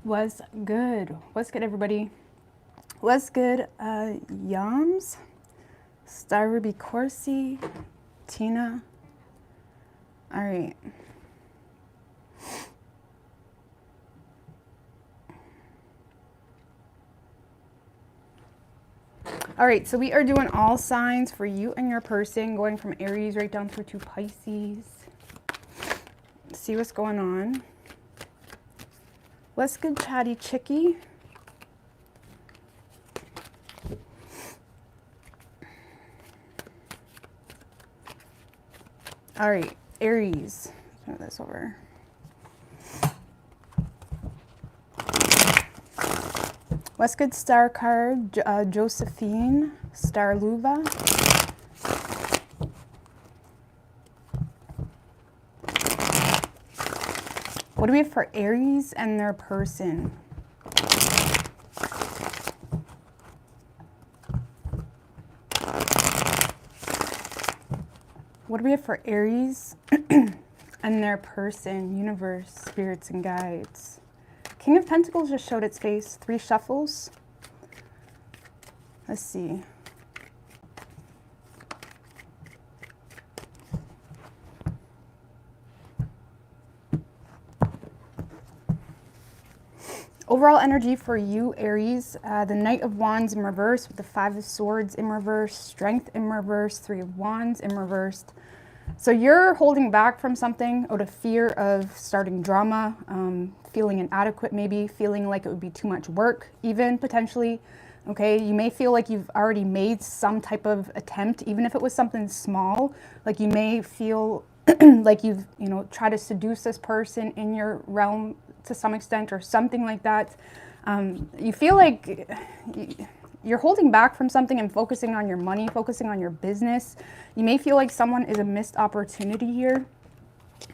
Was good? What's good, everybody? What's good, Yams? Star Ruby Corsi, Tina. All right. All right, so we are doing all signs for you and your person, going from Aries right down through to Pisces. Let's see what's going on. What's good, Chatty Chickie? All right, Aries. Move this over. What's good, star card? Josephine, star Luva. What do we have for Aries and their person? What do we have for Aries and their person, universe, spirits, and guides? King of Pentacles just showed its face. 3 shuffles. Let's see. Overall energy for you, Aries, the Knight of Wands in reverse with the 5 of Swords in reverse, Strength in reverse, 3 of Wands in reverse. So you're holding back from something out of fear of starting drama, feeling inadequate maybe, feeling like it would be too much work even potentially, okay? You may feel like you've already made some type of attempt, even if it was something small. Like you may feel like you've, tried to seduce this person in your realm to some extent or something like that. You feel like you're holding back from something and focusing on your money, focusing on your business. You may feel like someone is a missed opportunity here,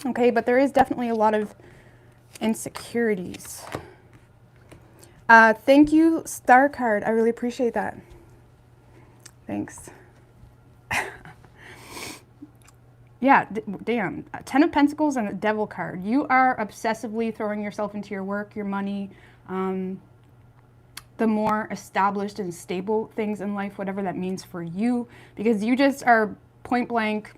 okay? But there is definitely a lot of insecurities. Thank you, Star Card. I really appreciate that. Thanks. Yeah, damn. 10 of Pentacles and the Devil card. You are obsessively throwing yourself into your work, your money, the more established and stable things in life, whatever that means for you, because you just are point blank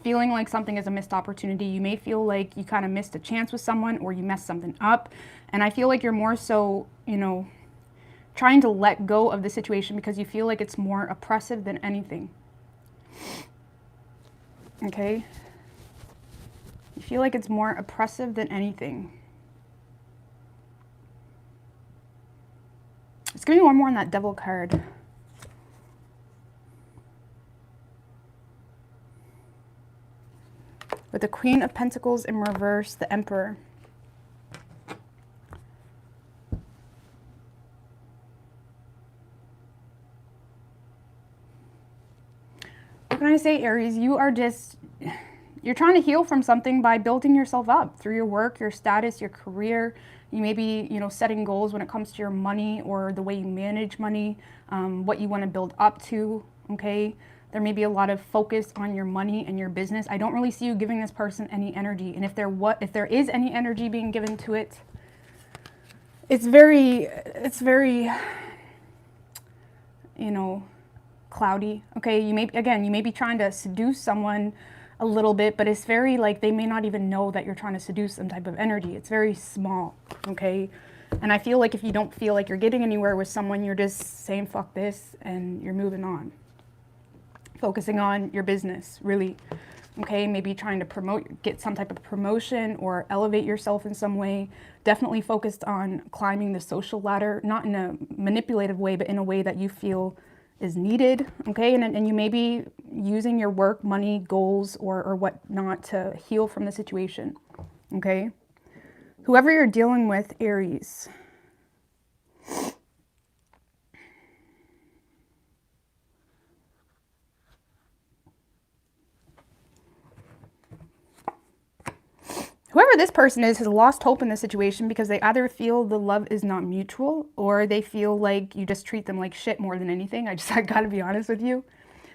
feeling like something is a missed opportunity. You may feel like you kind of missed a chance with someone or you messed something up. And I feel like you're more so, trying to let go of the situation because you feel like it's more oppressive than anything. Okay? You feel like it's more oppressive than anything. Let's give me one more on that Devil card. With the Queen of Pentacles in reverse, the Emperor. What can I say, Aries? You're trying to heal from something by building yourself up through your work, your status, your career. You may be, setting goals when it comes to your money or the way you manage money, what you want to build up to, okay? There may be a lot of focus on your money and your business. I don't really see you giving this person any energy. And if there is any energy being given to it, it's very, cloudy, okay? You may be trying to seduce someone a little bit, but it's very like they may not even know that you're trying to seduce some type of energy. It's very small, okay? And I feel like if you don't feel like you're getting anywhere with someone, you're just saying fuck this and you're moving on. Focusing on your business, really, okay? Maybe trying to get some type of promotion or elevate yourself in some way. Definitely focused on climbing the social ladder, not in a manipulative way, but in a way that you feel is needed, okay? And you may be using your work, money, goals, or whatnot to heal from the situation, okay? Whoever you're dealing with, Aries. Whoever this person is has lost hope in the situation because they either feel the love is not mutual or they feel like you just treat them like shit more than anything. I gotta be honest with you.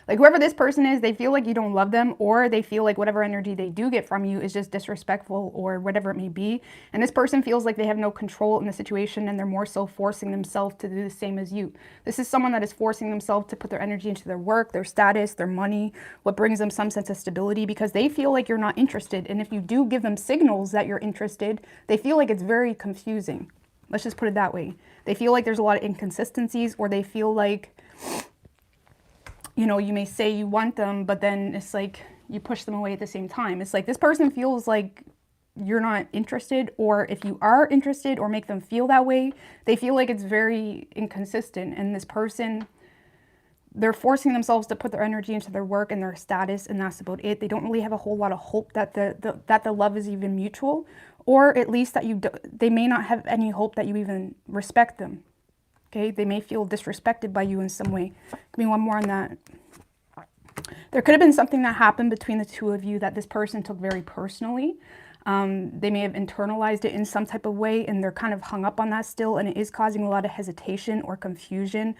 Like whoever this person is, they feel like you don't love them, or they feel like whatever energy they do get from you is just disrespectful or whatever it may be. And this person feels like they have no control in the situation, and they're more so forcing themselves to do the same as you. This is someone that is forcing themselves to put their energy into their work, their status, their money, what brings them some sense of stability, because they feel like you're not interested. And if you do give them signals that you're interested, they feel like it's very confusing. Let's just put it that way. They feel like there's a lot of inconsistencies, or they feel like, you know, you may say you want them, but then it's like you push them away at the same time. It's like this person feels like you're not interested, or if you are interested or make them feel that way, they feel like it's very inconsistent. And this person, they're forcing themselves to put their energy into their work and their status, and that's about it. They don't really have a whole lot of hope that the love is even mutual, or at least that they may not have any hope that you even respect them. Okay, they may feel disrespected by you in some way. Give me one more on that. There could have been something that happened between the two of you that this person took very personally. They may have internalized it in some type of way, and they're kind of hung up on that still, and it is causing a lot of hesitation or confusion.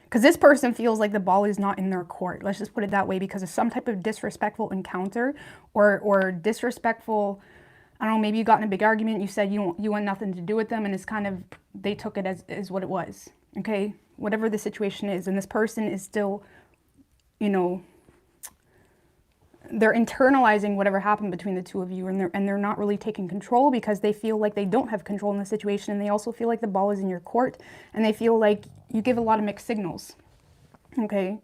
Because this person feels like the ball is not in their court. Let's just put it that way, because of some type of disrespectful encounter or disrespectful, I don't know, maybe you got in a big argument, you said you want nothing to do with them, and it's kind of, they took it as what it was, okay? Whatever the situation is, and this person is still, you know, they're internalizing whatever happened between the two of you, and they're not really taking control, because they feel like they don't have control in the situation, and they also feel like the ball is in your court, and they feel like you give a lot of mixed signals. Okay,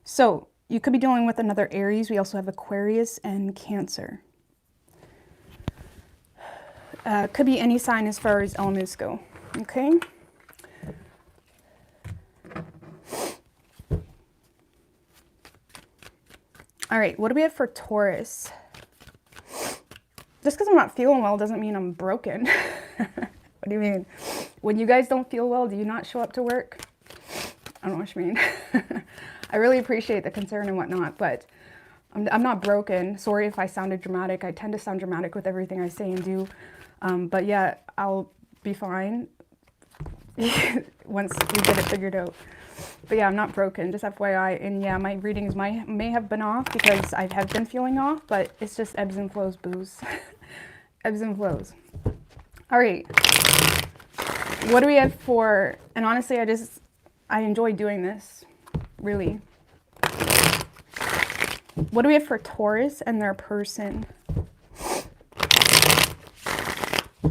so you could be dealing with another Aries. We also have Aquarius and Cancer. Could be any sign as far as elements go. Okay. All right, what do we have for Taurus? Just because I'm not feeling well doesn't mean I'm broken. What do you mean? When you guys don't feel well, do you not show up to work? I don't know what you mean. I really appreciate the concern and whatnot, but I'm not broken. Sorry if I sounded dramatic. I tend to sound dramatic with everything I say and do. But yeah, I'll be fine once we get it figured out. But yeah, I'm not broken, just FYI. And yeah, my readings may have been off because I have been feeling off, but it's just ebbs and flows, booze. Ebbs and flows. All right. What do we have for, and honestly, I enjoy doing this, really. What do we have for Taurus and their person?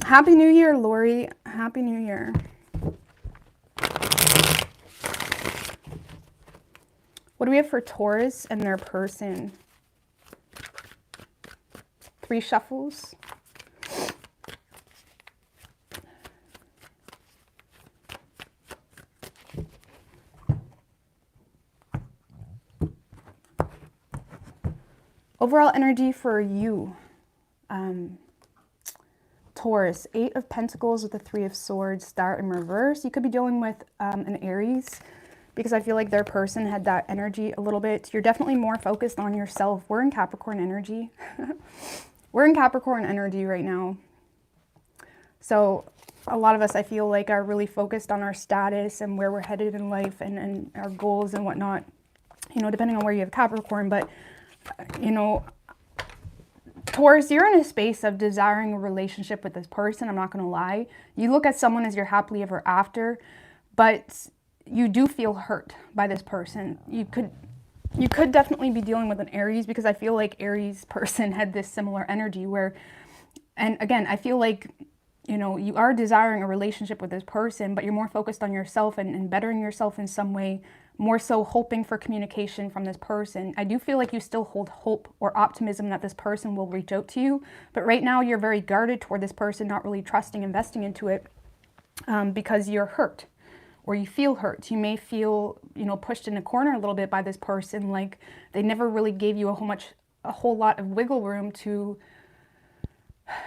Happy New Year, Lori. Happy New Year. What do we have for Taurus and their person? 3 shuffles. Overall energy for you. Taurus, 8 of Pentacles with the 3 of Swords, Star in reverse. You could be dealing with an Aries, because I feel like their person had that energy a little bit. You're definitely more focused on yourself. We're in Capricorn energy. We're in Capricorn energy right now. So a lot of us, I feel like, are really focused on our status and where we're headed in life and our goals and whatnot, you know, depending on where you have Capricorn. But, you know, Taurus, you're in a space of desiring a relationship with this person. I'm not going to lie. You look at someone as your happily ever after, but you do feel hurt by this person. You could definitely be dealing with an Aries, because I feel like Aries person had this similar energy where, and again, I feel like, you know, you are desiring a relationship with this person, but you're more focused on yourself and bettering yourself in some way, more so hoping for communication from this person. I do feel like you still hold hope or optimism that this person will reach out to you, but right now you're very guarded toward this person, not really trusting, investing into it, because you're hurt. Or you feel hurt. You may feel, you know, pushed in a corner a little bit by this person, like they never really gave you a whole lot of wiggle room to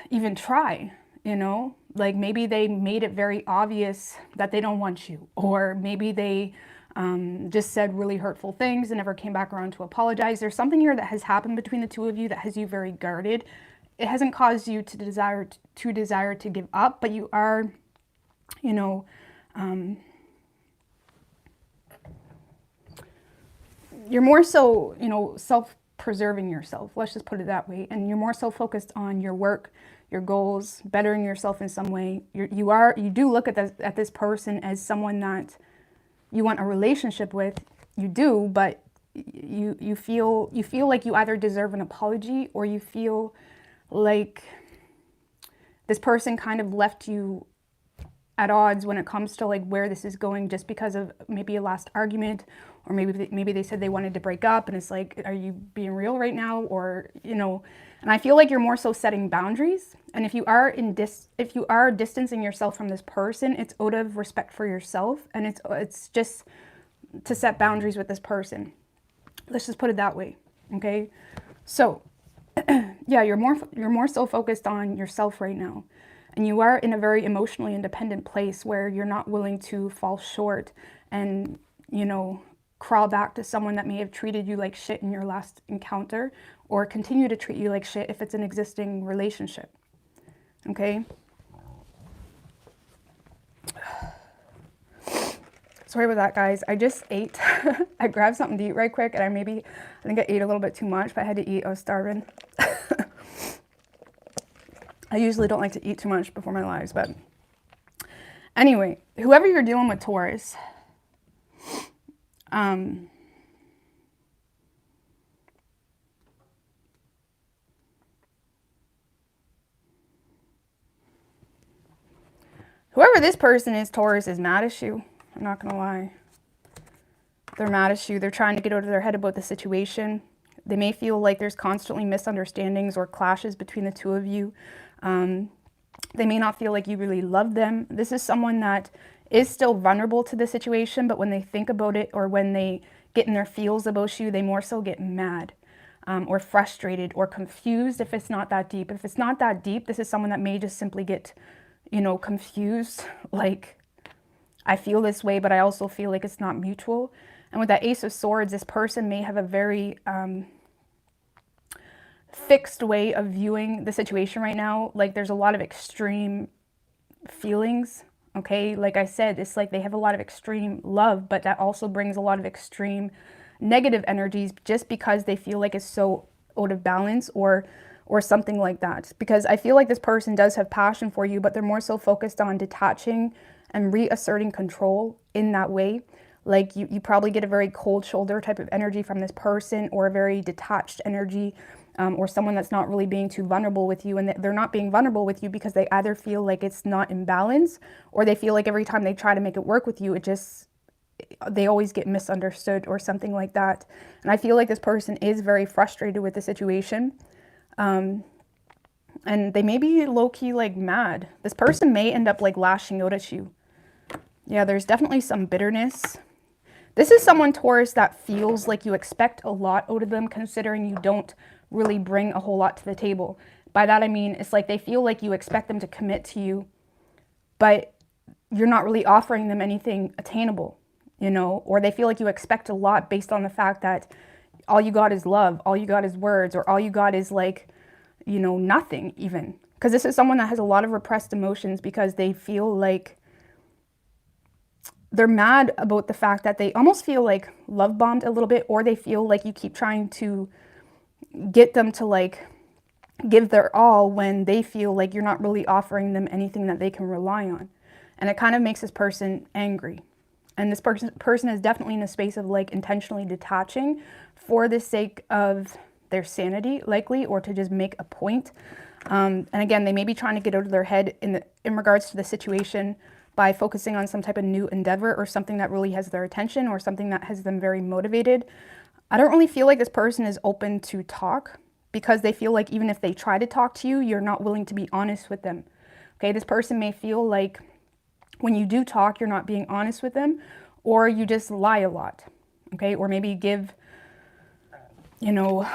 even try, you know? Like maybe they made it very obvious that they don't want you, or maybe they just said really hurtful things and never came back around to apologize. There's something here that has happened between the two of you that has you very guarded. It hasn't caused you to desire to give up, but you are, you know, you're more so, you know, self-preserving yourself. Let's just put it that way. And you're more so focused on your work, your goals, bettering yourself in some way. You do look at this person as someone that you want a relationship with. You do, but you feel like you either deserve an apology, or you feel like this person kind of left you at odds when it comes to like where this is going, just because of maybe a last argument, or maybe they said they wanted to break up, and it's like, are you being real right now? Or, you know, and I feel like you're more so setting boundaries. And if you are distancing yourself from this person, it's out of respect for yourself, and it's just to set boundaries with this person. Let's just put it that way. Okay, so yeah, you're more so focused on yourself right now. And you are in a very emotionally independent place where you're not willing to fall short and, you know, crawl back to someone that may have treated you like shit in your last encounter, or continue to treat you like shit if it's an existing relationship. Okay? Sorry about that, guys. I just ate. I grabbed something to eat right quick, and I think I ate a little bit too much, but I had to eat. I was starving. I usually don't like to eat too much before my lives, but anyway, whoever you're dealing with, Taurus, whoever this person is, Taurus, is mad at you. I'm not going to lie. They're mad at you. They're trying to get out of their head about the situation. They may feel like there's constantly misunderstandings or clashes between the two of you. They may not feel like you really love them. This is someone that is still vulnerable to the situation, but when they think about it, or when they get in their feels about you, they more so get mad, or frustrated, or confused if it's not that deep. If it's not that deep, this is someone that may just simply get, you know, confused. Like, I feel this way, but I also feel like it's not mutual. And with that Ace of Swords, this person may have a very fixed way of viewing the situation right now. Like, there's a lot of extreme feelings, okay? Like I said, it's like they have a lot of extreme love, but that also brings a lot of extreme negative energies, just because they feel like it's so out of balance, or something like that. Because I feel like this person does have passion for you, but they're more so focused on detaching and reasserting control in that way. Like, you probably get a very cold shoulder type of energy from this person, or a very detached energy, or someone that's not really being too vulnerable with you. And they're not being vulnerable with you because they either feel like it's not in balance, or they feel like every time they try to make it work with you, they always get misunderstood, or something like that. And I feel like this person is very frustrated with the situation. And they may be low-key like mad. This person may end up like lashing out at you. Yeah, there's definitely some bitterness. This is someone, Taurus, that feels like you expect a lot out of them, considering you don't really bring a whole lot to the table. By that I mean, it's like they feel like you expect them to commit to you, but you're not really offering them anything attainable, you know, or they feel like you expect a lot based on the fact that all you got is love, all you got is words, or all you got is like, you know, nothing even. Because this is someone that has a lot of repressed emotions, because they feel like they're mad about the fact that they almost feel like love bombed a little bit, or they feel like you keep trying to get them to like give their all, when they feel like you're not really offering them anything that they can rely on. And it kind of makes this person angry. And this person is definitely in a space of like intentionally detaching for the sake of their sanity, likely, or to just make a point. And again, they may be trying to get out of their head in regards to the situation, by focusing on some type of new endeavor, or something that really has their attention, or something that has them very motivated. I don't really feel like this person is open to talk, because they feel like even if they try to talk to you, you're not willing to be honest with them. Okay, this person may feel like when you do talk, you're not being honest with them, or you just lie a lot. Okay, or maybe give, you know,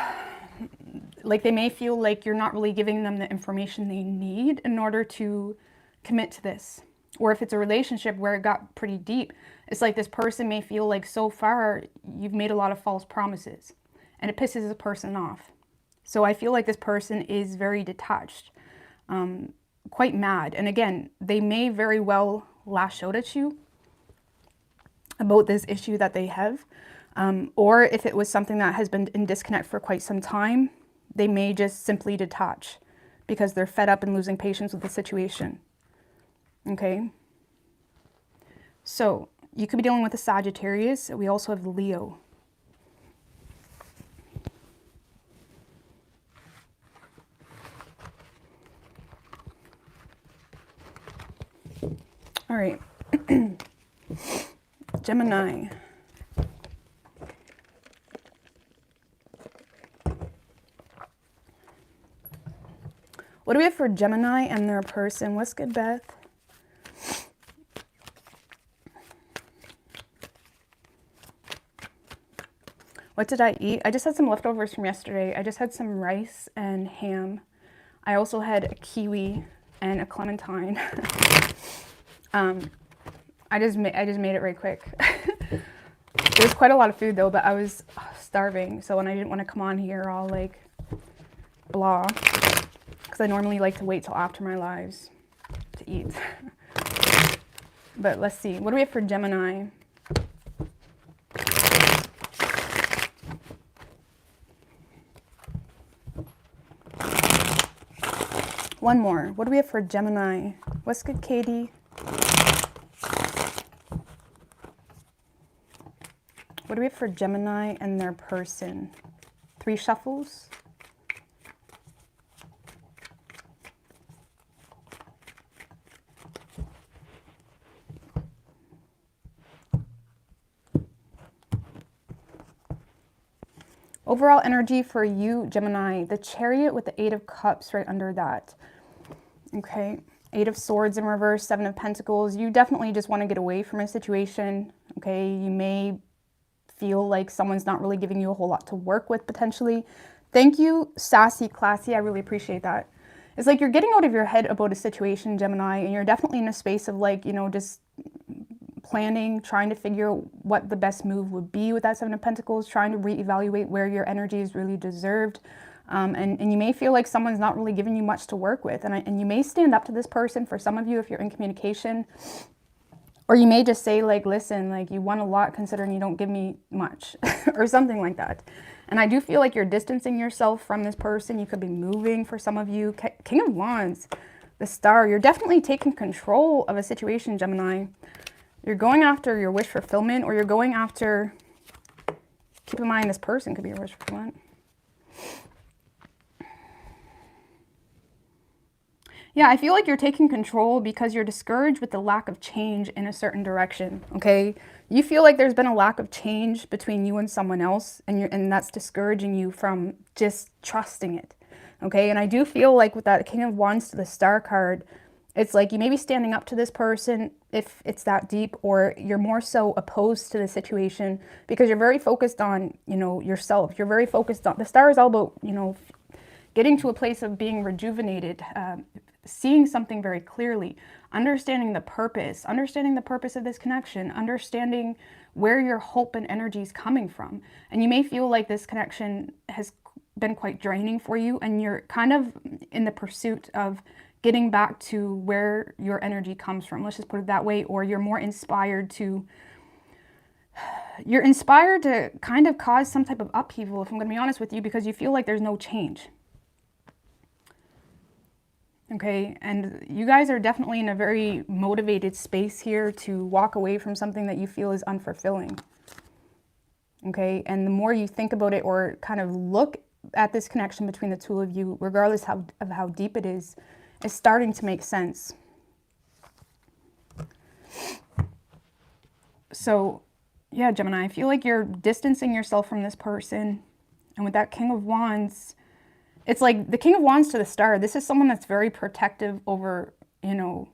like they may feel like you're not really giving them the information they need in order to commit to this. Or if it's a relationship where it got pretty deep, it's like this person may feel like so far you've made a lot of false promises, and it pisses the person off. So I feel like this person is very detached, quite mad. And again, they may very well lash out at you about this issue that they have. Or if it was something that has been in disconnect for quite some time, they may just simply detach because they're fed up and losing patience with the situation. Okay? So you could be dealing with a Sagittarius. We also have Leo. All right. Gemini. What do we have for Gemini and their person? What's good, Beth? What did I eat? I just had some leftovers from yesterday. I just had some rice and ham. I also had a kiwi and a clementine. I just made it right quick. There was quite a lot of food though, but I was starving. So when I didn't want to come on here all like blah, because I normally like to wait till after my lives to eat. But let's see. What do we have for Gemini? One more. What do we have for Gemini? What's good, Katie? What do we have for Gemini and their person? 3 shuffles. Overall energy for you, Gemini, the Chariot with the 8 of Cups right under that. Okay, 8 of Swords in reverse, 7 of Pentacles. You definitely just want to get away from a situation. Okay, you may feel like someone's not really giving you a whole lot to work with potentially. Thank you, Sassy Classy. I really appreciate that. It's like you're getting out of your head about a situation, Gemini, and you're definitely in a space of like, you know, just planning, trying to figure out what the best move would be with that 7 of Pentacles, trying to reevaluate where your energy is really deserved. And you may feel like someone's not really giving you much to work with. And you may stand up to this person for some of you if you're in communication. Or you may just say like, listen, like you want a lot considering you don't give me much or something like that. And I do feel like you're distancing yourself from this person. You could be moving for some of you. King of Wands, the Star. You're definitely taking control of a situation, Gemini. You're going after your wish fulfillment, or you're going after, keep in mind this person could be your wish fulfillment. Yeah, I feel like you're taking control because you're discouraged with the lack of change in a certain direction, okay? You feel like there's been a lack of change between you and someone else, and that's discouraging you from just trusting it, okay? And I do feel like with that King of Wands to the Star card, it's like you may be standing up to this person if it's that deep, or you're more so opposed to the situation because you're very focused on, you know, yourself. You're very focused on, the Star is all about, you know, getting to a place of being rejuvenated, seeing something very clearly, understanding the purpose of this connection, understanding where your hope and energy is coming from. And you may feel like this connection has been quite draining for you, and you're kind of in the pursuit of getting back to where your energy comes from. Let's just put it that way. Or you're more inspired to, kind of cause some type of upheaval, if I'm going to be honest with you, because you feel like there's no change. Okay, and you guys are definitely in a very motivated space here to walk away from something that you feel is unfulfilling. Okay, and the more you think about it or kind of look at this connection between the two of you, regardless of how deep it is, it's starting to make sense. So, yeah, Gemini, I feel like you're distancing yourself from this person. And with that King of Wands, it's like the King of Wands to the Star. This is someone that's very protective over, you know,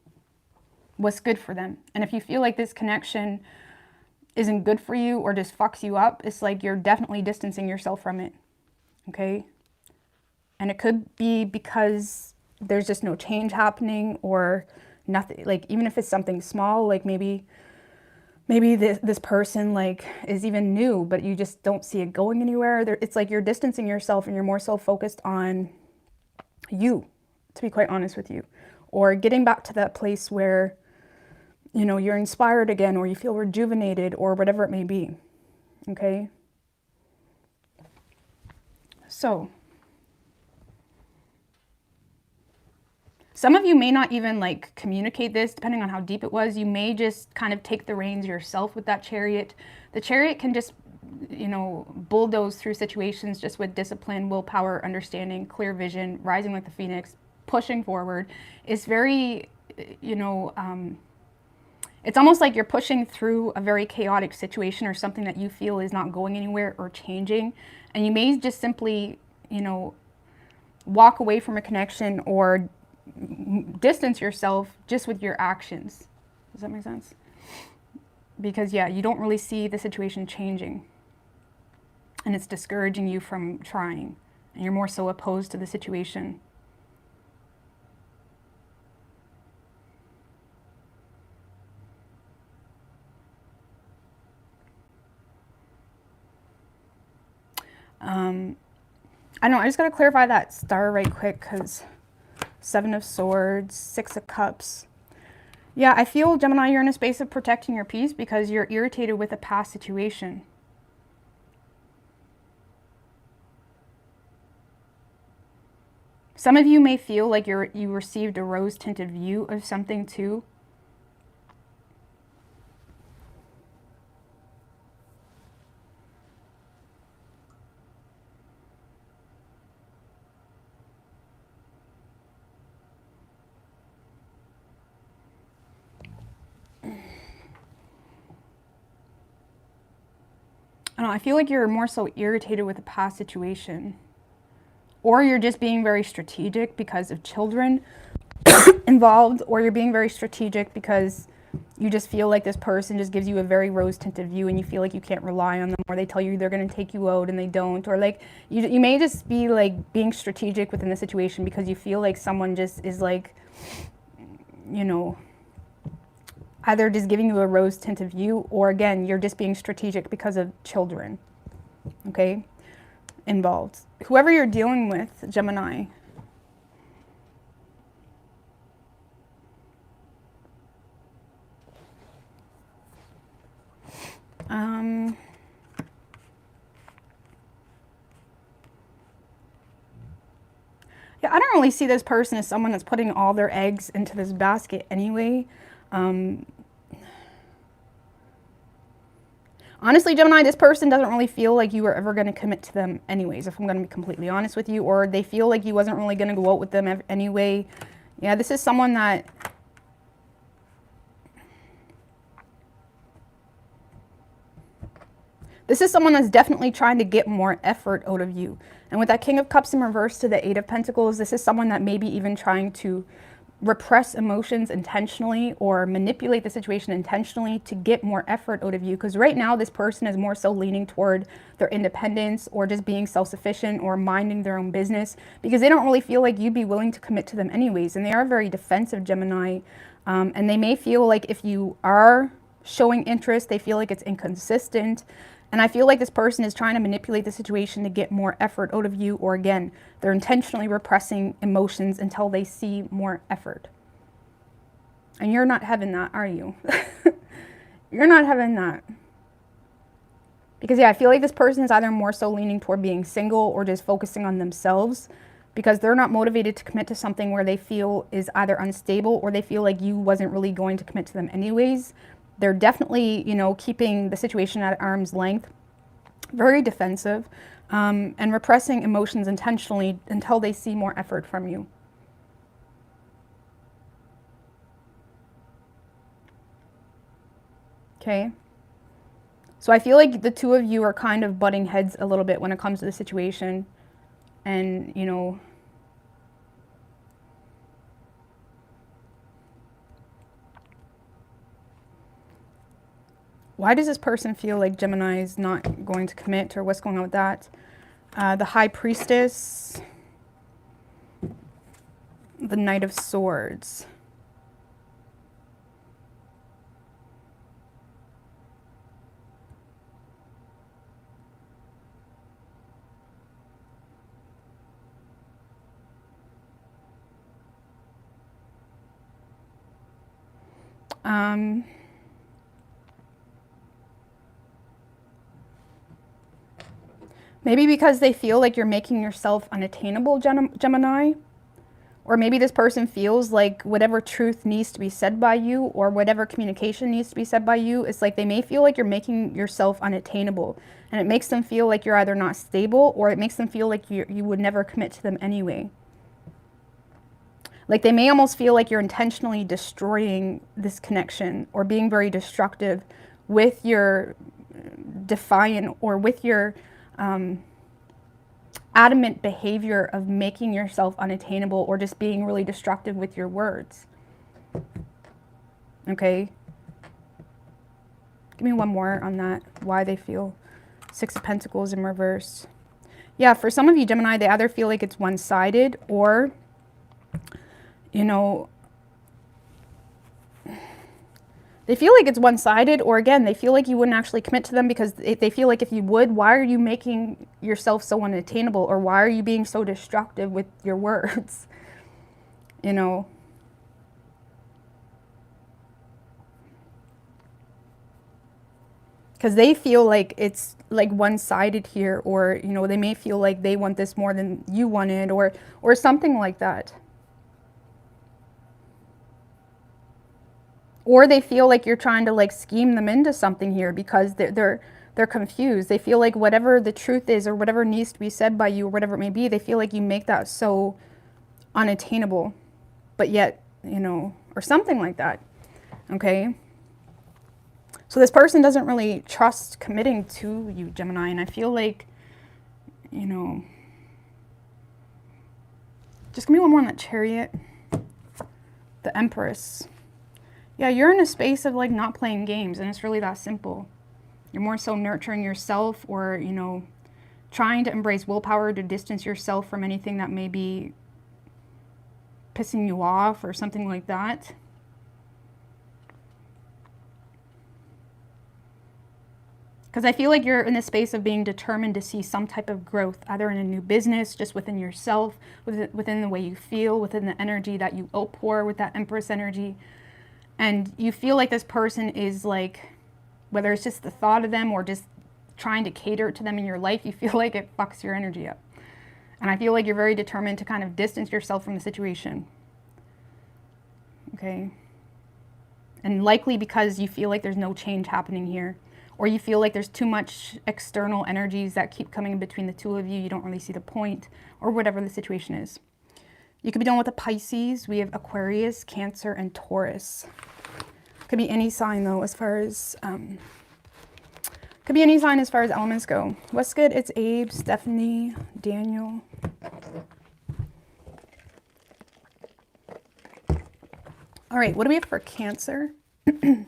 what's good for them. And if you feel like this connection isn't good for you or just fucks you up, it's like you're definitely distancing yourself from it. Okay? And it could be because there's just no change happening, or nothing, like even if it's something small, like maybe this person like is even new, but you just don't see it going anywhere. It's like you're distancing yourself and you're more so focused on you, to be quite honest with you, or getting back to that place where, you know, you're inspired again, or you feel rejuvenated, or whatever it may be. Okay. So some of you may not even like communicate this, depending on how deep it was. You may just kind of take the reins yourself with that Chariot. The Chariot can just, you know, bulldoze through situations just with discipline, willpower, understanding, clear vision, rising like the phoenix, pushing forward. It's very, you know, it's almost like you're pushing through a very chaotic situation or something that you feel is not going anywhere or changing. And you may just simply, you know, walk away from a connection or distance yourself just with your actions. Does that make sense? Because yeah, you don't really see the situation changing, and it's discouraging you from trying, and you're more so opposed to the situation. I know, I just got to clarify that star right quick, because 7 of Swords, 6 of Cups. Yeah, I feel, Gemini, you're in a space of protecting your peace because you're irritated with a past situation. Some of you may feel like you received a rose-tinted view of something too. I don't know, I feel like you're more so irritated with a past situation. Or you're just being very strategic because of children involved, or you're being very strategic because you just feel like this person just gives you a very rose-tinted view and you feel like you can't rely on them, or they tell you they're going to take you out and they don't, or like you may just be like being strategic within the situation because you feel like someone just is like, you know, either just giving you a rose-tinted view, or again, you're just being strategic because of children, okay, involved. Whoever you're dealing with, Gemini, yeah, I don't really see this person as someone that's putting all their eggs into this basket anyway. Honestly, Gemini, this person doesn't really feel like you were ever going to commit to them anyways, if I'm going to be completely honest with you, or they feel like you wasn't really going to go out with them anyway. Yeah, this is someone that... This is someone that's definitely trying to get more effort out of you. And with that King of Cups in reverse to the 8 of Pentacles, this is someone that may be even trying to repress emotions intentionally or manipulate the situation intentionally to get more effort out of you. Because right now, this person is more so leaning toward their independence or just being self-sufficient or minding their own business because they don't really feel like you'd be willing to commit to them anyways. And they are very defensive, Gemini. And they may feel like if you are showing interest, they feel like it's inconsistent. And I feel like this person is trying to manipulate the situation to get more effort out of you, or again, they're intentionally repressing emotions until they see more effort. And you're not having that, are you? You're not having that. Because yeah, I feel like this person is either more so leaning toward being single or just focusing on themselves because they're not motivated to commit to something where they feel is either unstable or they feel like you wasn't really going to commit to them anyways. They're definitely, you know, keeping the situation at arm's length, very defensive, and repressing emotions intentionally until they see more effort from you. Okay? So I feel like the two of you are kind of butting heads a little bit when it comes to the situation. And, you know, why does this person feel like Gemini is not going to commit, or what's going on with that? The High Priestess, the Knight of Swords. Maybe because they feel like you're making yourself unattainable, Gemini. Or maybe this person feels like whatever truth needs to be said by you or whatever communication needs to be said by you, it's like they may feel like you're making yourself unattainable. And it makes them feel like you're either not stable or it makes them feel like you would never commit to them anyway. Like they may almost feel like you're intentionally destroying this connection or being very destructive with your defiant or with your adamant behavior of making yourself unattainable or just being really destructive with your words. Okay? Give me one more on that, why they feel. Six of Pentacles in reverse. Yeah, for some of you, Gemini, they either feel like it's one-sided or, you know, they feel like it's one-sided, or again, they feel like you wouldn't actually commit to them because they feel like if you would, why are you making yourself so unattainable, or why are you being so destructive with your words? You know? Because they feel like it's like one-sided here, or, you know, they may feel like they want this more than you wanted, or something like that. Or they feel like you're trying to like scheme them into something here because they're confused. They feel like whatever the truth is or whatever needs to be said by you or whatever it may be, they feel like you make that so unattainable, but yet, you know, or something like that. Okay? So this person doesn't really trust committing to you, Gemini, and I feel like, you know, just give me one more on that Chariot. The Empress. Yeah, you're in a space of like not playing games, and it's really that simple. You're more so nurturing yourself, or, you know, trying to embrace willpower to distance yourself from anything that may be pissing you off or something like that. Because I feel like you're in a space of being determined to see some type of growth, either in a new business, just within yourself, within the way you feel, within the energy that you outpour with that Empress energy. And you feel like this person is like, whether it's just the thought of them or just trying to cater to them in your life, you feel like it fucks your energy up. And I feel like you're very determined to kind of distance yourself from the situation. Okay? And likely because you feel like there's no change happening here. Or you feel like there's too much external energies that keep coming in between the two of you. You don't really see the point, or whatever the situation is. You could be dealing with a Pisces. We have Aquarius, Cancer, and Taurus. Could be any sign though, as far as elements go. What's good? It's Abe, Stephanie, Daniel. All right, what do we have for Cancer? Fix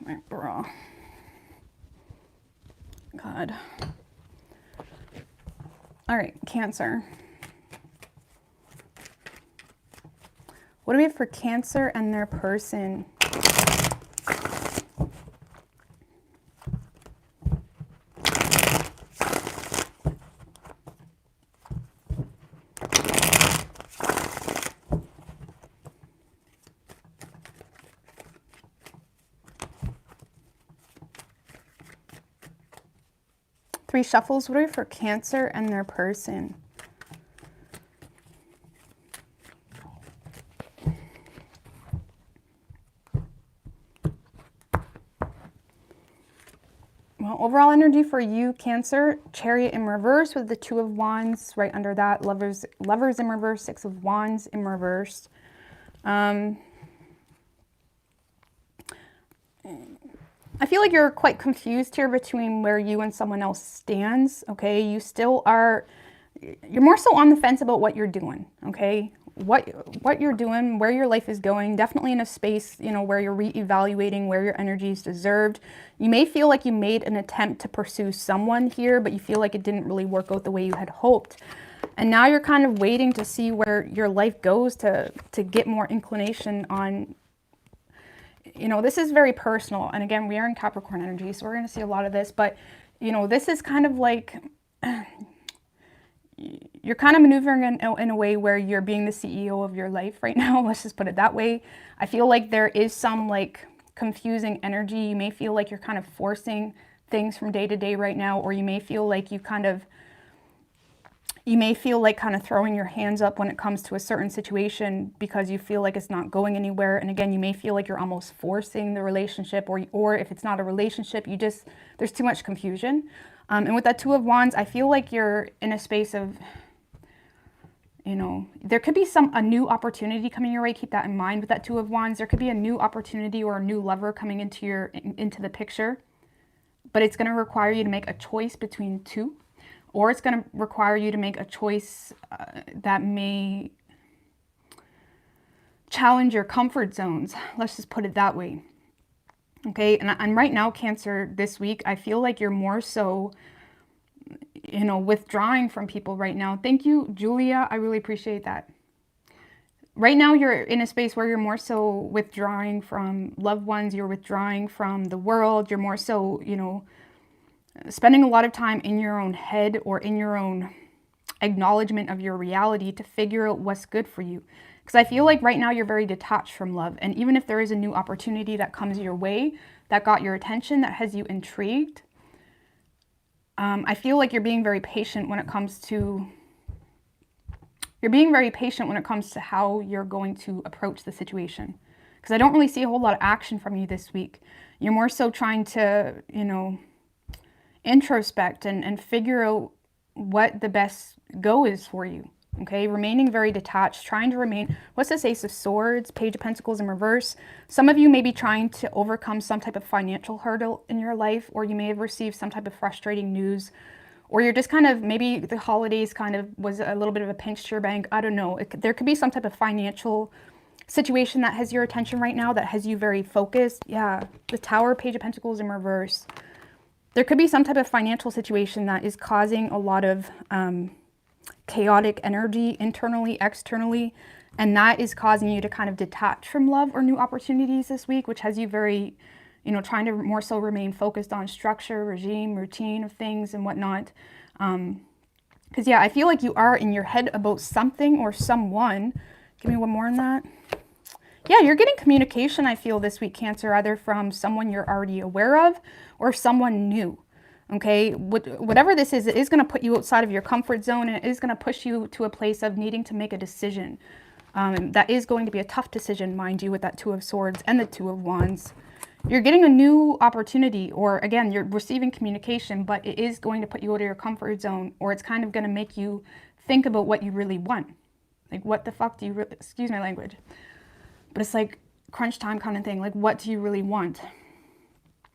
my bra. God. All right, Cancer. What do we have for Cancer and their person? Three shuffles. What do we have for Cancer and their person? Well, overall energy for you, Cancer, Chariot in reverse with the Two of Wands right under that. Lovers in reverse, Six of Wands in reverse. I feel like you're quite confused here between where you and someone else stands, okay? You still are, you're more so on the fence about what you're doing, okay? What you're doing, where your life is going, definitely in a space, you know, where you're reevaluating where your energy is deserved. You may feel like you made an attempt to pursue someone here, but you feel like it didn't really work out the way you had hoped. And now you're kind of waiting to see where your life goes to get more inclination on, you know, this is very personal. And again, we are in Capricorn energy, so we're going to see a lot of this. But, you know, this is kind of like, you're kind of maneuvering in a way where you're being the CEO of your life right now. Let's just put it that way. I feel like there is some like confusing energy. You may feel like you're kind of forcing things from day to day right now, or you may feel like kind of throwing your hands up when it comes to a certain situation because you feel like it's not going anywhere. And again, you may feel like you're almost forcing the relationship, or if it's not a relationship, there's too much confusion. And with that Two of Wands, I feel like you're in a space of, there could be a new opportunity coming your way. Keep that in mind with that Two of Wands. There could be a new opportunity or a new lover coming into the picture, but it's going to require you to make a choice between two. Or it's going to require you to make a choice that may challenge your comfort zones. Let's just put it that way. Okay, and right now, Cancer, this week, I feel like you're more so, withdrawing from people right now. Thank you, Julia. I really appreciate that. Right now, you're in a space where you're more so withdrawing from loved ones. You're withdrawing from the world. You're more so, spending a lot of time in your own head or in your own acknowledgement of your reality to figure out what's good for you. Because I feel like right now you're very detached from love. And even if there is a new opportunity that comes your way, that got your attention, that has you intrigued, I feel like you're being very patient when it comes to how you're going to approach the situation. Because I don't really see a whole lot of action from you this week. You're more so trying to, introspect and figure out what the best go is for you. Okay, remaining very detached, trying to remain, what's this Ace of Swords, Page of Pentacles in reverse? Some of you may be trying to overcome some type of financial hurdle in your life, or you may have received some type of frustrating news, or you're just kind of, maybe the holidays kind of was a little bit of a pinch to your bank. I don't know. There could be some type of financial situation that has your attention right now, that has you very focused. Yeah, the Tower, Page of Pentacles in reverse. There could be some type of financial situation that is causing a lot of chaotic energy internally, externally, and that is causing you to kind of detach from love or new opportunities this week, which has you very, trying to more so remain focused on structure, regime, routine of things and whatnot. Because, yeah, I feel like you are in your head about something or someone. Give me one more on that. Yeah, you're getting communication, I feel, this week, Cancer, either from someone you're already aware of or someone new, okay? Whatever this is, it is going to put you outside of your comfort zone, and it is going to push you to a place of needing to make a decision. That is going to be a tough decision, mind you, with that Two of Swords and the Two of Wands. You're getting a new opportunity, or again, you're receiving communication, but it is going to put you out of your comfort zone, or it's kind of going to make you think about what you really want. Like, what the fuck do you really, excuse my language, but it's like crunch time kind of thing. Like, what do you really want?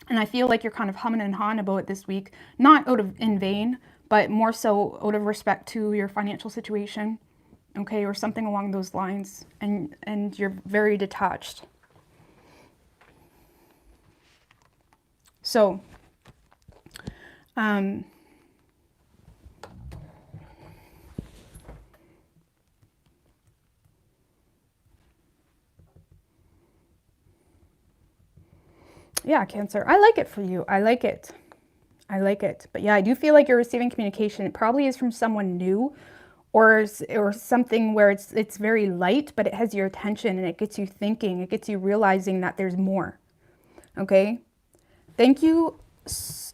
And I feel like you're kind of humming and hawing about it this week, not in vain, but more so out of respect to your financial situation, okay, or something along those lines. And you're very detached. So, yeah, Cancer, I like it for you. I like it. I like it. But yeah, I do feel like you're receiving communication. It probably is from someone new, or something where it's very light, but it has your attention and it gets you thinking. It gets you realizing that there's more. Okay? Thank you. Is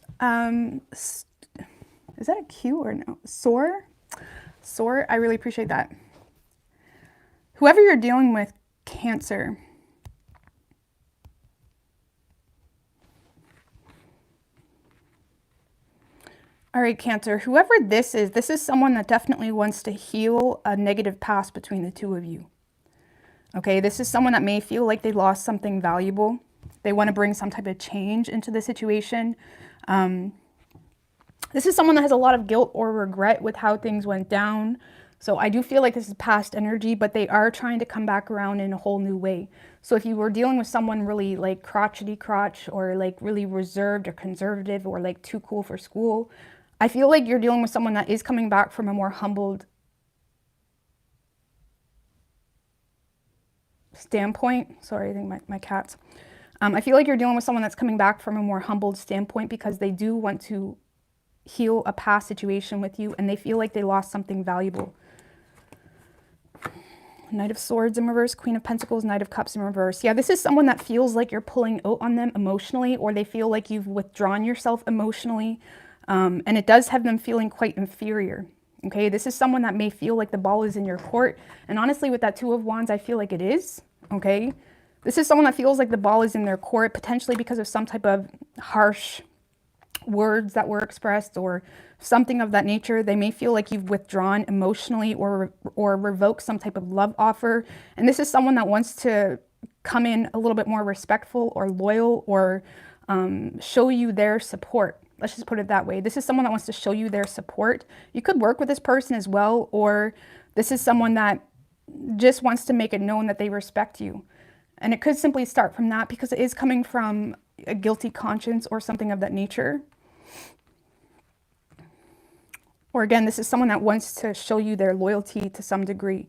that a Q or no? Soar? Soar, I really appreciate that. Whoever you're dealing with, Cancer, all right, Cancer, whoever this is someone that definitely wants to heal a negative past between the two of you. Okay, this is someone that may feel like they lost something valuable. They want to bring some type of change into the situation. This is someone that has a lot of guilt or regret with how things went down. So I do feel like this is past energy, but they are trying to come back around in a whole new way. So if you were dealing with someone really like crotchety crotch, or like really reserved or conservative, or like too cool for school, I feel like you're dealing with someone that is coming back from a more humbled standpoint. Sorry, I think my cats. I feel like you're dealing with someone that's coming back from a more humbled standpoint because they do want to heal a past situation with you, and they feel like they lost something valuable. Knight of Swords in reverse, Queen of Pentacles, Knight of Cups in reverse. Yeah, this is someone that feels like you're pulling out on them emotionally, or they feel like you've withdrawn yourself emotionally. And it does have them feeling quite inferior. Okay, this is someone that may feel like the ball is in your court. And honestly, with that Two of Wands, I feel like it is. Okay, this is someone that feels like the ball is in their court, potentially because of some type of harsh words that were expressed or something of that nature. They may feel like you've withdrawn emotionally or revoked some type of love offer. And this is someone that wants to come in a little bit more respectful or loyal, or show you their support. Let's just put it that way. This is someone that wants to show you their support. You could work with this person as well, or this is someone that just wants to make it known that they respect you. And it could simply start from that, because it is coming from a guilty conscience or something of that nature. Or again, this is someone that wants to show you their loyalty to some degree,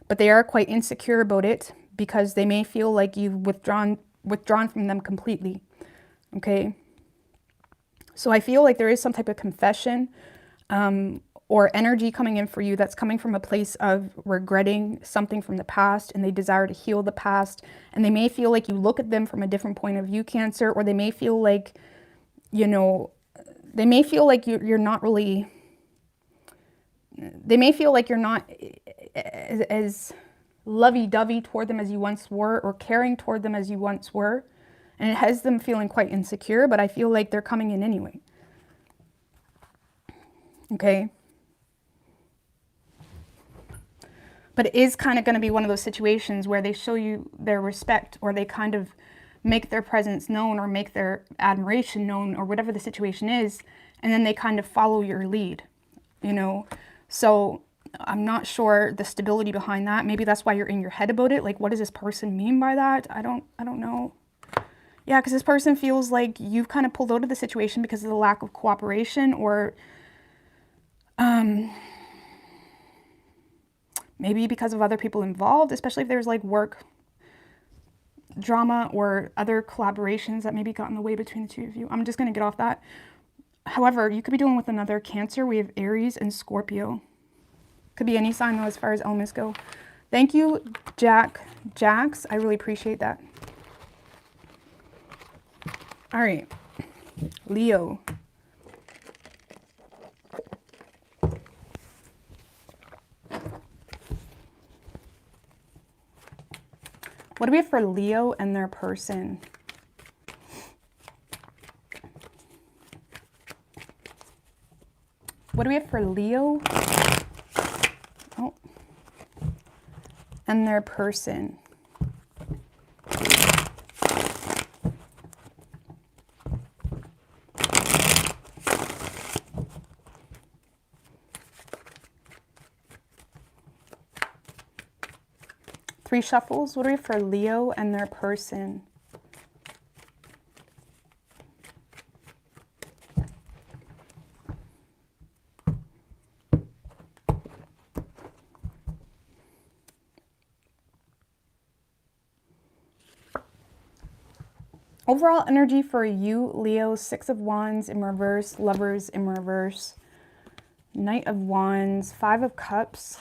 but they are quite insecure about it because they may feel like you've withdrawn from them completely. Okay. So I feel like there is some type of confession or energy coming in for you that's coming from a place of regretting something from the past, and they desire to heal the past. And they may feel like you look at them from a different point of view, Cancer, or they may feel like, you know, they may feel like you're not really, they may feel like you're not as lovey-dovey toward them as you once were, or caring toward them as you once were. And it has them feeling quite insecure, but I feel like they're coming in anyway. Okay. But it is kind of going to be one of those situations where they show you their respect, or they kind of make their presence known, or make their admiration known, or whatever the situation is. And then they kind of follow your lead, you know. So I'm not sure the stability behind that. Maybe that's why you're in your head about it. Like, what does this person mean by that? I don't know. Yeah, because this person feels like you've kind of pulled out of the situation because of the lack of cooperation, or maybe because of other people involved, especially if there's like work drama or other collaborations that maybe got in the way between the two of you. I'm just going to get off that. However, you could be dealing with another Cancer. We have Aries and Scorpio. Could be any sign though, as far as elements go. Thank you, Jax. I really appreciate that. All right, Leo. What do we have for Leo and their person? What do we have for Leo? Oh. And their person. Three shuffles. What do we have for Leo and their person? Overall energy for you, Leo, Six of Wands in reverse, Lovers in reverse, Knight of Wands, Five of Cups,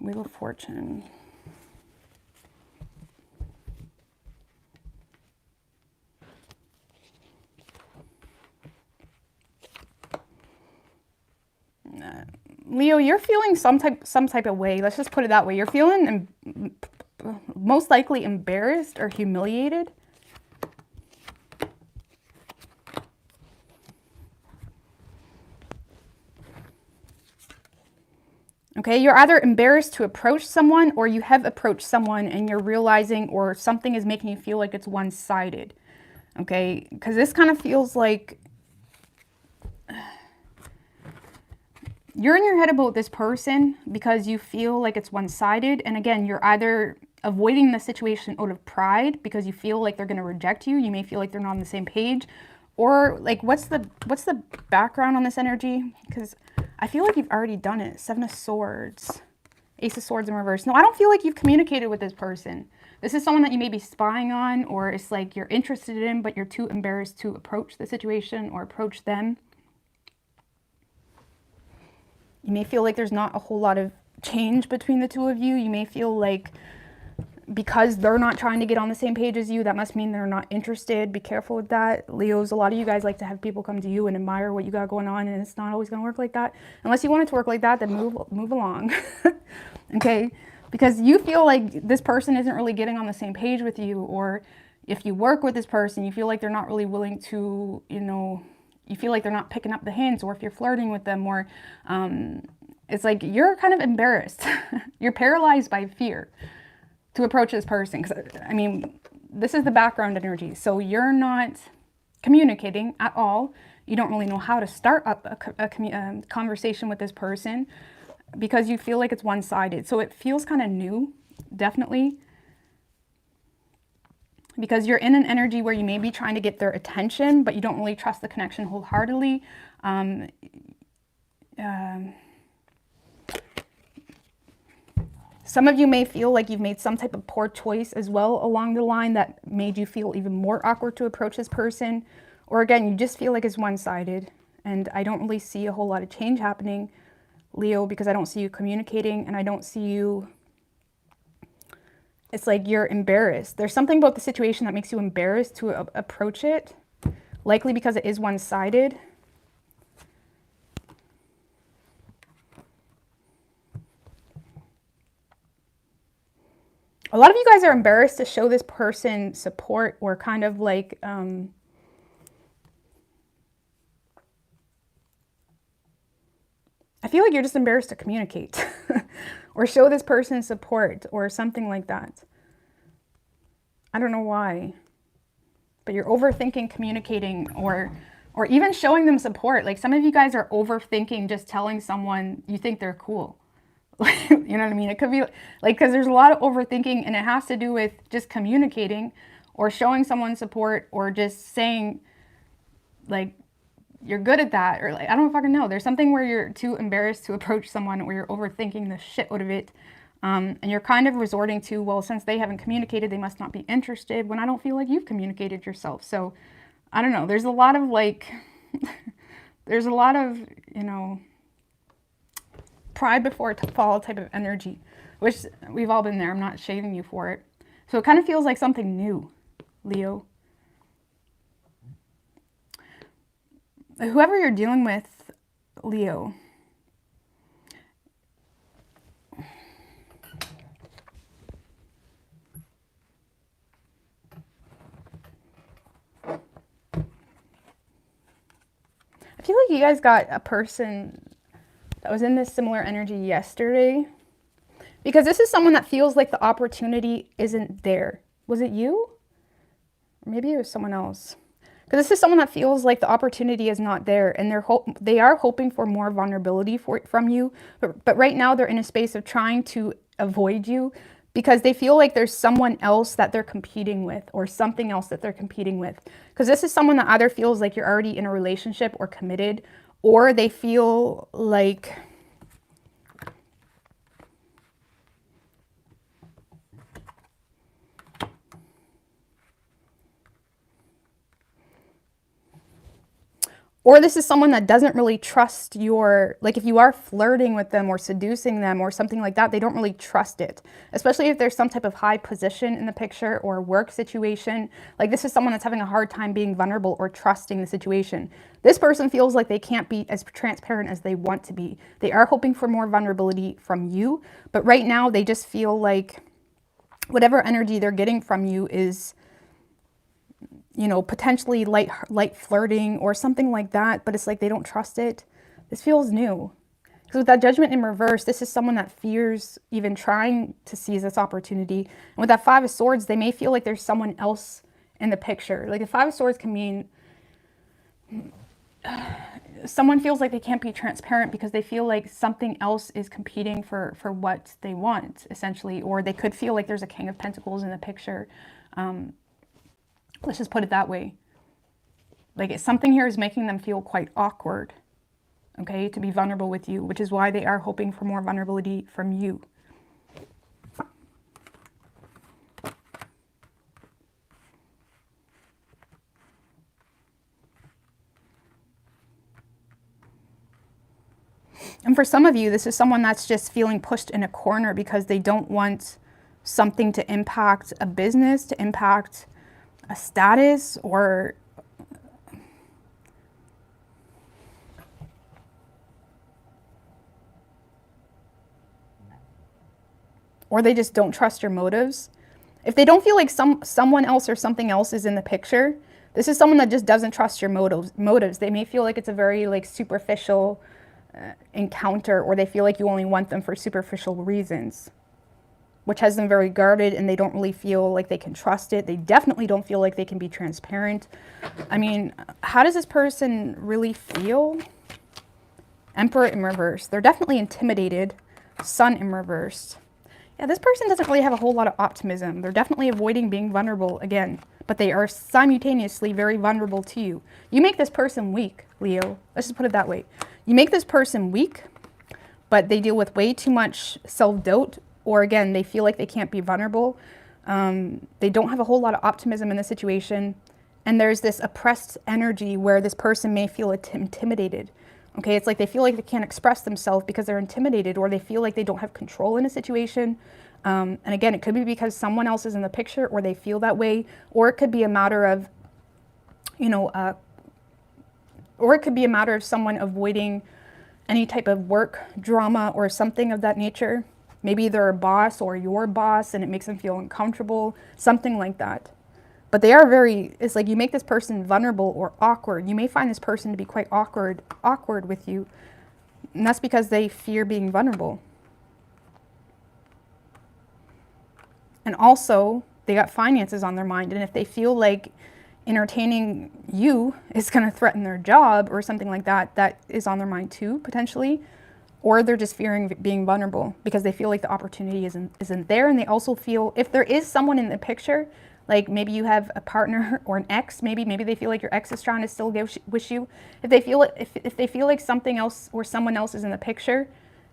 Wheel of Fortune. Leo, you're feeling some type of way. Let's just put it that way. You're feeling most likely embarrassed or humiliated. Okay, you're either embarrassed to approach someone, or you have approached someone and you're realizing, or something is making you feel like it's one-sided. Okay, because this kind of feels like you're in your head about this person because you feel like it's one-sided. And again, you're either avoiding the situation out of pride because you feel like they're going to reject you. You may feel like they're not on the same page. Or like, what's the background on this energy? Because I feel like you've already done it. Seven of Swords, Ace of Swords in reverse. No, I don't feel like you've communicated with this person. This is someone that you may be spying on, or it's like you're interested in, but you're too embarrassed to approach the situation or approach them. You may feel like there's not a whole lot of change between the two of you. You may feel like because they're not trying to get on the same page as you, that must mean they're not interested. Be careful with that. Leos, a lot of you guys like to have people come to you and admire what you got going on, and it's not always going to work like that. Unless you want it to work like that, then move along. Okay? Because you feel like this person isn't really getting on the same page with you, or if you work with this person, you feel like they're not really willing to, you know, you feel like they're not picking up the hints, or if you're flirting with them, or it's like you're kind of embarrassed. You're paralyzed by fear to approach this person. Because, I mean, this is the background energy. So you're not communicating at all. You don't really know how to start up a conversation with this person because you feel like it's one-sided. So it feels kind of new, definitely. Because you're in an energy where you may be trying to get their attention, but you don't really trust the connection wholeheartedly. Some of you may feel like you've made some type of poor choice as well along the line that made you feel even more awkward to approach this person. Or again, you just feel like it's one-sided. And I don't really see a whole lot of change happening, Leo, because I don't see you communicating, and I don't see you... It's like you're embarrassed. There's something about the situation that makes you embarrassed to approach it, likely because it is one-sided. A lot of you guys are embarrassed to show this person support, or kind of like, I feel like you're just embarrassed to communicate or show this person support or something like that. I don't know why, but you're overthinking communicating or even showing them support. Like some of you guys are overthinking just telling someone you think they're cool. You know what I mean? It could be like, because there's a lot of overthinking, and it has to do with just communicating or showing someone support, or just saying like you're good at that, or like, I don't fucking know. There's something where you're too embarrassed to approach someone, where you're overthinking the shit out of it. And you're kind of resorting to, well, since they haven't communicated, they must not be interested, when I don't feel like you've communicated yourself. So I don't know. There's a lot of like, there's a lot of, you know, pride before a fall type of energy, which we've all been there. I'm not shaming you for it. So it kind of feels like something new, Leo. Whoever you're dealing with, Leo, I feel like you guys got a person that was in this similar energy yesterday, because this is someone that feels like the opportunity isn't there. Was it you? Or maybe it was someone else. Because this is someone that feels like the opportunity is not there, and they are hoping for more vulnerability from you. But right now they're in a space of trying to avoid you because they feel like there's someone else that they're competing with, or something else that they're competing with. Because this is someone that either feels like you're already in a relationship or committed, or they feel like or this is someone that doesn't really trust your, like if you are flirting with them or seducing them or something like that, they don't really trust it. Especially if there's some type of high position in the picture or work situation. Like this is someone that's having a hard time being vulnerable or trusting the situation. This person feels like they can't be as transparent as they want to be. They are hoping for more vulnerability from you, but right now they just feel like whatever energy they're getting from you is, you know, potentially light flirting or something like that, but it's like they don't trust it. This feels new. Because with that Judgment in reverse, this is someone that fears even trying to seize this opportunity. And with that Five of Swords, they may feel like there's someone else in the picture. Like the Five of Swords can mean someone feels like they can't be transparent because they feel like something else is competing for what they want, essentially. Or they could feel like there's a King of Pentacles in the picture. Let's just put it that way. Like something here is making them feel quite awkward, okay, to be vulnerable with you, which is why they are hoping for more vulnerability from you. And for some of you, this is someone that's just feeling pushed in a corner because they don't want something to impact a business, to impact a status, or they just don't trust your motives. If they don't feel like someone else or something else is in the picture, this is someone that just doesn't trust your motives. They may feel like it's a very like superficial encounter, or they feel like you only want them for superficial reasons, which has them very guarded, and they don't really feel like they can trust it. They definitely don't feel like they can be transparent. I mean, how does this person really feel? Emperor in reverse. They're definitely intimidated. Sun in reverse. Yeah, this person doesn't really have a whole lot of optimism. They're definitely avoiding being vulnerable again, but they are simultaneously very vulnerable to you. You make this person weak, Leo. Let's just put it that way. You make this person weak, but they deal with way too much self-doubt, or again, they feel like they can't be vulnerable. They don't have a whole lot of optimism in the situation. And there's this oppressed energy where this person may feel intimidated. Okay, it's like they feel like they can't express themselves because they're intimidated, or they feel like they don't have control in a situation. And again, it could be because someone else is in the picture, or they feel that way, or it could be a matter of, or it could be a matter of someone avoiding any type of work drama or something of that nature. Maybe they're a boss or your boss and it makes them feel uncomfortable, something like that. But they are it's like you make this person vulnerable or awkward. You may find this person to be quite awkward with you. And that's because they fear being vulnerable. And also, they got finances on their mind. And if they feel like entertaining you is going to threaten their job or something like that, that is on their mind too, potentially. Or they're just fearing being vulnerable because they feel like the opportunity isn't there. And they also feel, if there is someone in the picture, like maybe you have a partner or an ex, maybe they feel like your ex is trying to still wish you. If they feel like something else or someone else is in the picture,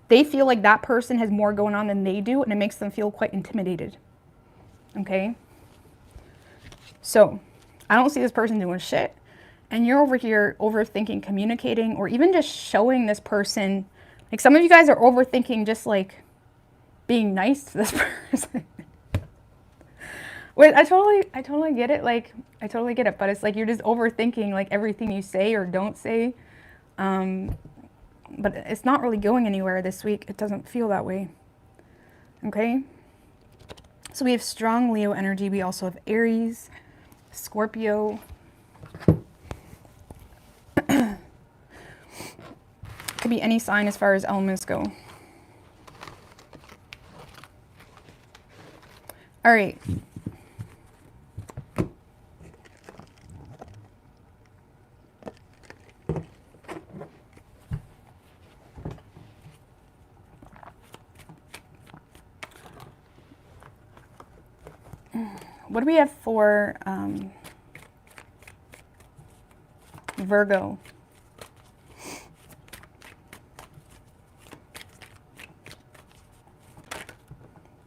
they feel like that person has more going on than they do, and it makes them feel quite intimidated. Okay? So, I don't see this person doing shit. And you're over here overthinking, communicating, or even just showing this person. Like some of you guys are overthinking just like being nice to this person. Wait, I totally get it. Like, I totally get it. But it's like you're just overthinking like everything you say or don't say. But it's not really going anywhere this week. It doesn't feel that way. Okay? So we have strong Leo energy. We also have Aries, Scorpio. Could be any sign as far as elements go. All right. What do we have for Virgo?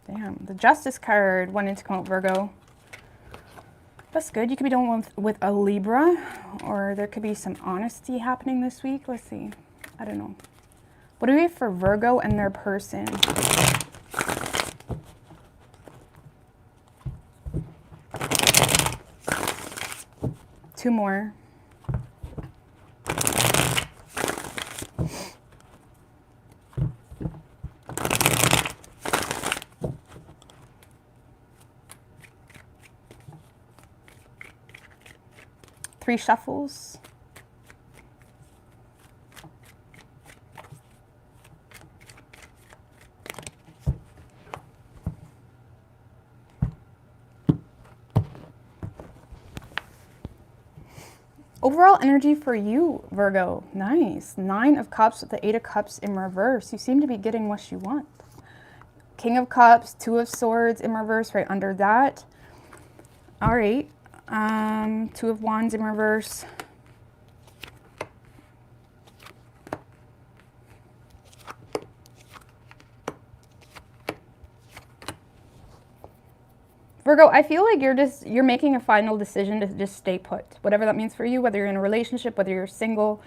Damn, the Justice card wanted to come out, Virgo. That's good. You could be dealing with a Libra, or there could be some honesty happening this week. Let's see. I don't know. What do we have for Virgo and their person? Two more. Three shuffles. Overall energy for you, Virgo. Nice. 9 of Cups with the 8 of Cups in reverse. You seem to be getting what you want. King of Cups, 2 of Swords in reverse right under that. All right. 2 of Wands in reverse. Virgo, I feel like you're making a final decision to just stay put. Whatever that means for you, whether you're in a relationship, whether you're single,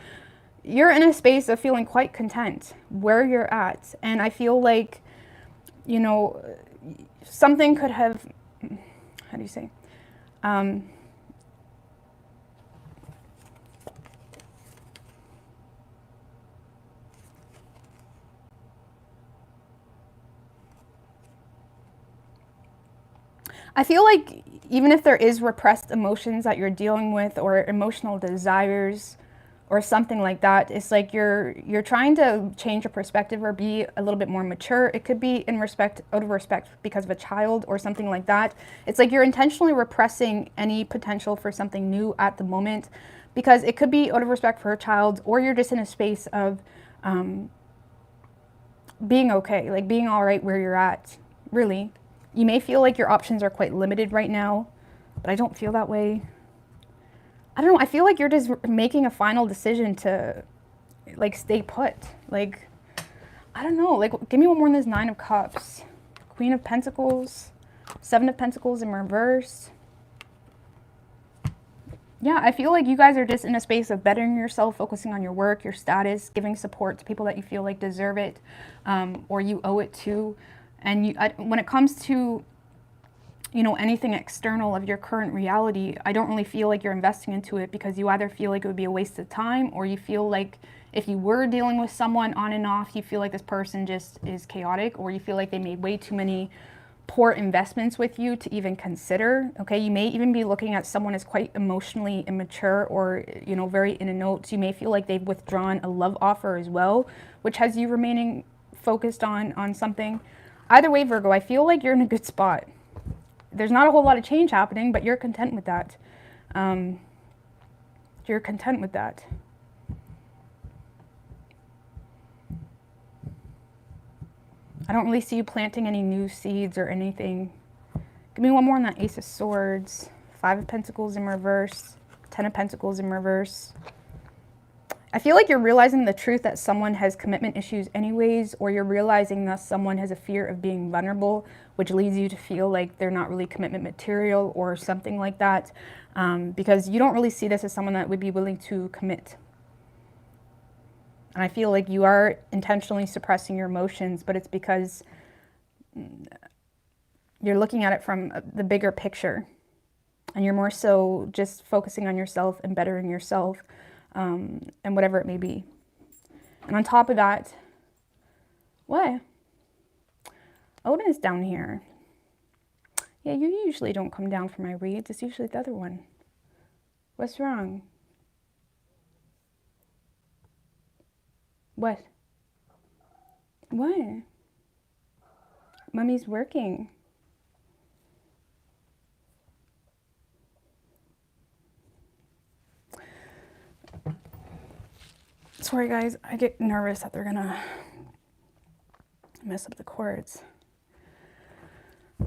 you're in a space of feeling quite content where you're at. And I feel like, you know, something could have, how do you say? I feel like even if there is repressed emotions that you're dealing with or emotional desires or something like that, it's like you're trying to change your perspective or be a little bit more mature. It could be in respect, out of respect because of a child or something like that. It's like you're intentionally repressing any potential for something new at the moment, because it could be out of respect for a child, or you're just in a space of being okay, like being all right where you're at, really. You may feel like your options are quite limited right now, but I don't feel that way. I don't know. I feel like you're just making a final decision to, like, stay put. Like, I don't know. Like, give me one more on this Nine of Cups. Queen of Pentacles. Seven of Pentacles in reverse. Yeah, I feel like you guys are just in a space of bettering yourself, focusing on your work, your status, giving support to people that you feel like deserve it, or you owe it to. And when it comes to, you know, anything external of your current reality, I don't really feel like you're investing into it, because you either feel like it would be a waste of time, or you feel like if you were dealing with someone on and off, you feel like this person just is chaotic, or you feel like they made way too many poor investments with you to even consider. Okay, you may even be looking at someone as quite emotionally immature, or, you know, very in a note. You may feel like they've withdrawn a love offer as well, which has you remaining focused on something. Either way, Virgo, I feel like you're in a good spot. There's not a whole lot of change happening, but you're content with that. You're content with that. I don't really see you planting any new seeds or anything. Give me one more on that Ace of Swords. Five of Pentacles in reverse. Ten of Pentacles in reverse. I feel like you're realizing the truth that someone has commitment issues anyways, or you're realizing that someone has a fear of being vulnerable, which leads you to feel like they're not really commitment material or something like that, because you don't really see this as someone that would be willing to commit. And I feel like you are intentionally suppressing your emotions, but it's because you're looking at it from the bigger picture, and you're more so just focusing on yourself and bettering yourself, and whatever it may be. And on top of that, what? Odin is down here. Yeah, you usually don't come down for my reads. It's usually the other one. What's wrong? What? What? Mummy's working. Sorry guys, I get nervous that they're gonna mess up the cords.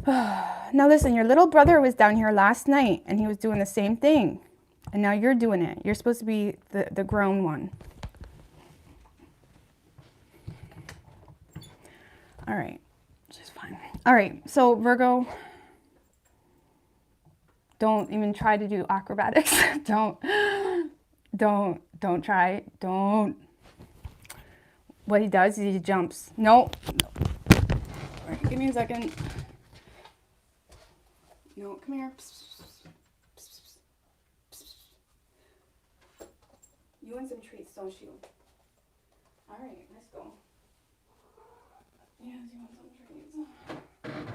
Now listen, your little brother was down here last night and he was doing the same thing. And now you're doing it. You're supposed to be the grown one. All right, which is fine. All right, so Virgo, don't even try to do acrobatics. Don't try. Don't. What he does is he jumps. No. All right, give me a second. No, come here. You want some treats, don't you? All right, let's go. Yes, you want some treats. All right.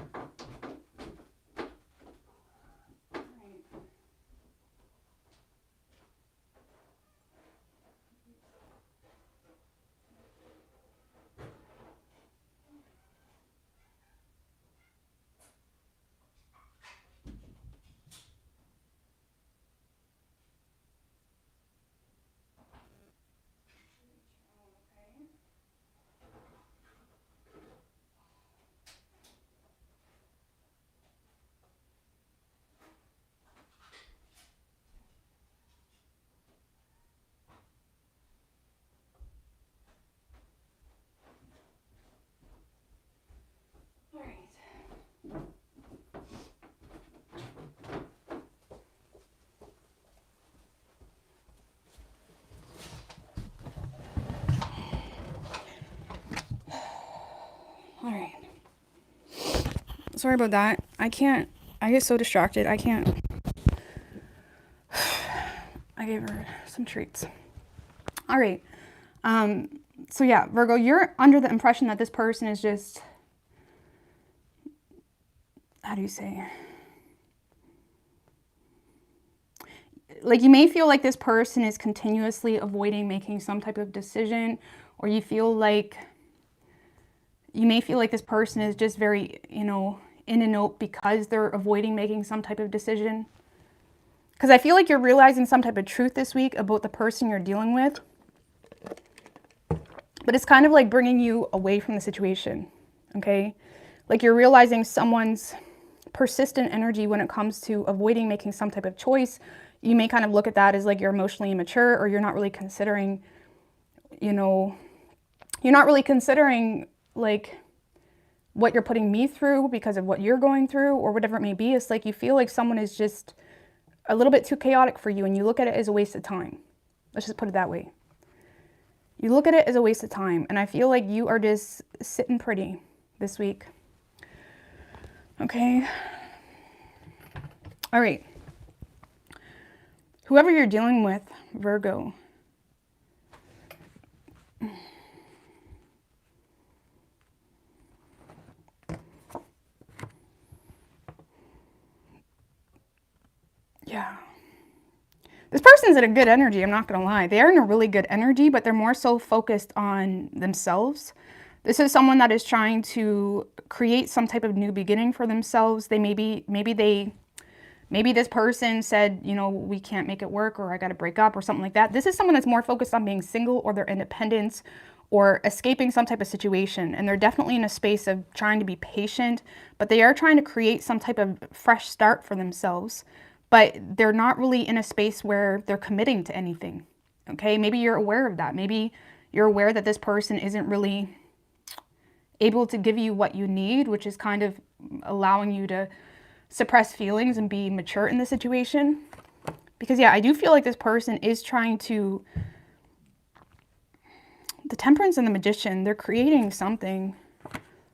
sorry about that. I get so distracted. I can't. I gave her some treats. All right. So yeah, Virgo, you're under the impression that this person is just, how do you say? Like, you may feel like this person is continuously avoiding making some type of decision, or you may feel like this person is just very, in and out because they're avoiding making some type of decision. Because I feel like you're realizing some type of truth this week about the person you're dealing with. But it's kind of like bringing you away from the situation, okay? Like, you're realizing someone's persistent energy when it comes to avoiding making some type of choice. You may kind of look at that as like you're emotionally immature, or you're not really considering, like what you're putting me through because of what you're going through, or whatever it may be. It's like you feel like someone is just a little bit too chaotic for you, and you look at it as a waste of time. Let's just put it that way. You look at it as a waste of time, and I feel like you are just sitting pretty this week. Okay. All right. Whoever you're dealing with, Virgo. Yeah. This person's in a good energy, I'm not going to lie. They are in a really good energy, but they're more so focused on themselves. This is someone that is trying to create some type of new beginning for themselves. They maybe this person said, we can't make it work, or I got to break up, or something like that. This is someone that's more focused on being single, or their independence, or escaping some type of situation. And they're definitely in a space of trying to be patient, but they are trying to create some type of fresh start for themselves. But they're not really in a space where they're committing to anything, okay? Maybe you're aware of that. Maybe you're aware that this person isn't really able to give you what you need, which is kind of allowing you to suppress feelings and be mature in the situation. Because yeah, I do feel like this person is trying to, the Temperance and the Magician, they're creating something.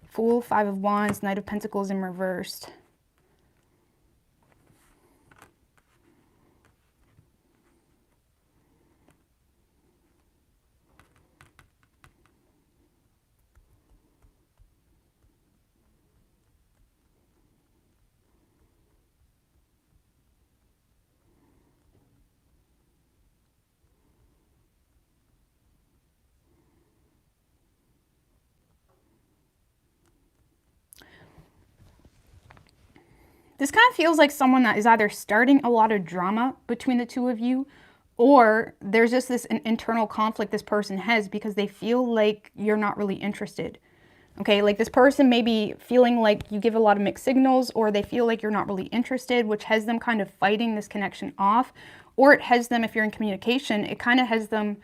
Fool, Five of Wands, Knight of Pentacles in reversed. This kind of feels like someone that is either starting a lot of drama between the two of you, or there's just this internal conflict this person has because they feel like you're not really interested. Okay, like this person may be feeling like you give a lot of mixed signals, or they feel like you're not really interested, which has them kind of fighting this connection off. Or it has them, if you're in communication, it kind of has them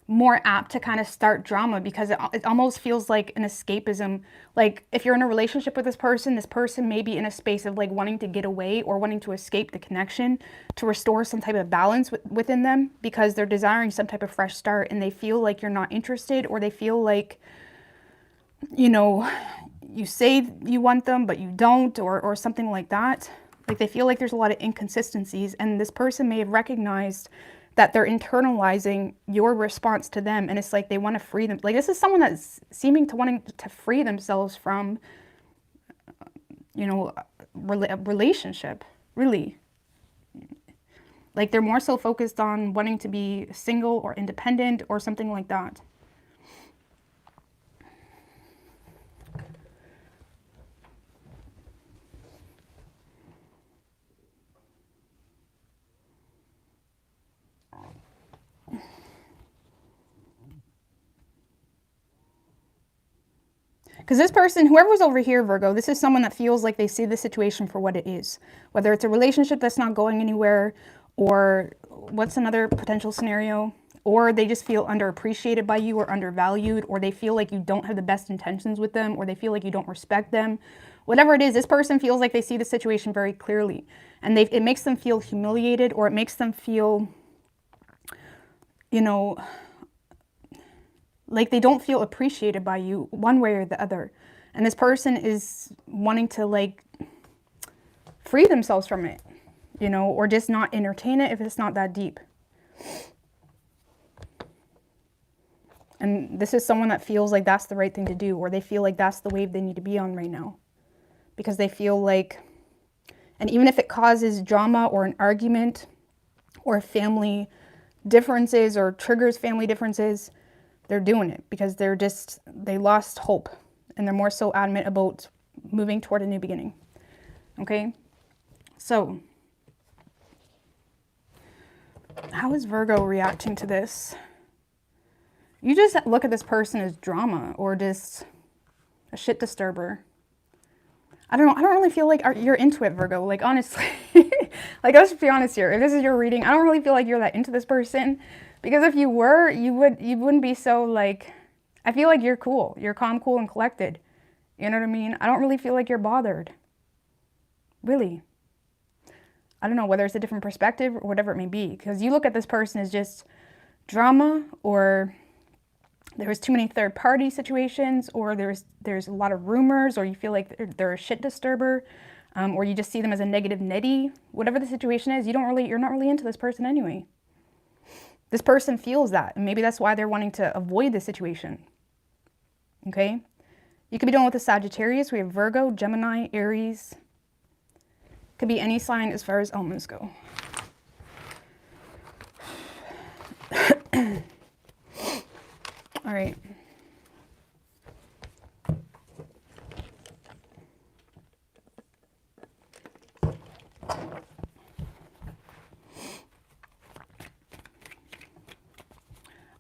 more apt to kind of start drama because it almost feels like an escapism. Like if you're in a relationship with this person may be in a space of like wanting to get away or wanting to escape the connection to restore some type of balance within them, because they're desiring some type of fresh start, and they feel like you're not interested, or they feel like, you say you want them, but you don't, or something like that. Like they feel like there's a lot of inconsistencies, and this person may have recognized that they're internalizing your response to them, and it's like they want to free them. Like this is someone that's seeming to wanting to free themselves from, a relationship, really. Like they're more so focused on wanting to be single or independent or something like that. Because this person, whoever's over here, Virgo, this is someone that feels like they see the situation for what it is. Whether it's a relationship that's not going anywhere, or what's another potential scenario, or they just feel underappreciated by you or undervalued, or they feel like you don't have the best intentions with them, or they feel like you don't respect them. Whatever it is, this person feels like they see the situation very clearly. And it makes them feel humiliated, or it makes them feel, like they don't feel appreciated by you one way or the other. And this person is wanting to like free themselves from it, you know, or just not entertain it if it's not that deep. And this is someone that feels like that's the right thing to do, or they feel like that's the wave they need to be on right now. Because they feel like, and even if it causes drama or an argument or family differences or triggers family differences, they're doing it because they lost hope and they're more so adamant about moving toward a new beginning. Okay? So, how is Virgo reacting to this? You just look at this person as drama or just a shit disturber. I don't know. I don't really feel like you're into it, Virgo. Like, honestly, like, let's be honest here. If this is your reading, I don't really feel like you're that into this person. Because if you were, you wouldn't be so, like, I feel like you're cool. You're calm, cool, and collected. You know what I mean? I don't really feel like you're bothered. Really. I don't know whether it's a different perspective or whatever it may be. Because you look at this person as just drama, or there was too many third-party situations, or there's a lot of rumors, or you feel like they're a shit disturber, or you just see them as a negative nitty. Whatever the situation is, you're not really into this person anyway. This person feels that, and maybe that's why they're wanting to avoid the situation. Okay? You could be dealing with a Sagittarius. We have Virgo, Gemini, Aries. Could be any sign as far as elements go. All right.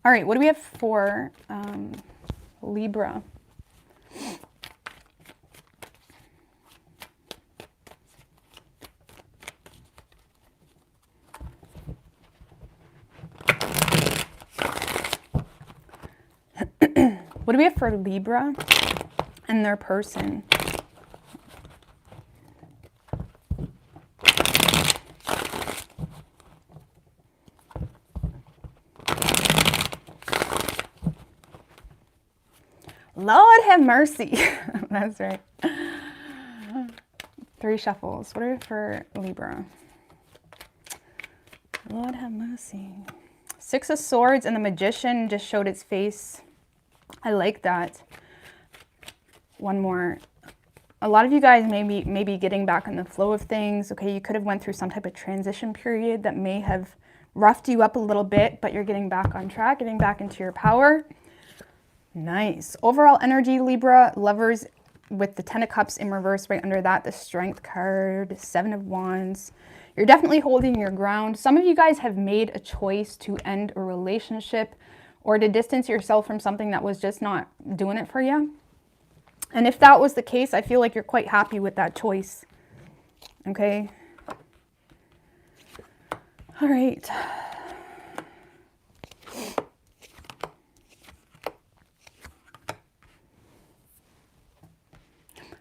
All right, what do we have for Libra? What do we have for Libra and their person? Lord have mercy. That's right. 3 shuffles. What are we for Libra? Lord have mercy. 6 of Swords and the Magician just showed its face. I like that. One more. A lot of you guys may be getting back in the flow of things. Okay, you could have went through some type of transition period that may have roughed you up a little bit, but you're getting back on track, getting back into your power. Nice. Overall energy, Libra, Lovers with the 10 of Cups in reverse right under that, the Strength card, 7 of Wands. You're definitely holding your ground. Some of you guys have made a choice to end a relationship or to distance yourself from something that was just not doing it for you. And if that was the case, I feel like you're quite happy with that choice. Okay? All right.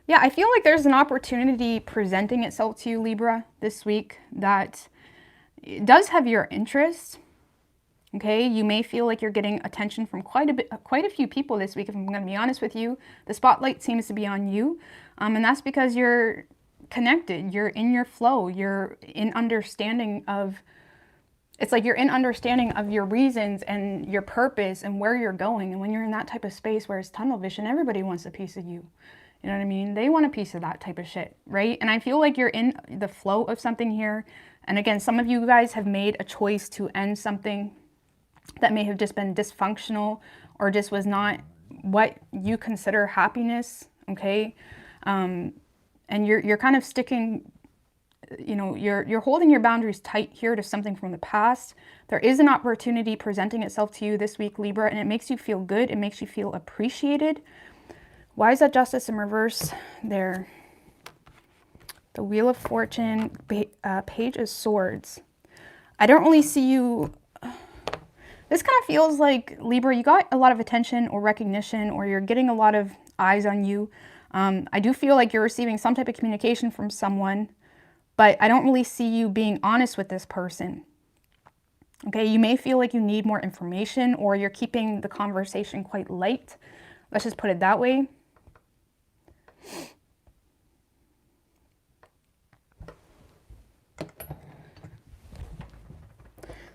Yeah, I feel like there's an opportunity presenting itself to you, Libra, this week that does have your interest. Okay, you may feel like you're getting attention from quite a few people this week, if I'm going to be honest with you. The spotlight seems to be on you, and that's because you're connected, you're in your flow, you're in understanding of, it's like you're in understanding of your reasons and your purpose and where you're going. And when you're in that type of space where it's tunnel vision, everybody wants a piece of you. You know what I mean? They want a piece of that type of shit, right? And I feel like you're in the flow of something here. And again, some of you guys have made a choice to end something that may have just been dysfunctional or just was not what you consider happiness, okay? And you're kind of sticking, you know, you're holding your boundaries tight here to something from the past. There is an opportunity presenting itself to you this week, Libra, and it makes you feel good. It makes you feel appreciated. Why is that Justice in reverse there? The Wheel of Fortune, Page of Swords. I don't really see you. This kind of feels like, Libra, you got a lot of attention or recognition, or you're getting a lot of eyes on you. I do feel like you're receiving some type of communication from someone, but I don't really see you being honest with this person. Okay, you may feel like you need more information, or you're keeping the conversation quite light. Let's just put it that way.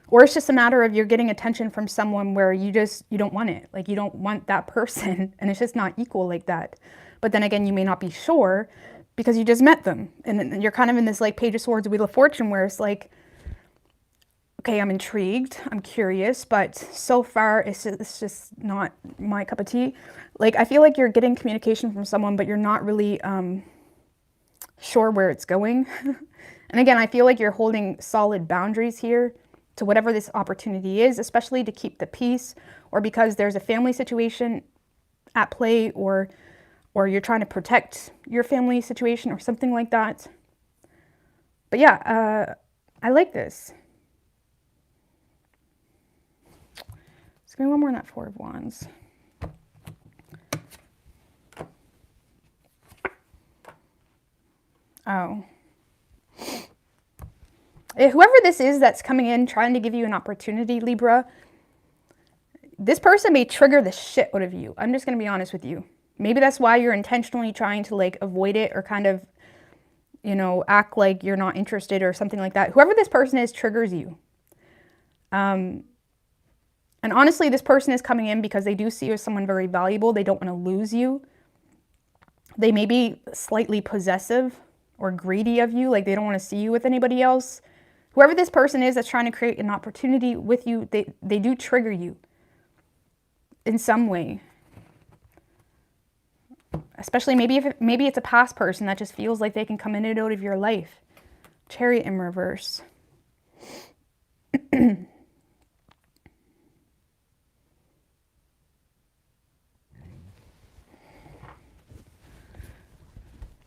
Or it's just a matter of you're getting attention from someone where you don't want it. Like, you don't want that person, and it's just not equal like that. But then again, you may not be sure because you just met them. And then you're kind of in this like Page of Swords, Wheel of Fortune, where it's like, okay, I'm intrigued, I'm curious, but so far it's just not my cup of tea. Like, I feel like you're getting communication from someone, but you're not really sure where it's going. And again, I feel like you're holding solid boundaries here to whatever this opportunity is, especially to keep the peace, or because there's a family situation at play, or you're trying to protect your family situation or something like that. But yeah, I like this. Let's go one more on that Four of Wands. Oh. Whoever this is that's coming in trying to give you an opportunity, Libra, this person may trigger the shit out of you. I'm just going to be honest with you. Maybe that's why you're intentionally trying to like avoid it, or kind of, you know, act like you're not interested or something like that. Whoever this person is triggers you. And honestly, this person is coming in because they do see you as someone very valuable. They don't want to lose you. They may be slightly possessive or greedy of you. Like, they don't want to see you with anybody else. Whoever this person is that's trying to create an opportunity with you, they do trigger you in some way. Especially maybe maybe it's a past person that just feels like they can come in and out of your life. Chariot in reverse.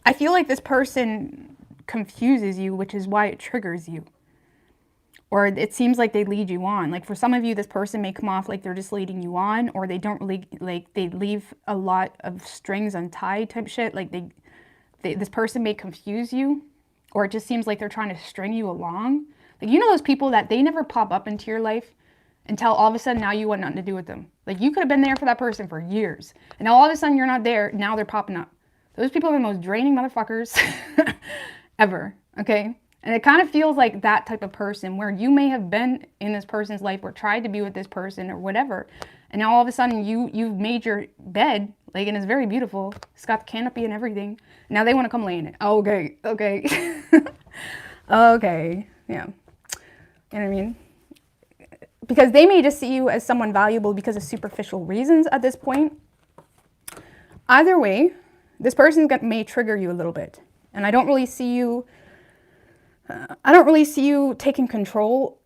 I feel like this person confuses you, which is why it triggers you. Or it seems like they lead you on. Like, for some of you, this person may come off like they're just leading you on, or they don't really, like, they leave a lot of strings untied type shit. Like, this person may confuse you, or it just seems like they're trying to string you along. Like, you know those people that they never pop up into your life until all of a sudden now you want nothing to do with them. Like, you could have been there for that person for years, and now all of a sudden you're not there, now they're popping up. Those people are the most draining motherfuckers ever, okay? And it kind of feels like that type of person where you may have been in this person's life or tried to be with this person or whatever. And now all of a sudden you've made your bed, like, and it's very beautiful. It's got the canopy and everything. Now they want to come lay in it. Okay, okay. Okay, yeah. You know what I mean? Because they may just see you as someone valuable because of superficial reasons at this point. Either way, this person may trigger you a little bit. And I don't really see you taking control,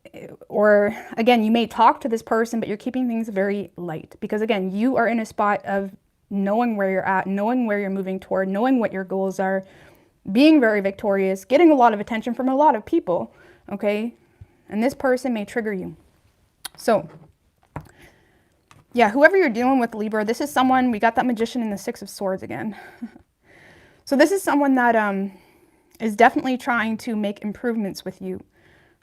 or again, you may talk to this person, but you're keeping things very light because again, you are in a spot of knowing where you're at, knowing where you're moving toward, knowing what your goals are, being very victorious, getting a lot of attention from a lot of people, okay? And this person may trigger you. So, yeah, whoever you're dealing with, Libra, this is someone, we got that Magician and the Six of Swords again. So this is someone that is definitely trying to make improvements with you,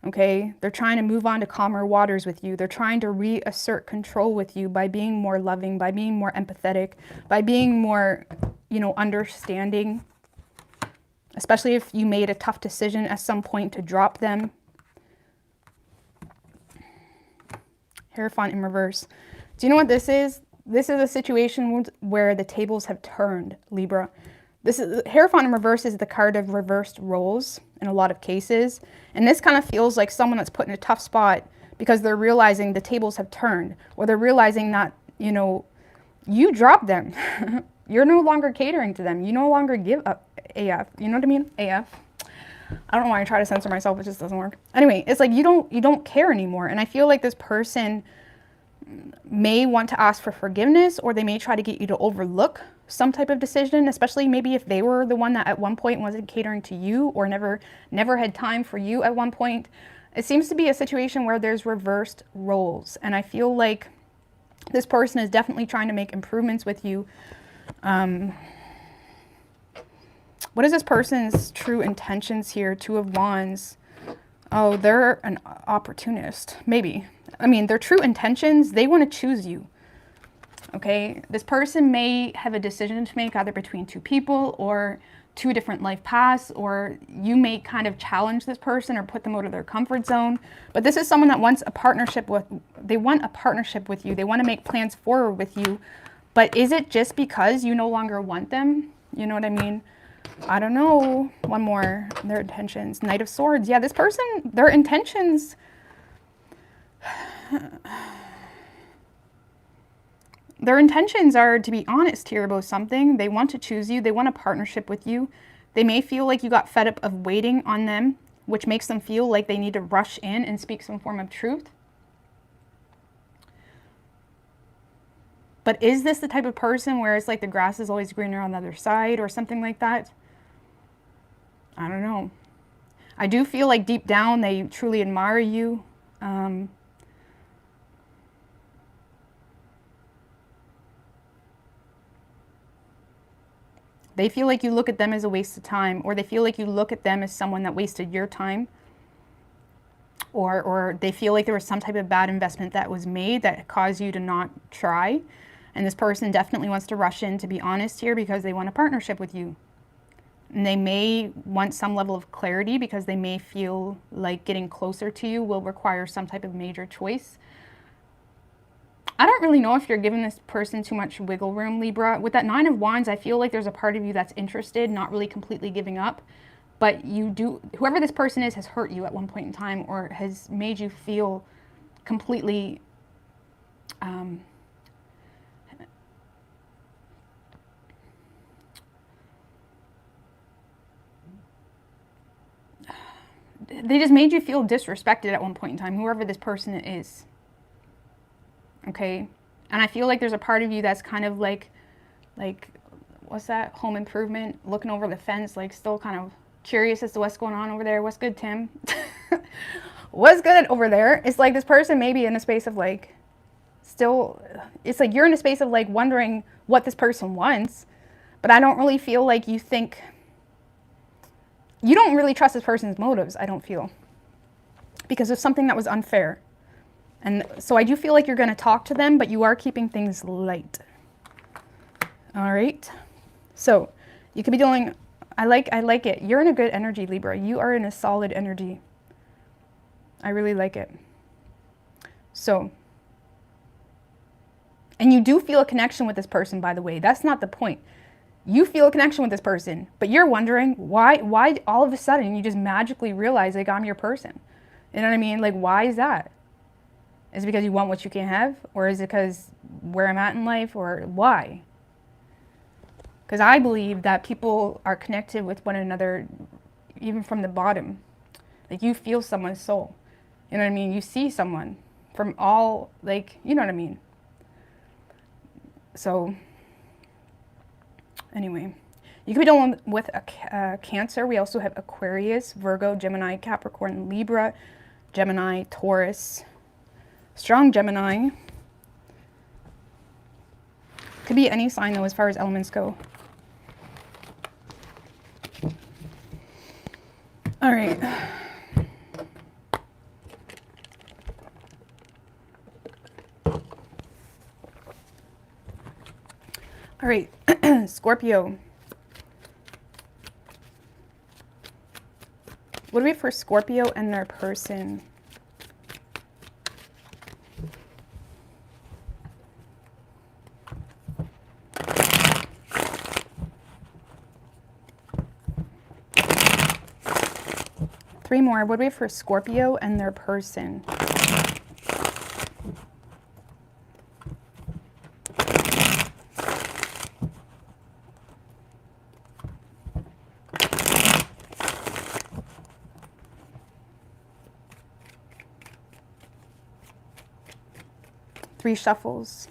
okay? They're trying to move on to calmer waters with you. They're trying to reassert control with you by being more loving, by being more empathetic, by being more, you know, understanding, especially if you made a tough decision at some point to drop them. Hierophant in reverse. Do you know what this is? This is a situation where the tables have turned, Libra. Hierophant in reverse is the card of reversed roles in a lot of cases. And this kind of feels like someone that's put in a tough spot because they're realizing the tables have turned, or they're realizing that, you know, you dropped them. You're no longer catering to them. You no longer give up AF. You know what I mean? AF. I don't know why I try to censor myself. It just doesn't work. Anyway, it's like you don't care anymore. And I feel like this person may want to ask for forgiveness, or they may try to get you to overlook some type of decision, especially maybe if they were the one that at one point wasn't catering to you, or never had time for you at one point. It seems to be a situation where there's reversed roles, and I feel like this person is definitely trying to make improvements with you. What is this person's true intentions here? Two of Wands. Oh, they're an opportunist, maybe. I mean, their true intentions, they want to choose you. Okay, this person may have a decision to make either between two people or two different life paths, or you may kind of challenge this person or put them out of their comfort zone. But this is someone that wants a partnership with, they want a partnership with you. They want to make plans forward with you. But is it just because you no longer want them? You know what I mean? I don't know. One more, their intentions. Knight of Swords. Yeah, this person, their intentions, their intentions are to be honest here about something. They want to choose you. They want a partnership with you. They may feel like you got fed up of waiting on them, which makes them feel like they need to rush in and speak some form of truth. But is this the type of person where it's like the grass is always greener on the other side or something like that? I don't know. I do feel like deep down they truly admire you. They feel like you look at them as a waste of time, or they feel like you look at them as someone that wasted your time, or they feel like there was some type of bad investment that was made that caused you to not try. And this person definitely wants to rush in, to be honest here, because they want a partnership with you. And they may want some level of clarity because they may feel like getting closer to you will require some type of major choice. I don't really know if you're giving this person too much wiggle room, Libra. With that Nine of Wands, I feel like there's a part of you that's interested, not really completely giving up. But you do, whoever this person is has hurt you at one point in time or has made you feel completely they just made you feel disrespected at one point in time, whoever this person is. Okay? And I feel like there's a part of you that's kind of like, what's that? Home Improvement, looking over the fence, like still kind of curious as to what's going on over there. What's good, Tim? What's good over there? It's like this person may be in a space of like, still, it's like you're in a space of like wondering what this person wants, but I don't really feel like you think, you don't really trust this person's motives, I don't feel, because of something that was unfair. And so I do feel like you're going to talk to them, but you are keeping things light. All right. So you could be doing, I like it. You're in a good energy, Libra. You are in a solid energy. I really like it. So, and you do feel a connection with this person, by the way. That's not the point. You feel a connection with this person, but you're wondering why all of a sudden you just magically realize like I'm your person. You know what I mean? Like, why is that? Is it because you want what you can't have? Or is it because where I'm at in life? Or why? Because I believe that people are connected with one another even from the bottom. Like you feel someone's soul. You know what I mean? You see someone from all, like, you know what I mean? So, anyway. You could be dealing with a Cancer. We also have Aquarius, Virgo, Gemini, Capricorn, Libra, Gemini, Taurus. Strong Gemini. Could be any sign though as far as elements go. All right. All right, Scorpio. What do we have for Scorpio and their person? Three more. What do we have for Scorpio and their person? Three shuffles.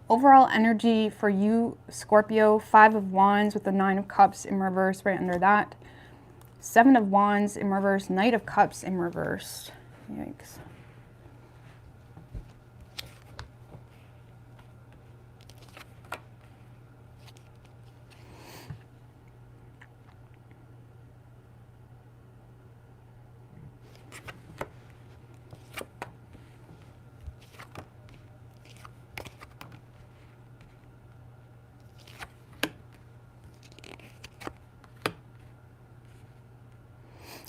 Overall energy for you, Scorpio, 5 of Wands with the 9 of Cups in reverse right under that. 7 of Wands in reverse, Knight of Cups in reverse. Yikes.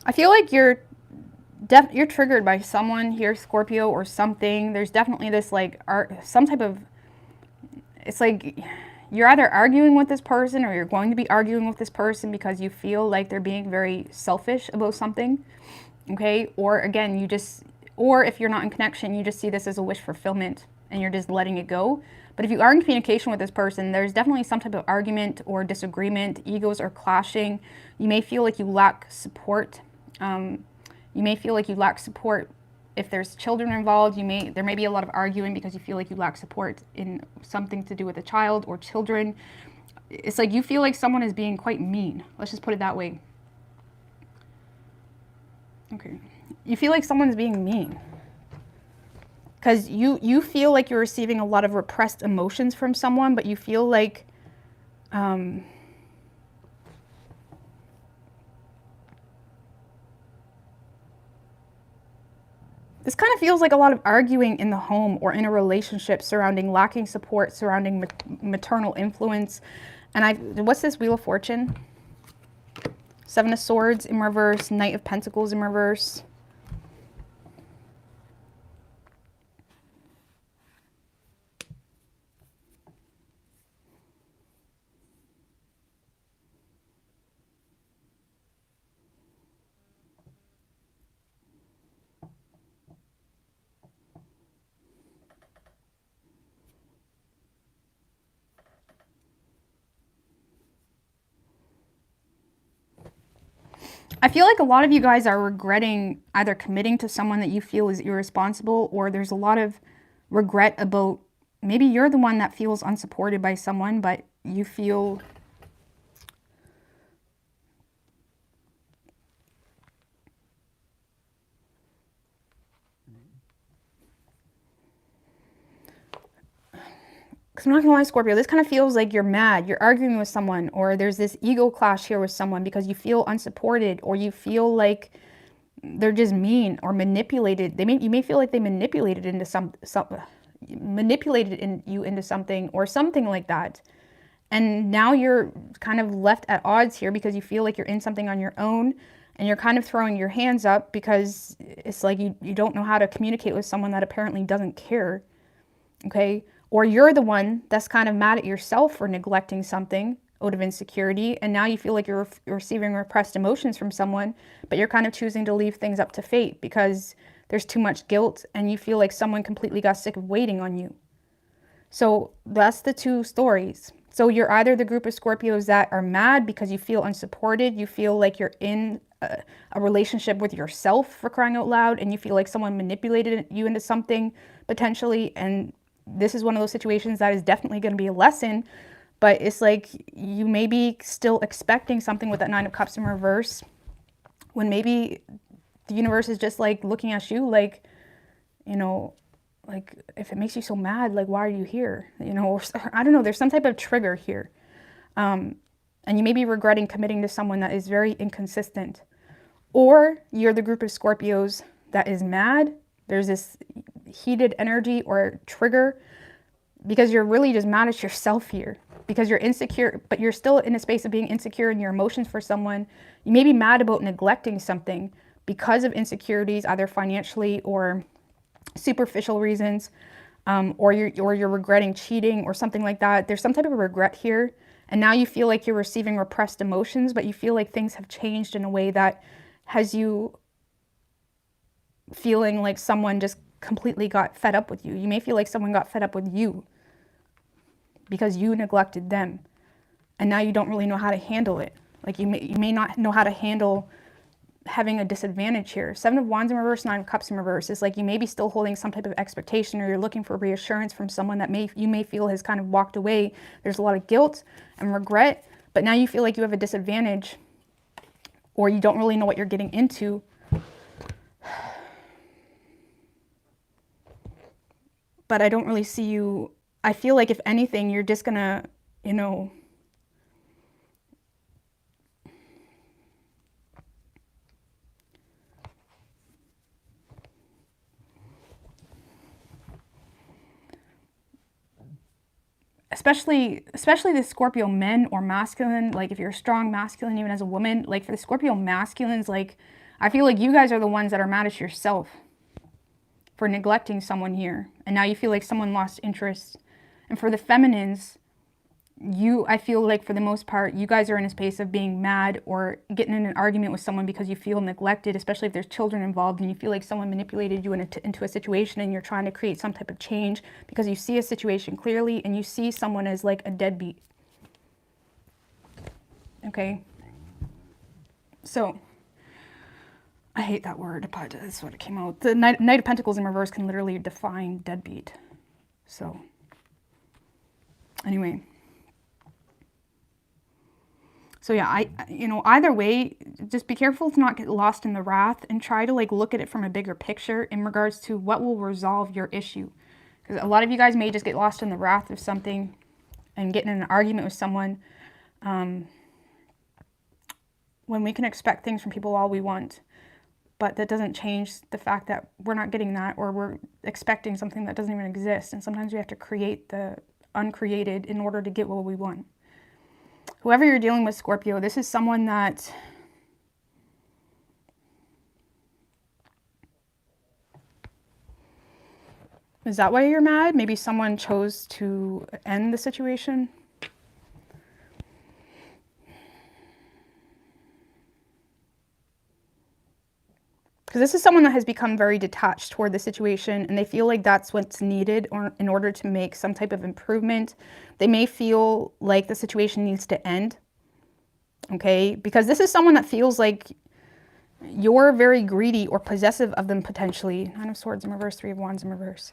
I feel like you're triggered by someone here, Scorpio, or something. There's definitely this like some type of, it's like you're either arguing with this person or you're going to be arguing with this person because you feel like they're being very selfish about something. Okay? Or again, or if you're not in connection, you just see this as a wish fulfillment and you're just letting it go. But if you are in communication with this person, there's definitely some type of argument or disagreement. Egos are clashing. You may feel like you lack support. You may feel like you lack support if there's children involved. There may be a lot of arguing because you feel like you lack support in something to do with a child or children. It's like you feel like someone is being quite mean. Let's just put it that way. Okay. You feel like someone's being mean. Because you feel like you're receiving a lot of repressed emotions from someone, but you feel like this kind of feels like a lot of arguing in the home or in a relationship surrounding lacking support, surrounding maternal influence. And what's this Wheel of Fortune? Seven of Swords in reverse, Knight of Pentacles in reverse. I feel like a lot of you guys are regretting either committing to someone that you feel is irresponsible, or there's a lot of regret about maybe you're the one that feels unsupported by someone, but you feel because I'm not gonna lie, Scorpio, this kind of feels like you're mad, you're arguing with someone, or there's this ego clash here with someone because you feel unsupported, or you feel like they're just mean or manipulated. You may feel like they manipulated you into something or something like that. And now you're kind of left at odds here because you feel like you're in something on your own and you're kind of throwing your hands up because it's like you don't know how to communicate with someone that apparently doesn't care. Okay? Or you're the one that's kind of mad at yourself for neglecting something out of insecurity, and now you feel like you're receiving repressed emotions from someone, but you're kind of choosing to leave things up to fate because there's too much guilt and you feel like someone completely got sick of waiting on you. So that's the two stories. So you're either the group of Scorpios that are mad because you feel unsupported, you feel like you're in a relationship with yourself, for crying out loud, and you feel like someone manipulated you into something potentially, and this is one of those situations that is definitely going to be a lesson, but it's like you may be still expecting something with that Nine of Cups in reverse when maybe the universe is just like looking at you like, you know, like if it makes you so mad, like why are you here? You know, or I don't know, there's some type of trigger here. And you may be regretting committing to someone that is very inconsistent. Or you're the group of Scorpios that is mad. There's this heated energy or trigger because you're really just mad at yourself here because you're insecure, but you're still in a space of being insecure in your emotions for someone. You may be mad about neglecting something because of insecurities, either financially or superficial reasons, or you're regretting cheating or something like that. There's some type of regret here, and now you feel like you're receiving repressed emotions, but you feel like things have changed in a way that has you feeling like someone just completely got fed up with you. You may feel like someone got fed up with you because you neglected them, and now you don't really know how to handle it. Like you may not know how to handle having a disadvantage here. Seven of Wands in reverse, Nine of Cups in reverse. It's like you may be still holding some type of expectation, or you're looking for reassurance from someone that you may feel has kind of walked away. There's a lot of guilt and regret, but now you feel like you have a disadvantage, or you don't really know what you're getting into. But I don't really see you. I feel like if anything, you're just gonna, you know, especially the Scorpio men or masculine, like if you're a strong masculine, even as a woman, like for the Scorpio masculines, like I feel like you guys are the ones that are mad at yourself for neglecting someone here. And now you feel like someone lost interest. And for the feminines, I feel like for the most part, you guys are in a space of being mad or getting in an argument with someone because you feel neglected, especially if there's children involved and you feel like someone manipulated you into a situation and you're trying to create some type of change because you see a situation clearly and you see someone as like a deadbeat. Okay? So, I hate that word, but that's what it came out. The Knight of Pentacles in reverse can literally define deadbeat. So, anyway. So yeah, either way, just be careful to not get lost in the wrath and try to like look at it from a bigger picture in regards to what will resolve your issue. Because a lot of you guys may just get lost in the wrath of something and get in an argument with someone when we can expect things from people all we want. But that doesn't change the fact that we're not getting that, or we're expecting something that doesn't even exist. And sometimes we have to create the uncreated in order to get what we want. Whoever you're dealing with, Scorpio, this is someone that is that why you're mad? Maybe someone chose to end the situation. Because this is someone that has become very detached toward the situation and they feel like that's what's needed in order to make some type of improvement. They may feel like the situation needs to end, okay? Because this is someone that feels like you're very greedy or possessive of them potentially. Nine of Swords in reverse, Three of Wands in reverse.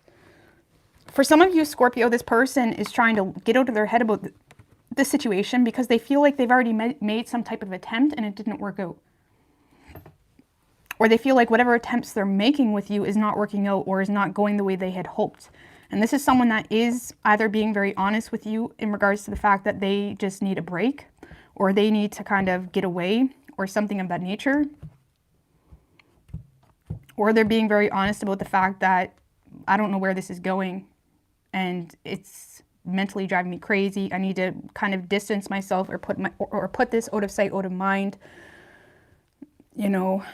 For some of you, Scorpio, this person is trying to get out of their head about the situation because they feel like they've already made some type of attempt and it didn't work out. Or they feel like whatever attempts they're making with you is not working out or is not going the way they had hoped. And this is someone that is either being very honest with you in regards to the fact that they just need a break, or they need to kind of get away, or something of that nature. Or they're being very honest about the fact that I don't know where this is going and it's mentally driving me crazy. I need to kind of distance myself or put this out of sight, out of mind, you know.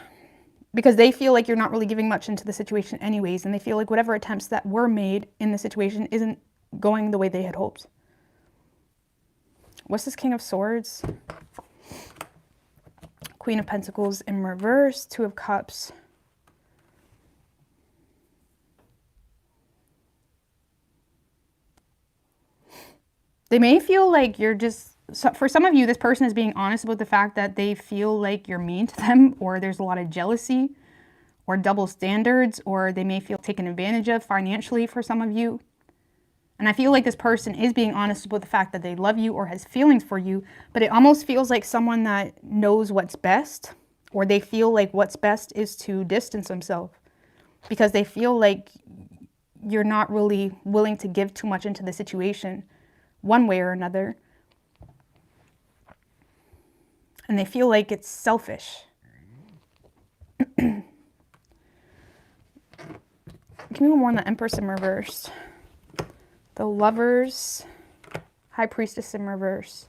Because they feel like you're not really giving much into the situation anyways, and they feel like whatever attempts that were made in the situation isn't going the way they had hoped. What's this King of Swords? Queen of Pentacles in reverse, Two of Cups. They may feel like you're just... So for some of you, this person is being honest about the fact that they feel like you're mean to them, or there's a lot of jealousy or double standards, or they may feel taken advantage of financially for some of you. And I feel like this person is being honest about the fact that they love you or has feelings for you, but it almost feels like someone that knows what's best, or they feel like what's best is to distance themselves because they feel like you're not really willing to give too much into the situation one way or another. And they feel like it's selfish. Give me one more on the Empress in reverse. The Lovers, High Priestess in reverse.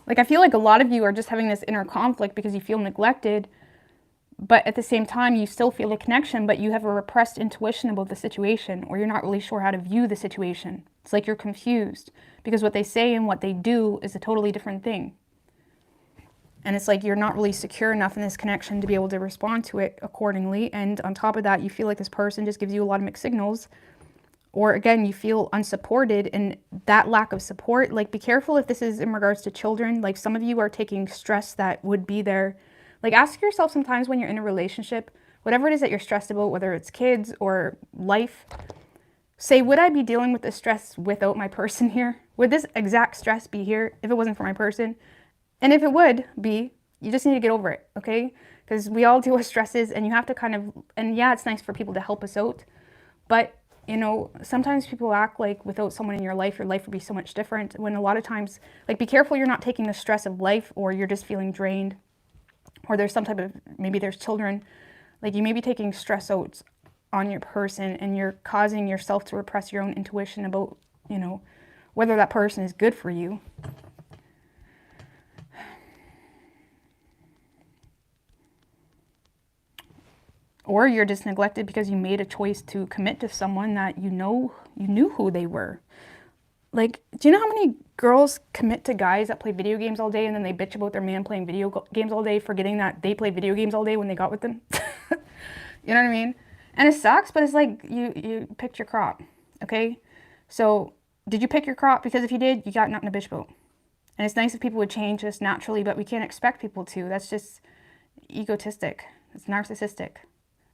Like, I feel like a lot of you are just having this inner conflict because you feel neglected, but at the same time, you still feel a connection, but you have a repressed intuition about the situation, or you're not really sure how to view the situation. It's like you're confused because what they say and what they do is a totally different thing. And it's like you're not really secure enough in this connection to be able to respond to it accordingly. And on top of that, you feel like this person just gives you a lot of mixed signals. Or again, you feel unsupported, and that lack of support, like be careful if this is in regards to children. Like some of you are taking stress that would be there. Like ask yourself sometimes when you're in a relationship, whatever it is that you're stressed about, whether it's kids or life, say, would I be dealing with this stress without my person here? Would this exact stress be here if it wasn't for my person? And if it would be, you just need to get over it, okay? Because we all deal with stresses and you have to kind of, and yeah, it's nice for people to help us out, but You know, sometimes people act like without someone in your life would be so much different, when a lot of times, like, be careful you're not taking the stress of life, or you're just feeling drained, or there's some type of, maybe there's children, like you may be taking stress out on your person, and you're causing yourself to repress your own intuition about, you know, whether that person is good for you. Or you're just neglected because you made a choice to commit to someone that you knew who they were. Like, do you know how many girls commit to guys that play video games all day, and then they bitch about their man playing video games all day, forgetting that they play video games all day when they got with them? You know what I mean? And it sucks, but it's like, you picked your crop, okay? So, did you pick your crop? Because if you did, you got nothing to bitch about. And it's nice if people would change just naturally, but we can't expect people to. That's just egotistic. It's narcissistic.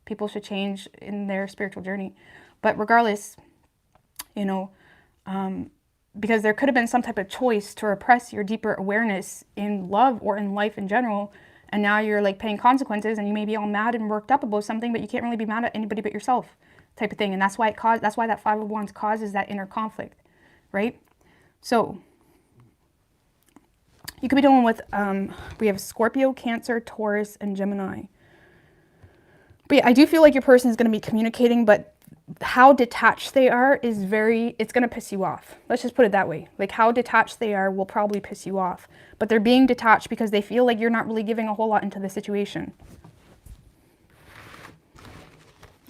People should change in their spiritual journey. But regardless, you know, because there could have been some type of choice to repress your deeper awareness in love or in life in general, and now you're like paying consequences, and you may be all mad and worked up about something, but you can't really be mad at anybody but yourself, type of thing. And that's why that's why that Five of Wands causes that inner conflict, right? So you could be dealing with we have Scorpio, Cancer, Taurus, and Gemini. But yeah, I do feel like your person is going to be communicating, but how detached they are is it's going to piss you off. Let's just put it that way. Like, how detached they are will probably piss you off. But they're being detached because they feel like you're not really giving a whole lot into the situation.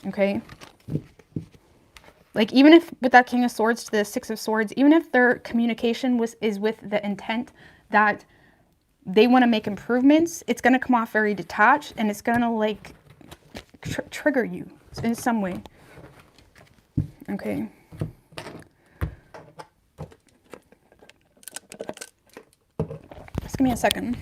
Okay? Like, even if with that King of Swords to the Six of Swords, even if their communication is with the intent that they want to make improvements, it's going to come off very detached, and it's going to like trigger you in some way. Okay. Just give me a second.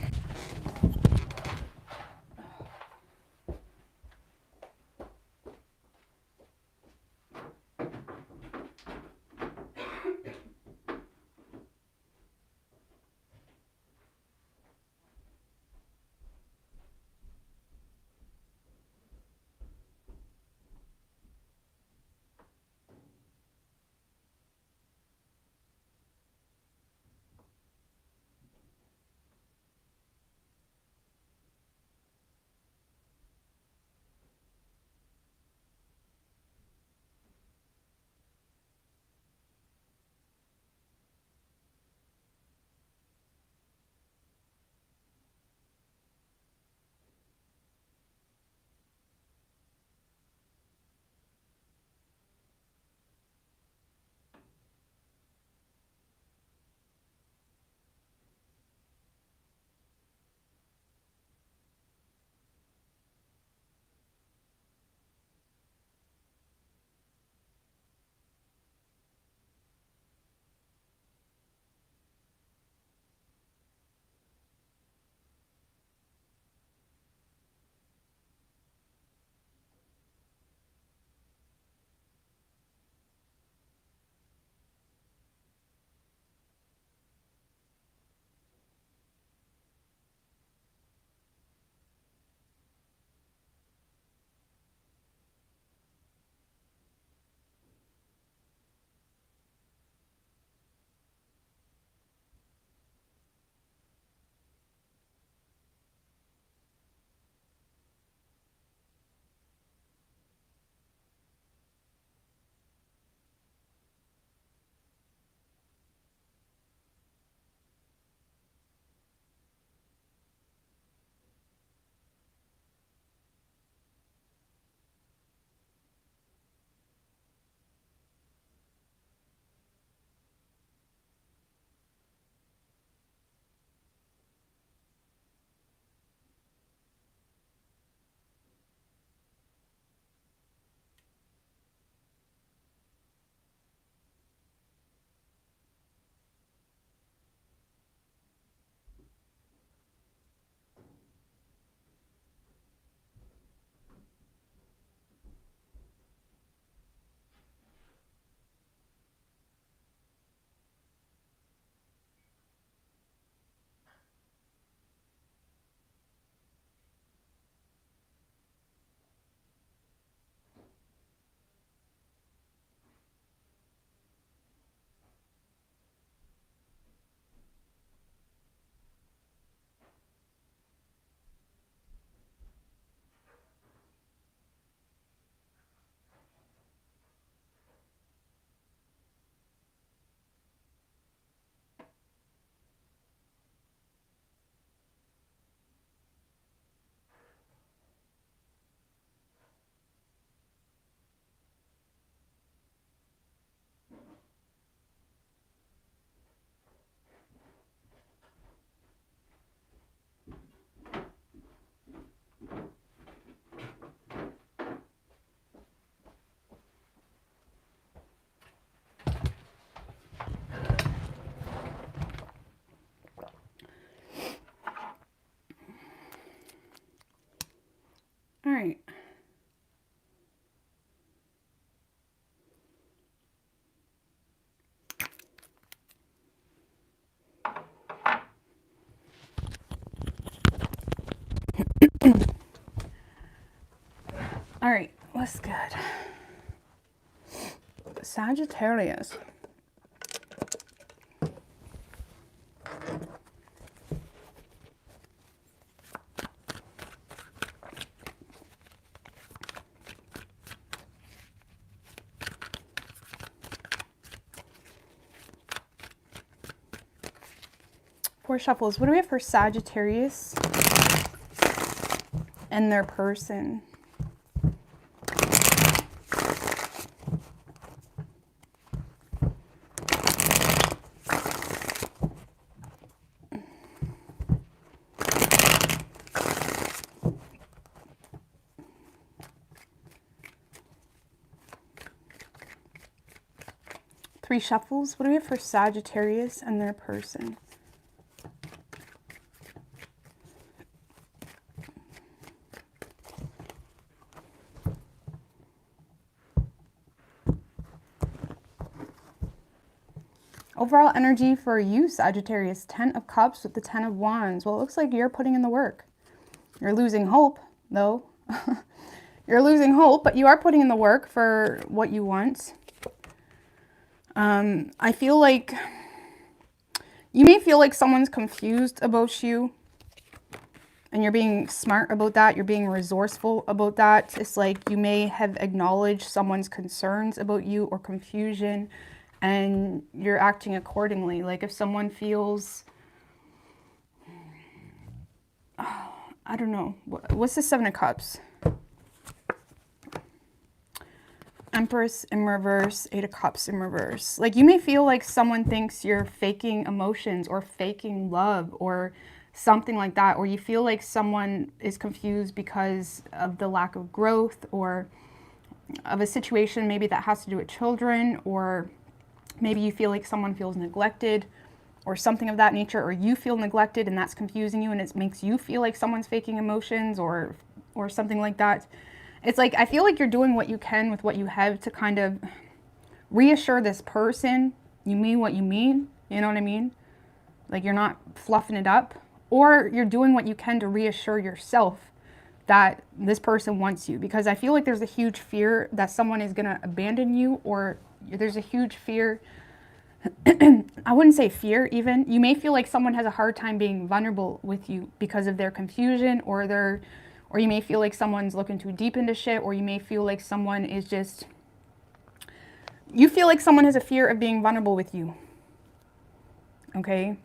All right, what's good? Sagittarius. Four shuffles. What do we have for Sagittarius and their person? Three shuffles. What do we have for Sagittarius and their person? Overall energy for you, Sagittarius, 10 of Cups with the 10 of Wands. Well, it looks like you're putting in the work. You're losing hope, though. You're losing hope, but you are putting in the work for what you want. I feel like you may feel like someone's confused about you, and you're being smart about that. You're being resourceful about that. It's like you may have acknowledged someone's concerns about you or confusion, and you're acting accordingly. Like if someone feels, I don't know, what's the Seven of Cups? Empress in reverse, Eight of Cups in reverse. Like you may feel like someone thinks you're faking emotions or faking love or something like that, or you feel like someone is confused because of the lack of growth or of a situation maybe that has to do with children, or maybe you feel like someone feels neglected or something of that nature, or you feel neglected and that's confusing you and it makes you feel like someone's faking emotions or something like that. It's like, I feel like you're doing what you can with what you have to kind of reassure this person you mean what you mean. You know what I mean? Like you're not fluffing it up, or you're doing what you can to reassure yourself that this person wants you. Because I feel like there's a huge fear that someone is going to abandon you, or there's a huge fear. I wouldn't say fear even. You may feel like someone has a hard time being vulnerable with you because of their confusion, or you may feel like someone's looking too deep into shit, or you may feel like someone is just, you feel like someone has a fear of being vulnerable with you. Okay?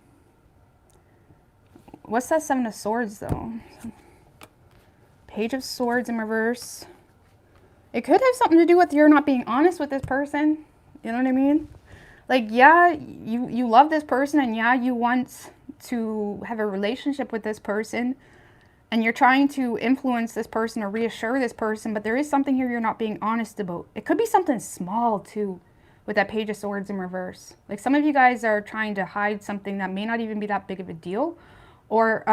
What's that Seven of Swords though? Page of Swords in reverse. It could have something to do with you're not being honest with this person. You know what I mean? Like, yeah, you love this person, and yeah, you want to have a relationship with this person, and you're trying to influence this person or reassure this person, but there is something here you're not being honest about. It could be something small too, with that Page of Swords in reverse. Like some of you guys are trying to hide something that may not even be that big of a deal, or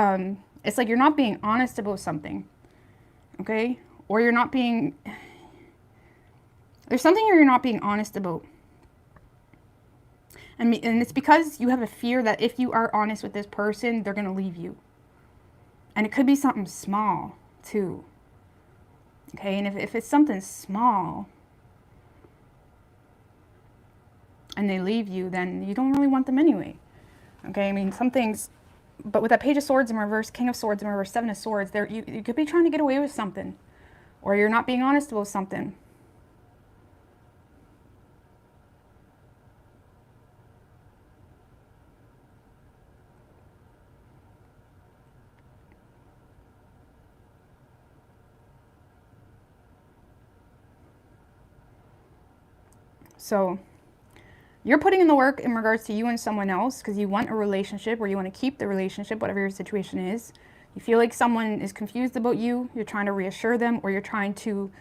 it's like you're not being honest about something, okay? Or you're not being, there's something here you're not being honest about. And it's because you have a fear that if you are honest with this person, they're going to leave you. And it could be something small, too. Okay, and if it's something small, and they leave you, then you don't really want them anyway. Okay, I mean, some things, but with that Page of Swords in reverse, King of Swords in reverse, Seven of Swords, there you could be trying to get away with something. Or you're not being honest about something. So you're putting in the work in regards to you and someone else because you want a relationship, or you want to keep the relationship, whatever your situation is. You feel like someone is confused about you. You're trying to reassure them, or you're trying to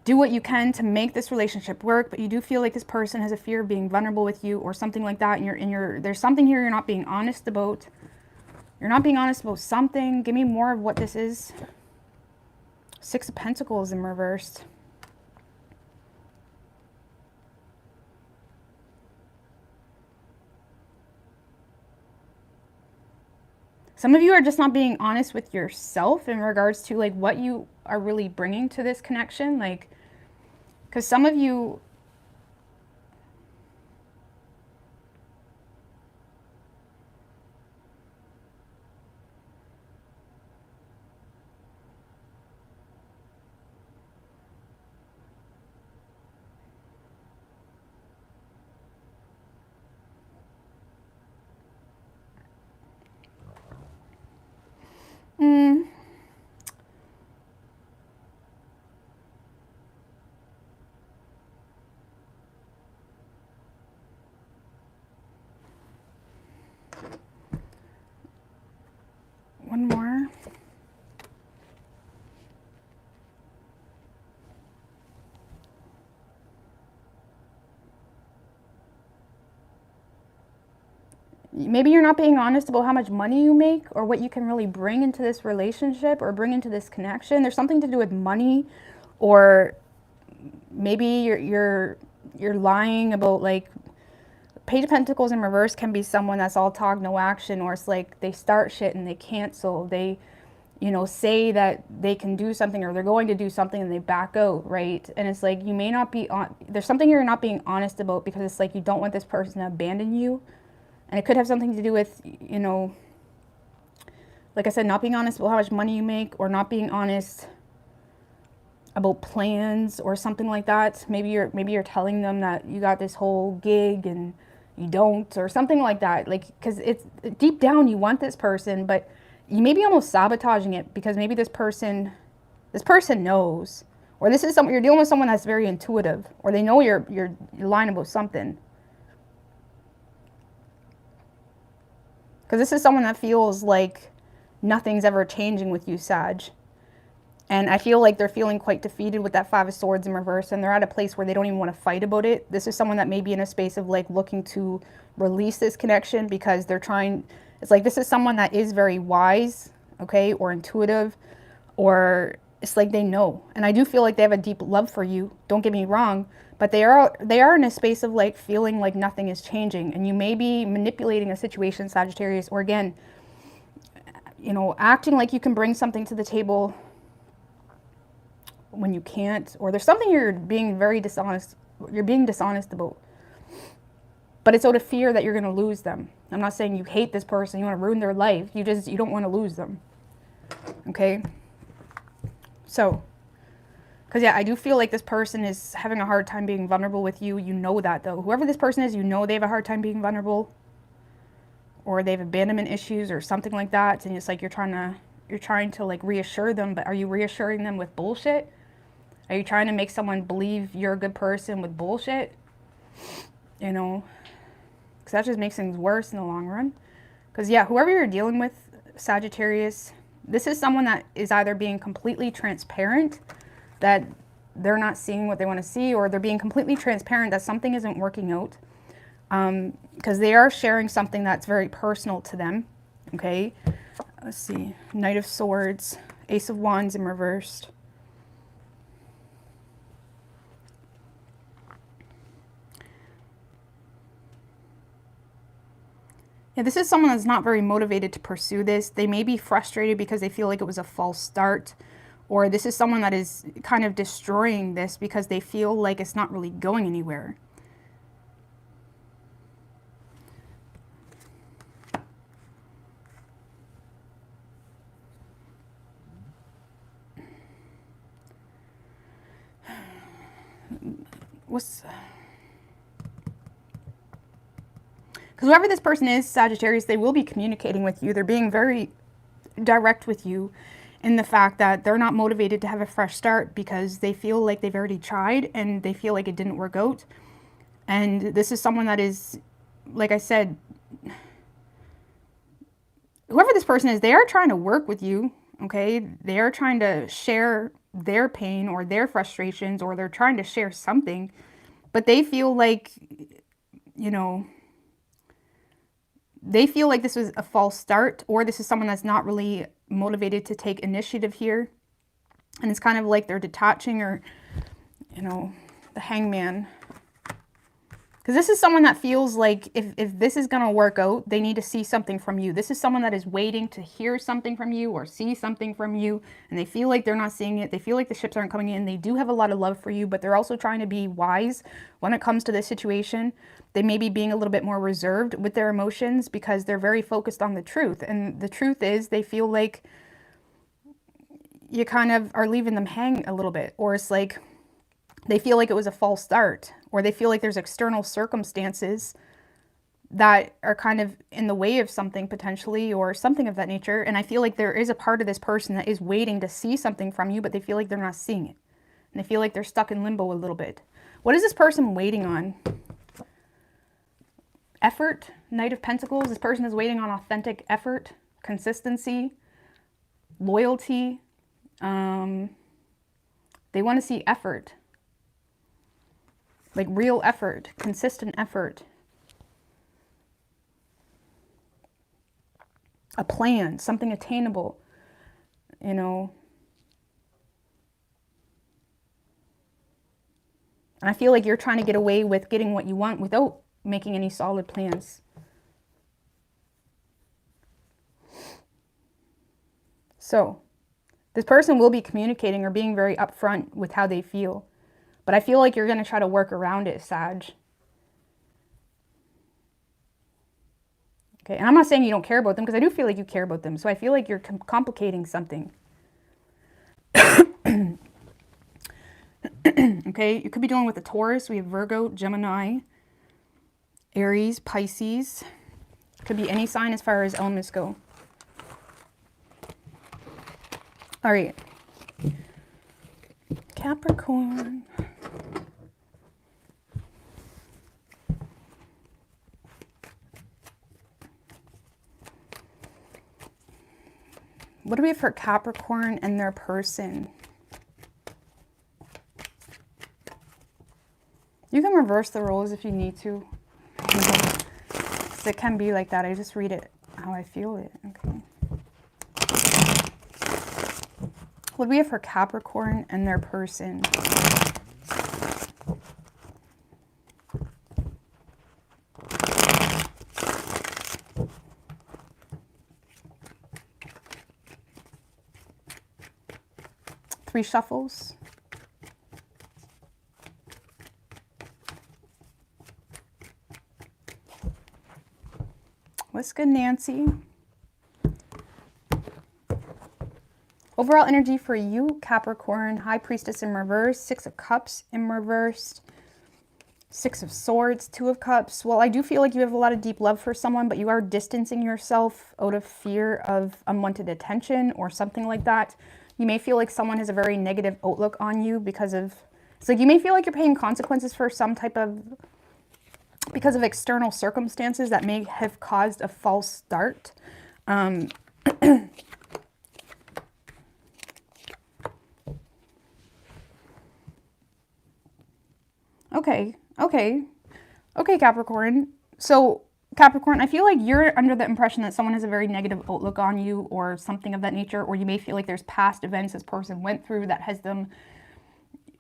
do what you can to make this relationship work, but you do feel like this person has a fear of being vulnerable with you or something like that. And there's something here you're not being honest about. You're not being honest about something. Give me more of what this is. Six of Pentacles in reversed. Some of you are just not being honest with yourself in regards to like what you are really bringing to this connection. Like, because some of you, one more. Maybe you're not being honest about how much money you make or what you can really bring into this relationship or bring into this connection. There's something to do with money, or maybe you're lying about, like, Page of Pentacles in reverse can be someone that's all talk, no action, or it's like they start shit and they cancel. They, you know, say that they can do something or they're going to do something and they back out, right? And it's like you may not be on, there's something you're not being honest about because it's like you don't want this person to abandon you. And it could have something to do with, you know, like I said, not being honest about how much money you make, or not being honest about plans or something like that. Maybe you're telling them that you got this whole gig and you don't, or something like that. Like, because it's deep down you want this person, but you may be almost sabotaging it because maybe this person knows, or this is you're dealing with someone that's very intuitive, or they know you're lying about something. Because this is someone that feels like nothing's ever changing with you, Sag. And I feel like they're feeling quite defeated with that Five of Swords in reverse, and they're at a place where they don't even want to fight about it. This is someone that may be in a space of like looking to release this connection because they're trying, it's like this is someone that is very wise, okay, or intuitive, or it's like they know. And I do feel like they have a deep love for you, don't get me wrong, but they are in a space of like feeling like nothing is changing, and you may be manipulating a situation, Sagittarius, or again, you know, acting like you can bring something to the table when you can't, or there's something you're being dishonest about, but it's out of fear that you're going to lose them. I'm not saying you hate this person, you want to ruin their life, you don't want to lose them, okay? So, because yeah, I do feel like this person is having a hard time being vulnerable with you. You know that though. Whoever this person is, you know they have a hard time being vulnerable, or they have abandonment issues or something like that, and it's like you're trying to like reassure them, but are you reassuring them with bullshit? Are you trying to make someone believe you're a good person with bullshit? You know, because that just makes things worse in the long run. Because yeah, whoever you're dealing with, Sagittarius, this is someone that is either being completely transparent that they're not seeing what they want to see, or they're being completely transparent that something isn't working out. Because they are sharing something that's very personal to them, okay? Let's see, Knight of Swords, Ace of Wands in reversed. Yeah, this is someone that's not very motivated to pursue this. They may be frustrated because they feel like it was a false start, or this is someone that is kind of destroying this because they feel like it's not really going anywhere. Because whoever this person is, Sagittarius, they will be communicating with you. They're being very direct with you in the fact that they're not motivated to have a fresh start because they feel like they've already tried and they feel like it didn't work out. And this is someone that is, like I said, whoever this person is, they are trying to work with you, okay? They are trying to share their pain or their frustrations, or they're trying to share something, but they feel like, you know, they feel like this was a false start, or this is someone that's not really motivated to take initiative here. And it's kind of like they're detaching, or, you know, the Hangman. Because this is someone that feels like if this is going to work out, they need to see something from you. This is someone that is waiting to hear something from you or see something from you, and they feel like they're not seeing it. They feel like the ships aren't coming in. They do have a lot of love for you, but they're also trying to be wise when it comes to this situation. They may be being a little bit more reserved with their emotions because they're very focused on the truth. And the truth is they feel like you kind of are leaving them hang a little bit, or it's like they feel like it was a false start, or they feel like there's external circumstances that are kind of in the way of something potentially, or something of that nature. And I feel like there is a part of this person that is waiting to see something from you, but they feel like they're not seeing it. And they feel like they're stuck in limbo a little bit. What is this person waiting on? Effort, Knight of Pentacles. This person is waiting on authentic effort, consistency, loyalty. They want to see effort. Like real effort, consistent effort. A plan, something attainable, you know. And I feel like you're trying to get away with getting what you want without making any solid plans. So, this person will be communicating or being very upfront with how they feel. But I feel like you're going to try to work around it, Sag. Okay, and I'm not saying you don't care about them, because I do feel like you care about them. So I feel like you're complicating something. Okay, you could be dealing with a Taurus. We have Virgo, Gemini, Aries, Pisces. Could be any sign as far as elements go. All right. Capricorn. What do we have for Capricorn and their person? You can reverse the roles if you need to. It can be like that. I just read it how I feel it. Okay. What do we have for Capricorn and their person? Three shuffles. What's good, Nancy? Overall energy for you, Capricorn. High Priestess in reverse. Six of Cups in reverse. Six of Swords. Two of Cups. Well, I do feel like you have a lot of deep love for someone, but you are distancing yourself out of fear of unwanted attention or something like that. You may feel like someone has a very negative outlook on you because of... It's like you may feel like you're paying consequences for some type of... because of external circumstances that may have caused a false start. Okay, Capricorn. So, Capricorn, I feel like you're under the impression that someone has a very negative outlook on you or something of that nature, or you may feel like there's past events this person went through that has them,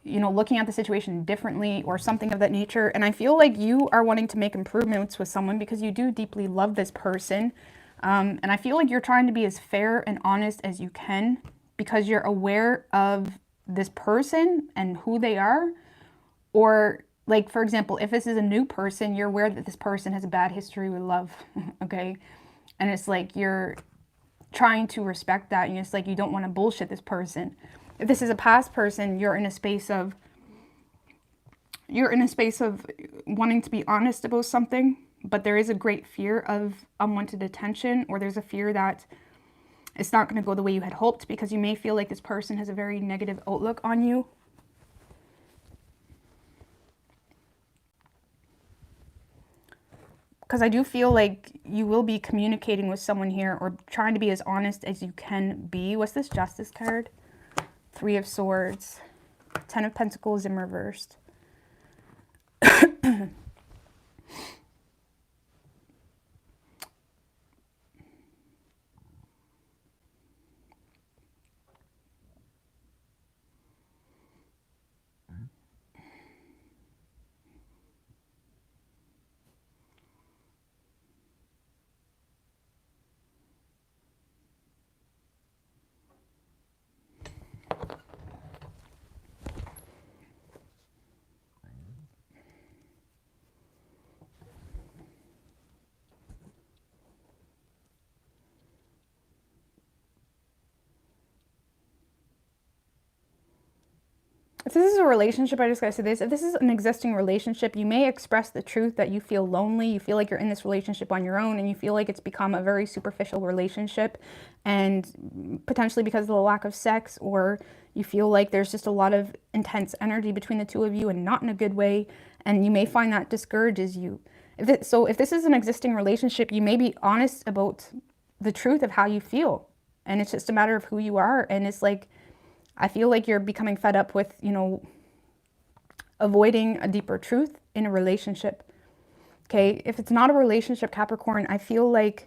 you know, looking at the situation differently or something of that nature. And I feel like you are wanting to make improvements with someone because you do deeply love this person. And I feel like you're trying to be as fair and honest as you can because you're aware of this person and who they are. Or like, for example, if this is a new person, you're aware that this person has a bad history with love, okay? And it's like you're trying to respect that, and it's like you don't want to bullshit this person. If this is a past person, you're in a space of wanting to be honest about something, but there is a great fear of unwanted attention, or there's a fear that it's not going to go the way you had hoped because you may feel like this person has a very negative outlook on you. Because I do feel like you will be communicating with someone here or trying to be as honest as you can be. What's this Justice card? Three of Swords. Ten of Pentacles in reversed. If this is a relationship, I just gotta say this. If this is an existing relationship, you may express the truth that you feel lonely. You feel like you're in this relationship on your own and you feel like it's become a very superficial relationship, and potentially because of the lack of sex, or you feel like there's just a lot of intense energy between the two of you and not in a good way. And you may find that discourages you. If this is an existing relationship, you may be honest about the truth of how you feel. And it's just a matter of who you are. And it's like, I feel like you're becoming fed up with, you know, avoiding a deeper truth in a relationship. Okay, if it's not a relationship, Capricorn, I feel like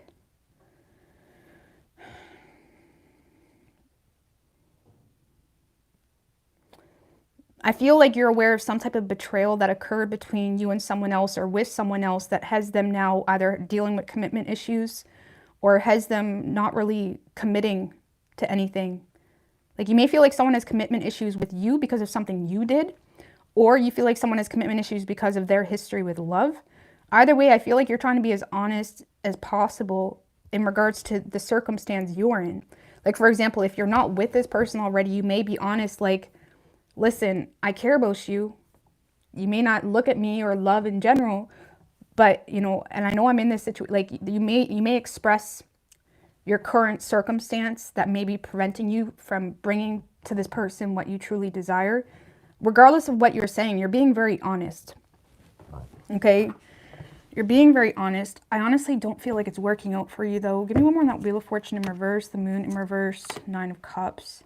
you're aware of some type of betrayal that occurred between you and someone else or with someone else that has them now either dealing with commitment issues or has them not really committing to anything. Like, you may feel like someone has commitment issues with you because of something you did, or you feel like someone has commitment issues because of their history with love. Either way, I feel like you're trying to be as honest as possible in regards to the circumstance you're in. Like, for example, if you're not with this person already, you may be honest, like, listen, I care about you. You may not look at me or love in general, but, you know, and I know I'm in this situation. Like, you may express your current circumstance that may be preventing you from bringing to this person what you truly desire. Regardless of what you're saying, you're being very honest. Okay? You're being very honest. I honestly don't feel like it's working out for you, though. Give me one more on that Wheel of Fortune in reverse, the Moon in reverse, Nine of Cups.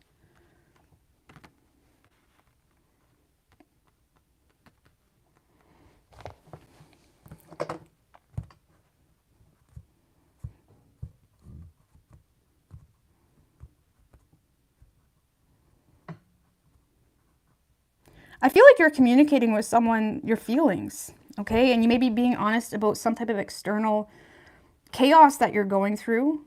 I feel like you're communicating with someone your feelings, okay? And you may be being honest about some type of external chaos that you're going through,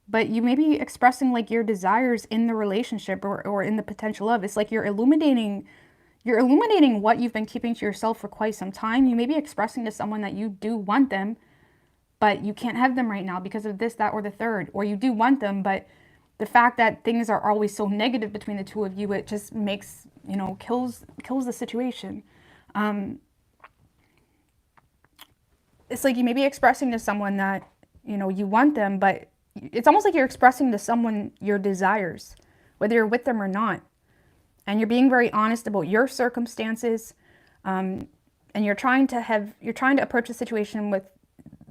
but you may be expressing like your desires in the relationship or in the potential of. It's like you're illuminating what you've been keeping to yourself for quite some time. You may be expressing to someone that you do want them, but you can't have them right now because of this, that, or the third. Or you do want them, but the fact that things are always so negative between the two of you, it just makes, you know, kills the situation. It's like you may be expressing to someone that, you know, you want them, but it's almost like you're expressing to someone your desires, whether you're with them or not. And you're being very honest about your circumstances. And you're trying to approach the situation with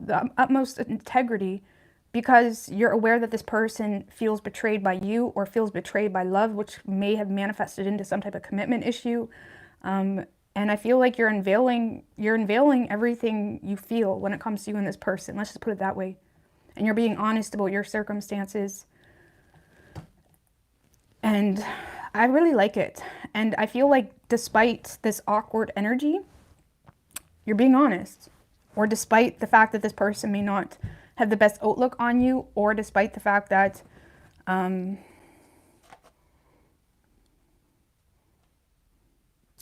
the utmost integrity, because you're aware that this person feels betrayed by you or feels betrayed by love, which may have manifested into some type of commitment issue. And I feel like you're unveiling everything you feel when it comes to you and this person. Let's just put it that way. And you're being honest about your circumstances. And I really like it. And I feel like despite this awkward energy, you're being honest. Or despite the fact that this person may not have the best outlook on you, or despite the fact that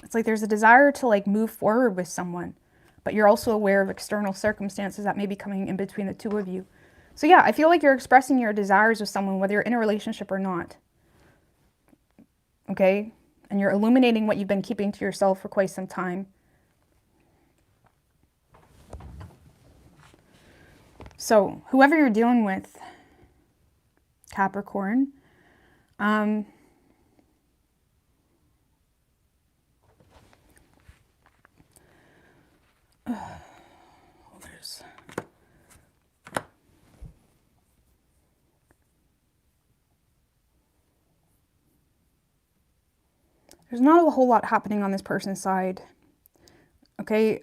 it's like there's a desire to like move forward with someone, but you're also aware of external circumstances that may be coming in between the two of you. So yeah, I feel like you're expressing your desires with someone, whether you're in a relationship or not. Okay? And you're illuminating what you've been keeping to yourself for quite some time. So, whoever you're dealing with, Capricorn, there's not a whole lot happening on this person's side. Okay,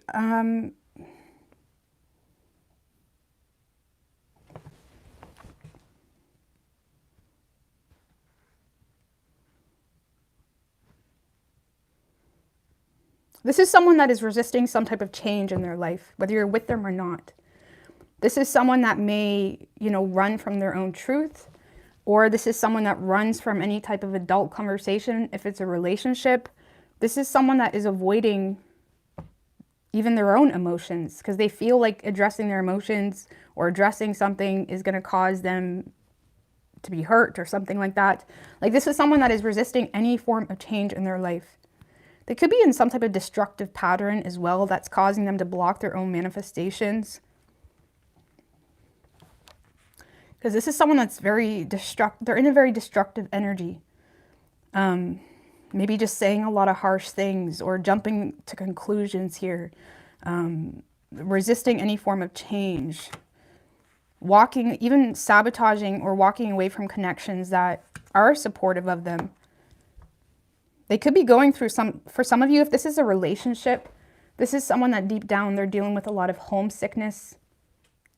this is someone that is resisting some type of change in their life, whether you're with them or not. This is someone that may, you know, run from their own truth, or this is someone that runs from any type of adult conversation if it's a relationship. This is someone that is avoiding even their own emotions because they feel like addressing their emotions or addressing something is going to cause them to be hurt or something like that. Like, this is someone that is resisting any form of change in their life. They could be in some type of destructive pattern as well that's causing them to block their own manifestations. Because this is someone that's very they're in a very destructive energy. Maybe just saying a lot of harsh things or jumping to conclusions here. Resisting any form of change. Even sabotaging or walking away from connections that are supportive of them. They could be going through for some of you, if this is a relationship, this is someone that deep down they're dealing with a lot of homesickness.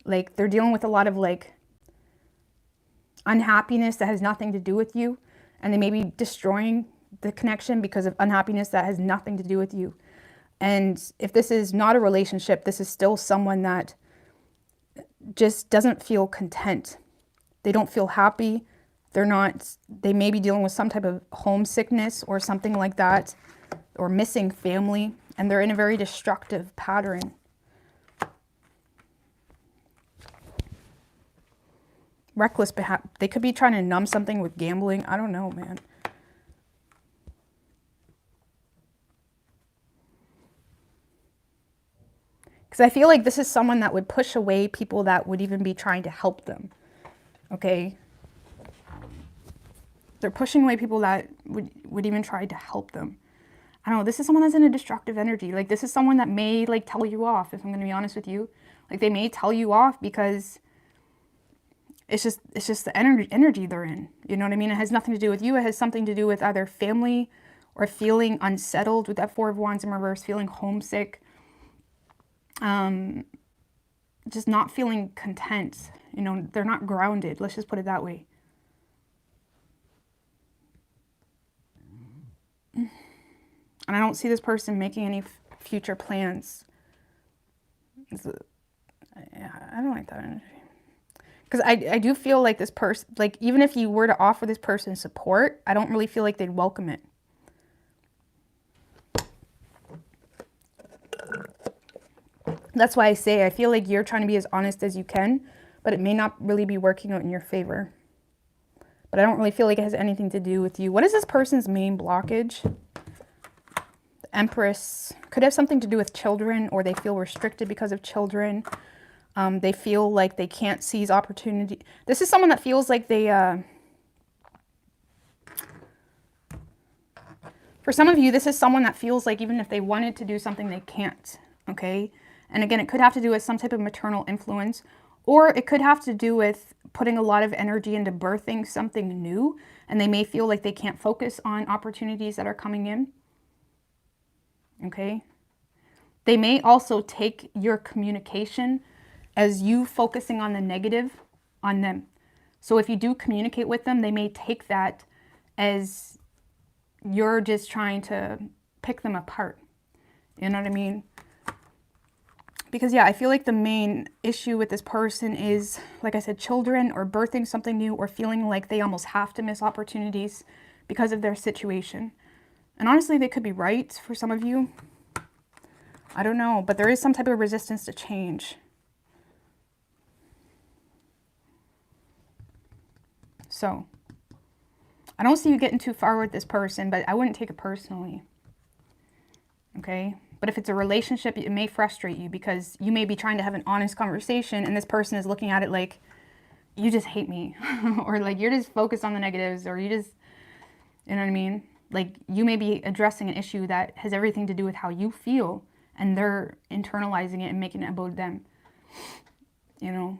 Like they're dealing with a lot of like unhappiness that has nothing to do with you. And they may be destroying the connection because of unhappiness that has nothing to do with you. And if this is not a relationship, this is still someone that just doesn't feel content. They don't feel happy. They may be dealing with some type of homesickness or something like that, or missing family, and they're in a very destructive pattern. Reckless behavior. They could be trying to numb something with gambling. I don't know, man. Because I feel like this is someone that would push away people that would even be trying to help them. Okay? They're pushing away people that would even try to help them. I don't know. This is someone that's in a destructive energy. Like, this is someone that may, like, tell you off, if I'm going to be honest with you. Like, they may tell you off because it's just the energy they're in. You know what I mean? It has nothing to do with you. It has something to do with either family or feeling unsettled with that Four of Wands in reverse, feeling homesick. Just not feeling content. You know, they're not grounded. Let's just put it that way. And I don't see this person making any future plans. I don't like that energy. Because I do feel like this person, like, even if you were to offer this person support, I don't really feel like they'd welcome it. That's why I say I feel like you're trying to be as honest as you can, but it may not really be working out in your favor. But I don't really feel like it has anything to do with you. What is this person's main blockage? The Empress could have something to do with children, or they feel restricted because of children. They feel like they can't seize opportunity. This is someone that feels like they... For some of you, this is someone that feels like even if they wanted to do something, they can't. Okay? And again, it could have to do with some type of maternal influence, or it could have to do with putting a lot of energy into birthing something new, and they may feel like they can't focus on opportunities that are coming in. Okay? They may also take your communication as you focusing on the negative on them. So if you do communicate with them, they may take that as you're just trying to pick them apart. You know what I mean? Because, yeah, I feel like the main issue with this person is, like I said, children or birthing something new or feeling like they almost have to miss opportunities because of their situation. And honestly, they could be right for some of you. I don't know, but there is some type of resistance to change. So, I don't see you getting too far with this person, but I wouldn't take it personally. Okay? But if it's a relationship, it may frustrate you because you may be trying to have an honest conversation and this person is looking at it like, you just hate me. Or like, you're just focused on the negatives, or you just, you know what I mean? Like, you may be addressing an issue that has everything to do with how you feel, and they're internalizing it and making it about them. You know?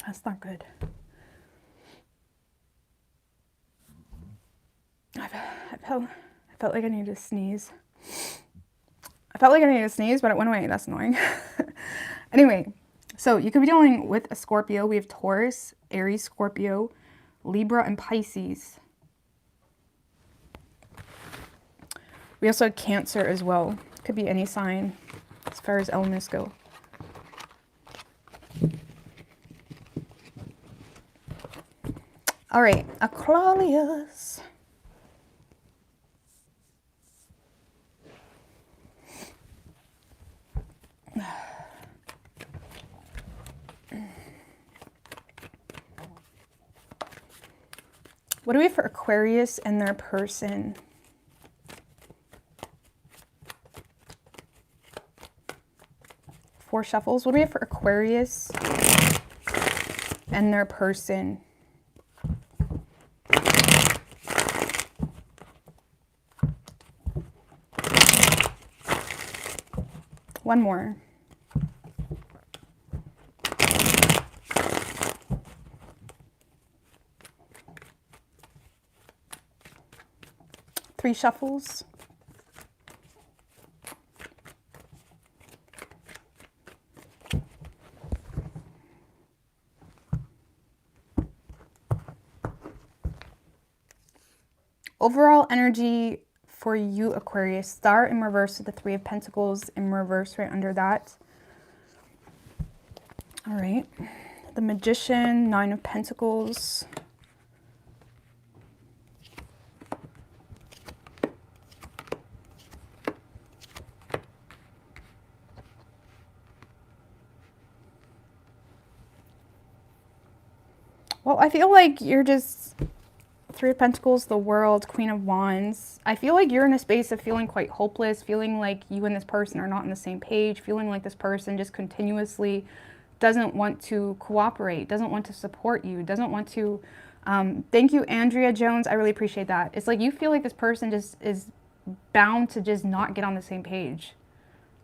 That's not good. I felt like I needed to sneeze. I felt like I needed to sneeze, but it went away. That's annoying. Anyway, so you could be dealing with a Scorpio. We have Taurus, Aries, Scorpio, Libra, and Pisces. We also have Cancer as well. Could be any sign as far as elements go. All right, Aquarius. What do we have for Aquarius and their person? 4 shuffles. What do we have for Aquarius and their person? One more. Three shuffles. Overall energy for you, Aquarius. Star in reverse with the 3 of Pentacles in reverse right under that. All right. The Magician, 9 of Pentacles. Well, I feel like you're just 3 of Pentacles, the World, Queen of Wands. I feel like you're in a space of feeling quite hopeless, feeling like you and this person are not on the same page, feeling like this person just continuously doesn't want to cooperate, doesn't want to support you, doesn't want to... thank you, Andrea Jones. I really appreciate that. It's like you feel like this person just is bound to just not get on the same page.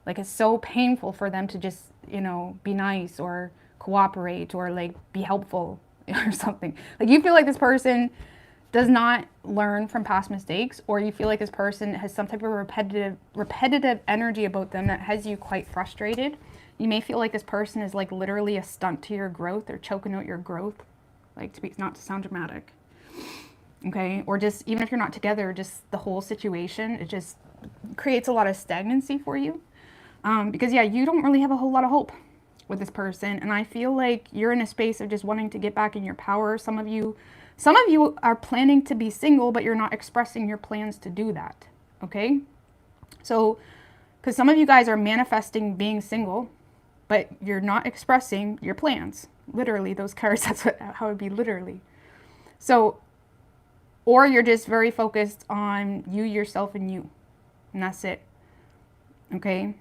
Like it's so painful for them to just, you know, be nice or cooperate or like be helpful or something. Like you feel like this person does not learn from past mistakes, or you feel like this person has some type of repetitive energy about them that has you quite frustrated. You may feel like this person is like literally a stunt to your growth or choking out your growth, like not to sound dramatic. Okay, or just even if you're not together, just the whole situation, it just creates a lot of stagnancy for you. Because yeah, you don't really have a whole lot of hope with this person, and I feel like you're in a space of just wanting to get back in your power. Some of you are planning to be single, but you're not expressing your plans to do that. Okay, so because some of you guys are manifesting being single, but you're not expressing your plans. Literally, those cards, that's how it would be, literally. So, or you're just very focused on you, yourself, and you, and that's it. Okay,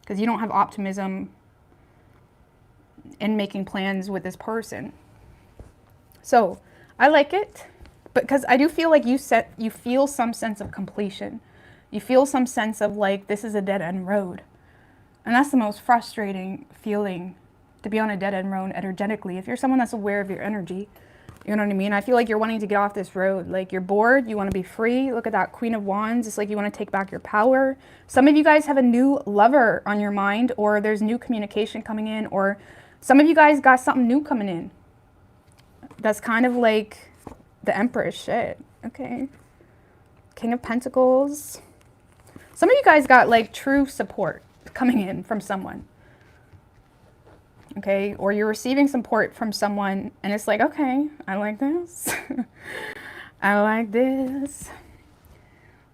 because you don't have optimism in making plans with this person. So I like it, but because I do feel like you feel some sense of completion. You feel some sense of like, this is a dead end road. And that's the most frustrating feeling, to be on a dead end road energetically. If you're someone that's aware of your energy, you know what I mean? I feel like you're wanting to get off this road. Like you're bored, you want to be free. Look at that Queen of Wands. It's like you want to take back your power. Some of you guys have a new lover on your mind, or there's new communication coming in, or some of you guys got something new coming in. That's kind of like the Empress shit. Okay. King of Pentacles. Some of you guys got like true support coming in from someone. Okay, or you're receiving support from someone and it's like, okay, I like this. I like this.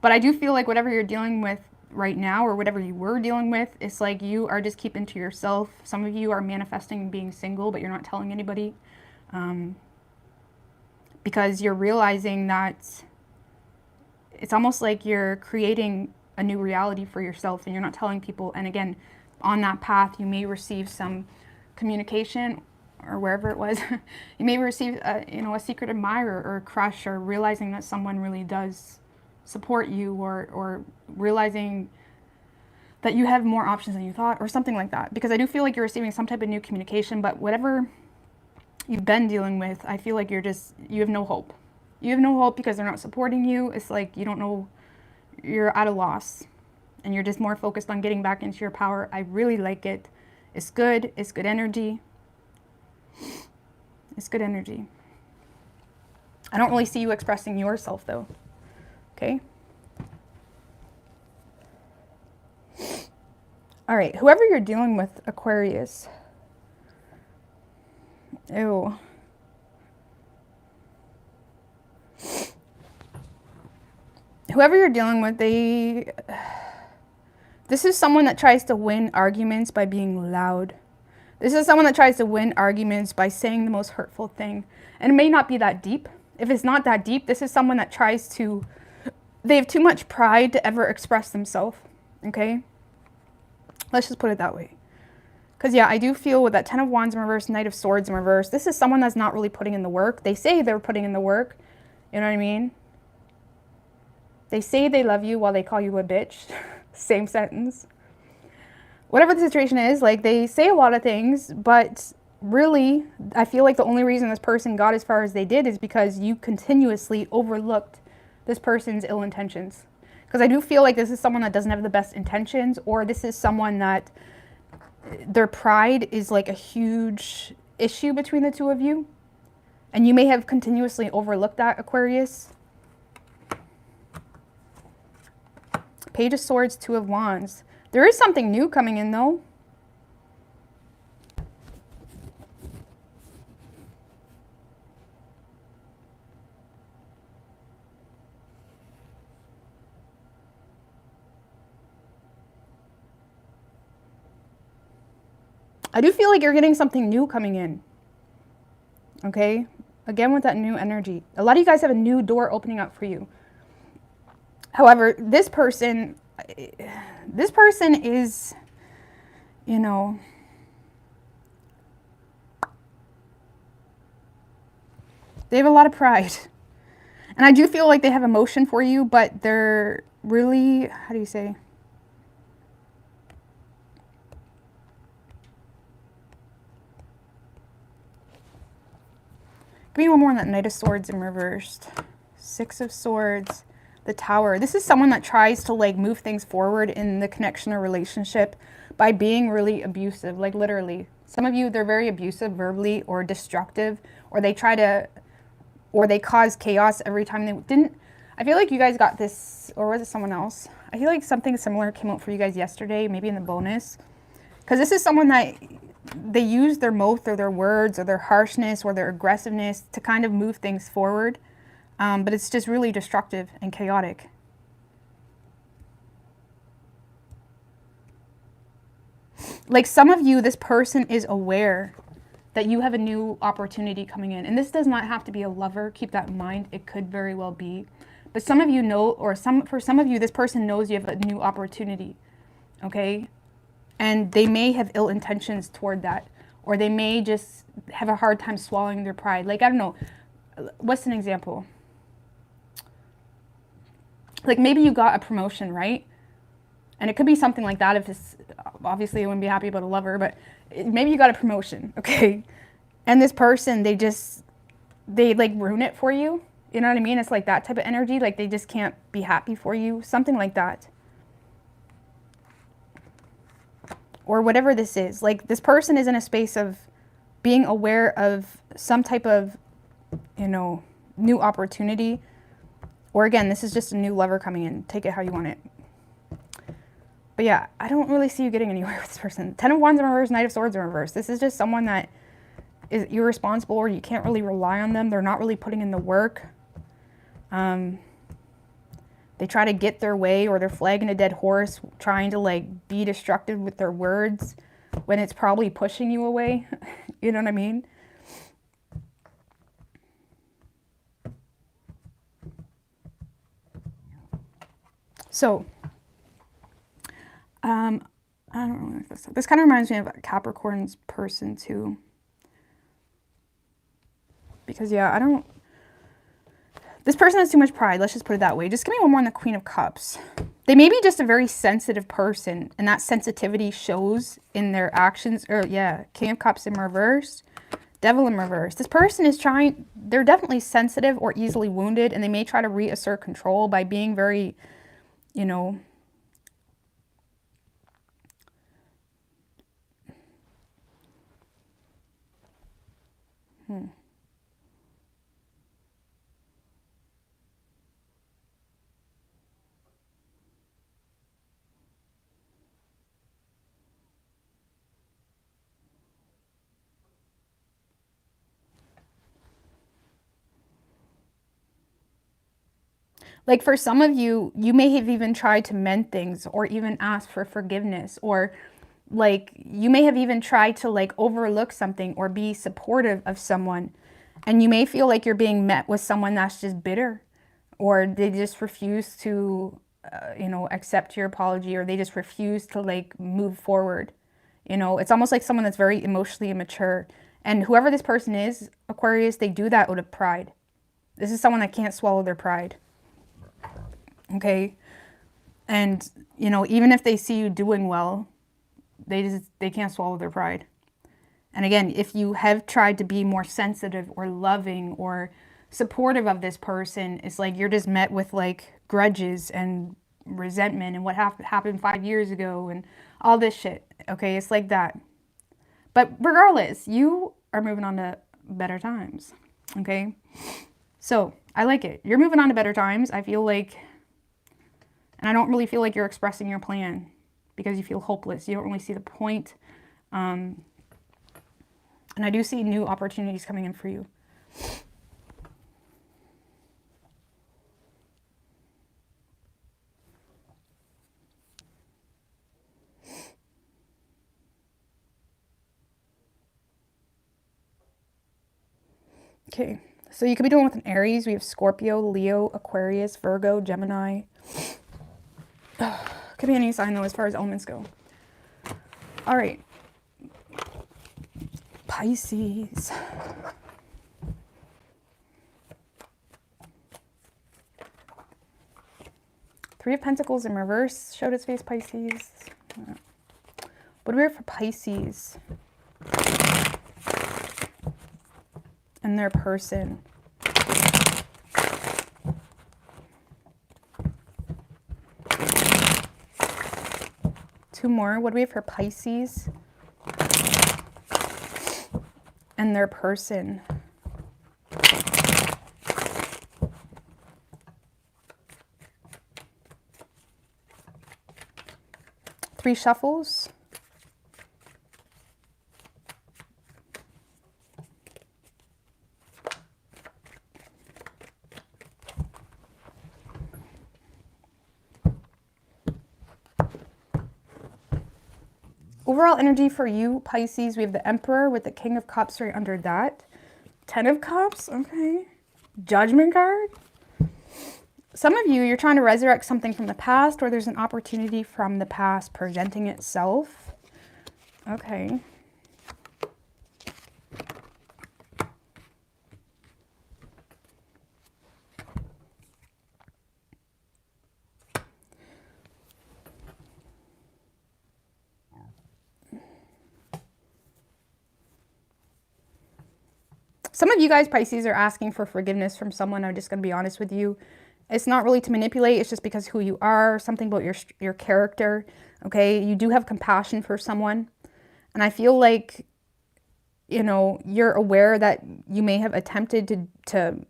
But I do feel like whatever you're dealing with right now, or whatever you were dealing with, it's like you are just keeping to yourself. Some of you are manifesting being single, but you're not telling anybody. Because you're realizing that it's almost like you're creating a new reality for yourself and you're not telling people. And again, on that path, you may receive some communication, or wherever it was, you may receive a secret admirer or a crush, or realizing that someone really does support you, or realizing that you have more options than you thought, or something like that. Because I do feel like you're receiving some type of new communication, but whatever you've been dealing with, I feel like you have no hope. You have no hope because they're not supporting you. It's like you don't know, you're at a loss, and you're just more focused on getting back into your power. I really like it. It's good. It's good energy. It's good energy. I don't really see you expressing yourself though. Okay? All right, whoever you're dealing with, Aquarius. Ew. Whoever you're dealing with, this is someone that tries to win arguments by being loud. This is someone that tries to win arguments by saying the most hurtful thing. And it may not be that deep. If it's not that deep, this is someone that they have too much pride to ever express themselves. Okay? Let's just put it that way. Because, yeah, I do feel with that Ten of Wands in reverse, Knight of Swords in reverse, this is someone that's not really putting in the work. They say they're putting in the work. You know what I mean? They say they love you while they call you a bitch. Same sentence. Whatever the situation is, like, they say a lot of things, but really, I feel like the only reason this person got as far as they did is because you continuously overlooked this person's ill intentions. Because I do feel like this is someone that doesn't have the best intentions, or this is someone that their pride is like a huge issue between the two of you. And you may have continuously overlooked that, Aquarius. Page of Swords, Two of Wands. There is something new coming in, though. I do feel like you're getting something new coming in. Okay? Again, with that new energy. A lot of you guys have a new door opening up for you. However, this person is, you know, they have a lot of pride. And I do feel like they have emotion for you, but they're really, how do you say? Give me one more on that Knight of Swords in reversed. Six of Swords. The Tower. This is someone that tries to like move things forward in the connection or relationship by being really abusive, like literally. Some of you, they're very abusive verbally or destructive, or they try to, or they cause chaos every time they didn't. I feel like you guys got this, or was it someone else? I feel like something similar came out for you guys yesterday, maybe in the bonus. Because this is someone that they use their mouth or their words or their harshness or their aggressiveness to kind of move things forward. But it's just really destructive and chaotic. Like some of you, this person is aware that you have a new opportunity coming in. And this does not have to be a lover. Keep that in mind. It could very well be. But some of you know, or for some of you, this person knows you have a new opportunity. Okay? And they may have ill intentions toward that. Or they may just have a hard time swallowing their pride. Like, I don't know. What's an example? Like maybe you got a promotion, right? And it could be something like that if it's, obviously I wouldn't be happy about a lover, but maybe you got a promotion, okay? And this person, they like ruin it for you. You know what I mean? It's like that type of energy. Like they just can't be happy for you. Something like that. Or whatever this is. Like this person is in a space of being aware of some type of, you know, new opportunity. Or again, this is just a new lover coming in. Take it how you want it. But yeah, I don't really see you getting anywhere with this person. Ten of Wands in reverse, Knight of Swords in reverse. This is just someone that is irresponsible, or you can't really rely on them. They're not really putting in the work. They try to get their way, or they're flagging a dead horse, trying to like be destructive with their words when it's probably pushing you away. You know what I mean? So, I don't really like this. This kind of reminds me of Capricorn's person too. Because yeah, this person has too much pride. Let's just put it that way. Just give me one more on the Queen of Cups. They may be just a very sensitive person, and that sensitivity shows in their actions. Or yeah, King of Cups in reverse, Devil in reverse. This person is they're definitely sensitive or easily wounded, and they may try to reassert control by being very, you know, like for some of you, you may have even tried to mend things or even ask for forgiveness, or like you may have even tried to like overlook something or be supportive of someone. And you may feel like you're being met with someone that's just bitter, or they just refuse to, you know, accept your apology, or they just refuse to like move forward. You know, it's almost like someone that's very emotionally immature. And whoever this person is, Aquarius, they do that out of pride. This is someone that can't swallow their pride. Okay? And, you know, even if they see you doing well, they can't swallow their pride. And again, if you have tried to be more sensitive or loving or supportive of this person, it's like you're just met with like grudges and resentment and what happened 5 years ago and all this shit. Okay, it's like that. But regardless, you are moving on to better times. Okay, so I like it. You're moving on to better times. I feel like, and I don't really feel like you're expressing your plan because you feel hopeless. You don't really see the point. And I do see new opportunities coming in for you. Okay, so you could be dealing with an Aries. We have Scorpio, Leo, Aquarius, Virgo, Gemini. Could be any sign though as far as elements go. All right. Pisces. Three of Pentacles in reverse showed its face, Pisces. What do we have for Pisces and their person? Two more. What do we have for Pisces and their person? Three shuffles. Overall energy for you, Pisces, we have the Emperor with the King of Cups right under that. 10 of Cups, okay. Judgment card. Some of you, you're trying to resurrect something from the past, or there's an opportunity from the past presenting itself. Okay. Some of you guys, Pisces, are asking for forgiveness from someone. I'm just going to be honest with you. It's not really to manipulate. It's just because who you are, something about your character. Okay, you do have compassion for someone. And I feel like, you know, you're aware that you may have attempted to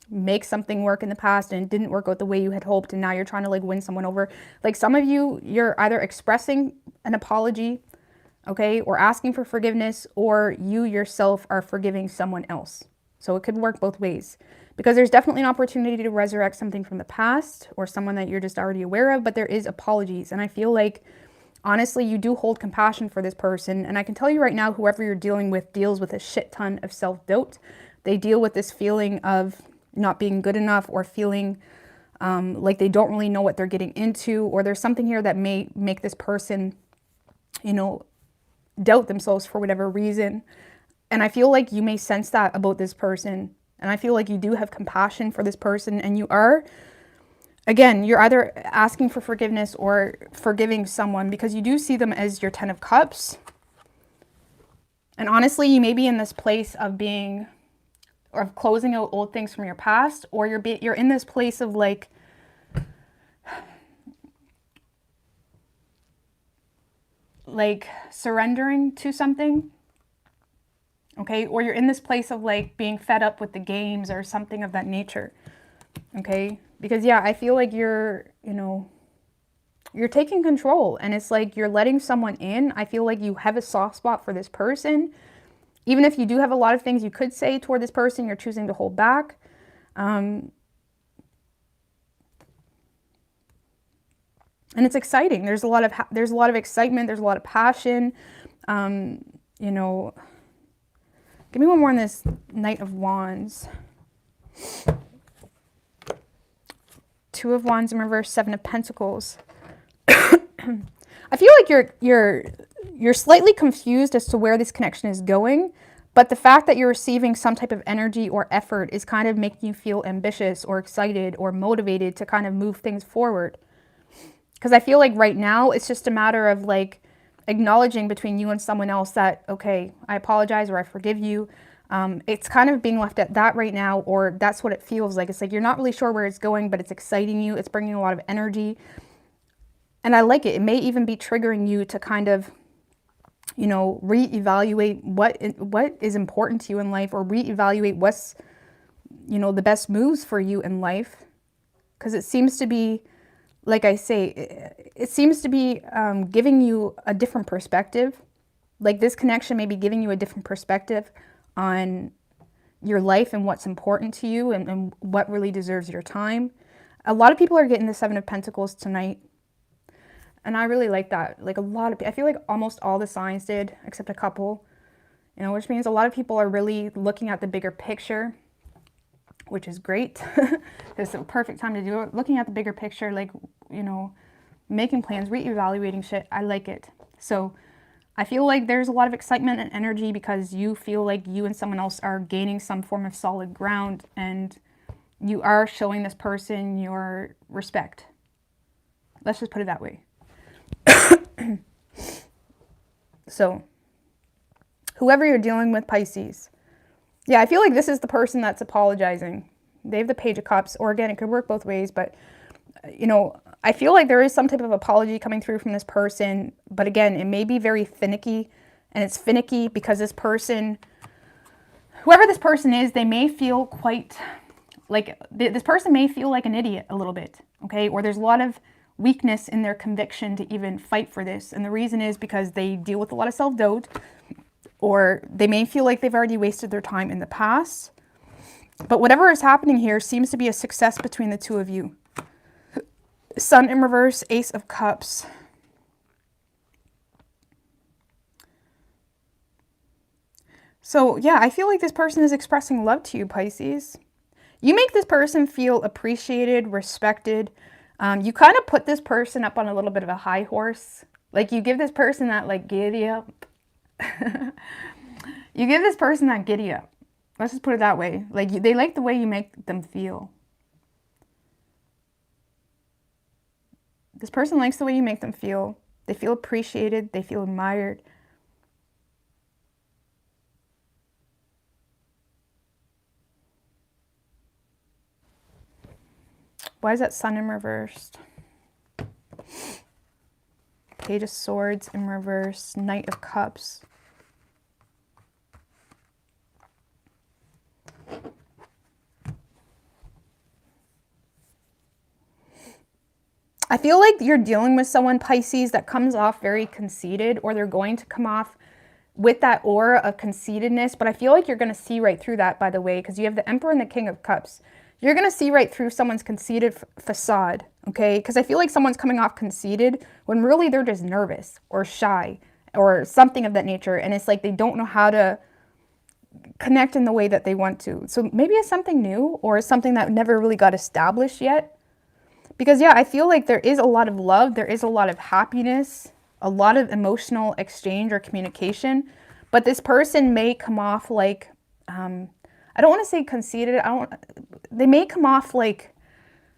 make something work in the past and it didn't work out the way you had hoped. And now you're trying to like win someone over. Like some of you, you're either expressing an apology, okay, or asking for forgiveness, or you yourself are forgiving someone else. So it could work both ways, because there's definitely an opportunity to resurrect something from the past or someone that you're just already aware of, but there is apologies. And I feel like, honestly, you do hold compassion for this person. And I can tell you right now, whoever you're dealing with deals with a shit ton of self-doubt. They deal with this feeling of not being good enough, or feeling like they don't really know what they're getting into, or there's something here that may make this person, you know, doubt themselves for whatever reason. And I feel like you may sense that about this person. And I feel like you do have compassion for this person, and you are, again, you're either asking for forgiveness or forgiving someone, because you do see them as your 10 of Cups. And honestly, you may be in this place of being, or of closing out old things from your past, or you're in this place of like, surrendering to something, okay? Or you're in this place of like being fed up with the games or something of that nature, okay? Because yeah, I feel like you're, you know, you're taking control, and it's like you're letting someone in. I feel like you have a soft spot for this person. Even if you do have a lot of things you could say toward this person, you're choosing to hold back. And it's exciting. There's a lot of excitement. There's a lot of passion. You know, give me one more on this Knight of Wands. Two of Wands in reverse, Seven of Pentacles. I feel like you're slightly confused as to where this connection is going, but the fact that you're receiving some type of energy or effort is kind of making you feel ambitious or excited or motivated to kind of move things forward. Because I feel like right now it's just a matter of like acknowledging between you and someone else that, okay, I apologize or I forgive you. It's kind of being left at that right now, or that's what it feels like. It's like you're not really sure where it's going, but it's exciting you. It's bringing a lot of energy. And I like it. It may even be triggering you to kind of, you know, reevaluate what is important to you in life, or reevaluate what's, you know, the best moves for you in life. Because it seems to be, like I say, it seems to be giving you a different perspective. Like this connection may be giving you a different perspective on your life and what's important to you, and what really deserves your time. A lot of people are getting the Seven of Pentacles tonight. And I really like that. Like I feel like almost all the signs did, except a couple, you know, which means a lot of people are really looking at the bigger picture, which is great. It's a perfect time to do it. Looking at the bigger picture, like, you know, making plans, reevaluating shit. I like it. So I feel like there's a lot of excitement and energy because you feel like you and someone else are gaining some form of solid ground, and you are showing this person your respect. Let's just put it that way. So, whoever you're dealing with, Pisces. Yeah, I feel like this is the person that's apologizing. They have the Page of Cups, or again, it could work both ways, but, you know, I feel like there is some type of apology coming through from this person, but again, it may be very finicky, and it's finicky because this person, whoever this person is, they may feel quite, like, this person may feel like an idiot a little bit, okay? Or there's a lot of weakness in their conviction to even fight for this, and the reason is because they deal with a lot of self-doubt, or they may feel like they've already wasted their time in the past. But whatever is happening here seems to be a success between the two of you. Sun in reverse, Ace of Cups. So yeah, I feel like this person is expressing love to you, Pisces. You make this person feel appreciated, respected. You kind of put this person up on a little bit of a high horse. Like you give this person that like giddy up. You give this person that giddy up. Let's just put it that way. Like they like the way you make them feel. This person likes the way you make them feel. They feel appreciated. They feel admired. Why is that Sun in reversed? Page of Swords in reverse. Knight of Cups. I feel like you're dealing with someone, Pisces, that comes off very conceited, or they're going to come off with that aura of conceitedness. But I feel like you're going to see right through that, by the way, because you have the Emperor and the King of Cups. You're going to see right through someone's conceited facade, okay? Because I feel like someone's coming off conceited when really they're just nervous or shy or something of that nature. And it's like they don't know how to connect in the way that they want to. So maybe it's something new, or it's something that never really got established yet. Because yeah, I feel like there is a lot of love, there is a lot of happiness, a lot of emotional exchange or communication, but this person may come off like, I don't want to say conceited, they may come off like,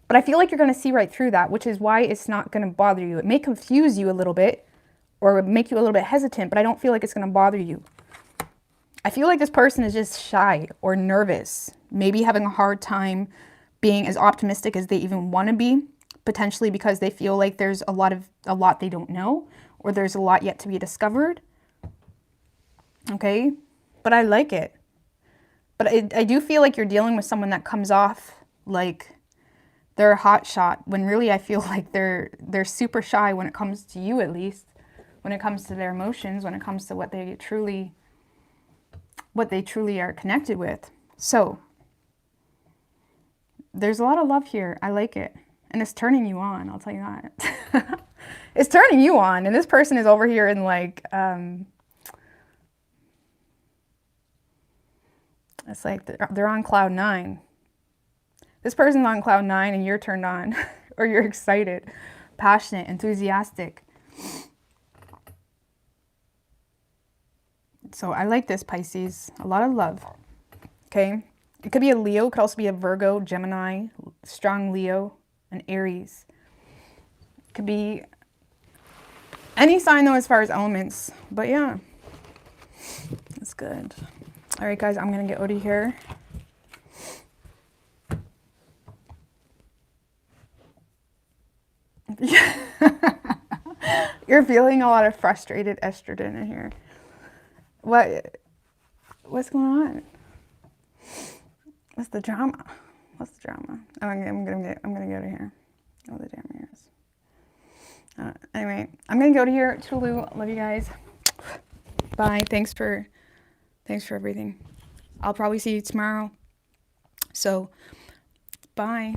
but I feel like you're going to see right through that, which is why it's not going to bother you. It may confuse you a little bit, or make you a little bit hesitant, but I don't feel like it's going to bother you. I feel like this person is just shy or nervous, maybe having a hard time being as optimistic as they even want to be, potentially because they feel like there's a lot they don't know, or there's a lot yet to be discovered. Okay, but I like it. But I do feel like you're dealing with someone that comes off like they're a hot shot, when really I feel like they're super shy when it comes to you, at least, when it comes to their emotions, when it comes to what they truly are connected with. So there's a lot of love here. I like it. And it's turning you on, I'll tell you that. It's turning you on. And this person is over here in like, it's like they're on cloud 9. This person's on cloud 9 and you're turned on. Or you're excited, passionate, enthusiastic. So I like this, Pisces. A lot of love. Okay. It could be a Leo. It could also be a Virgo, Gemini, strong Leo, an Aries. It could be any sign though as far as elements. But yeah, that's good. All right, guys, I'm going to get out of here. You're feeling a lot of frustrated estrogen in here. What's going on? What's the drama? What's the drama? Oh, I'm gonna get out of here. Oh, the damn ears. Anyway, I'm gonna go to here. Toodaloo. Love you guys. Bye. Thanks for everything. I'll probably see you tomorrow. So, bye.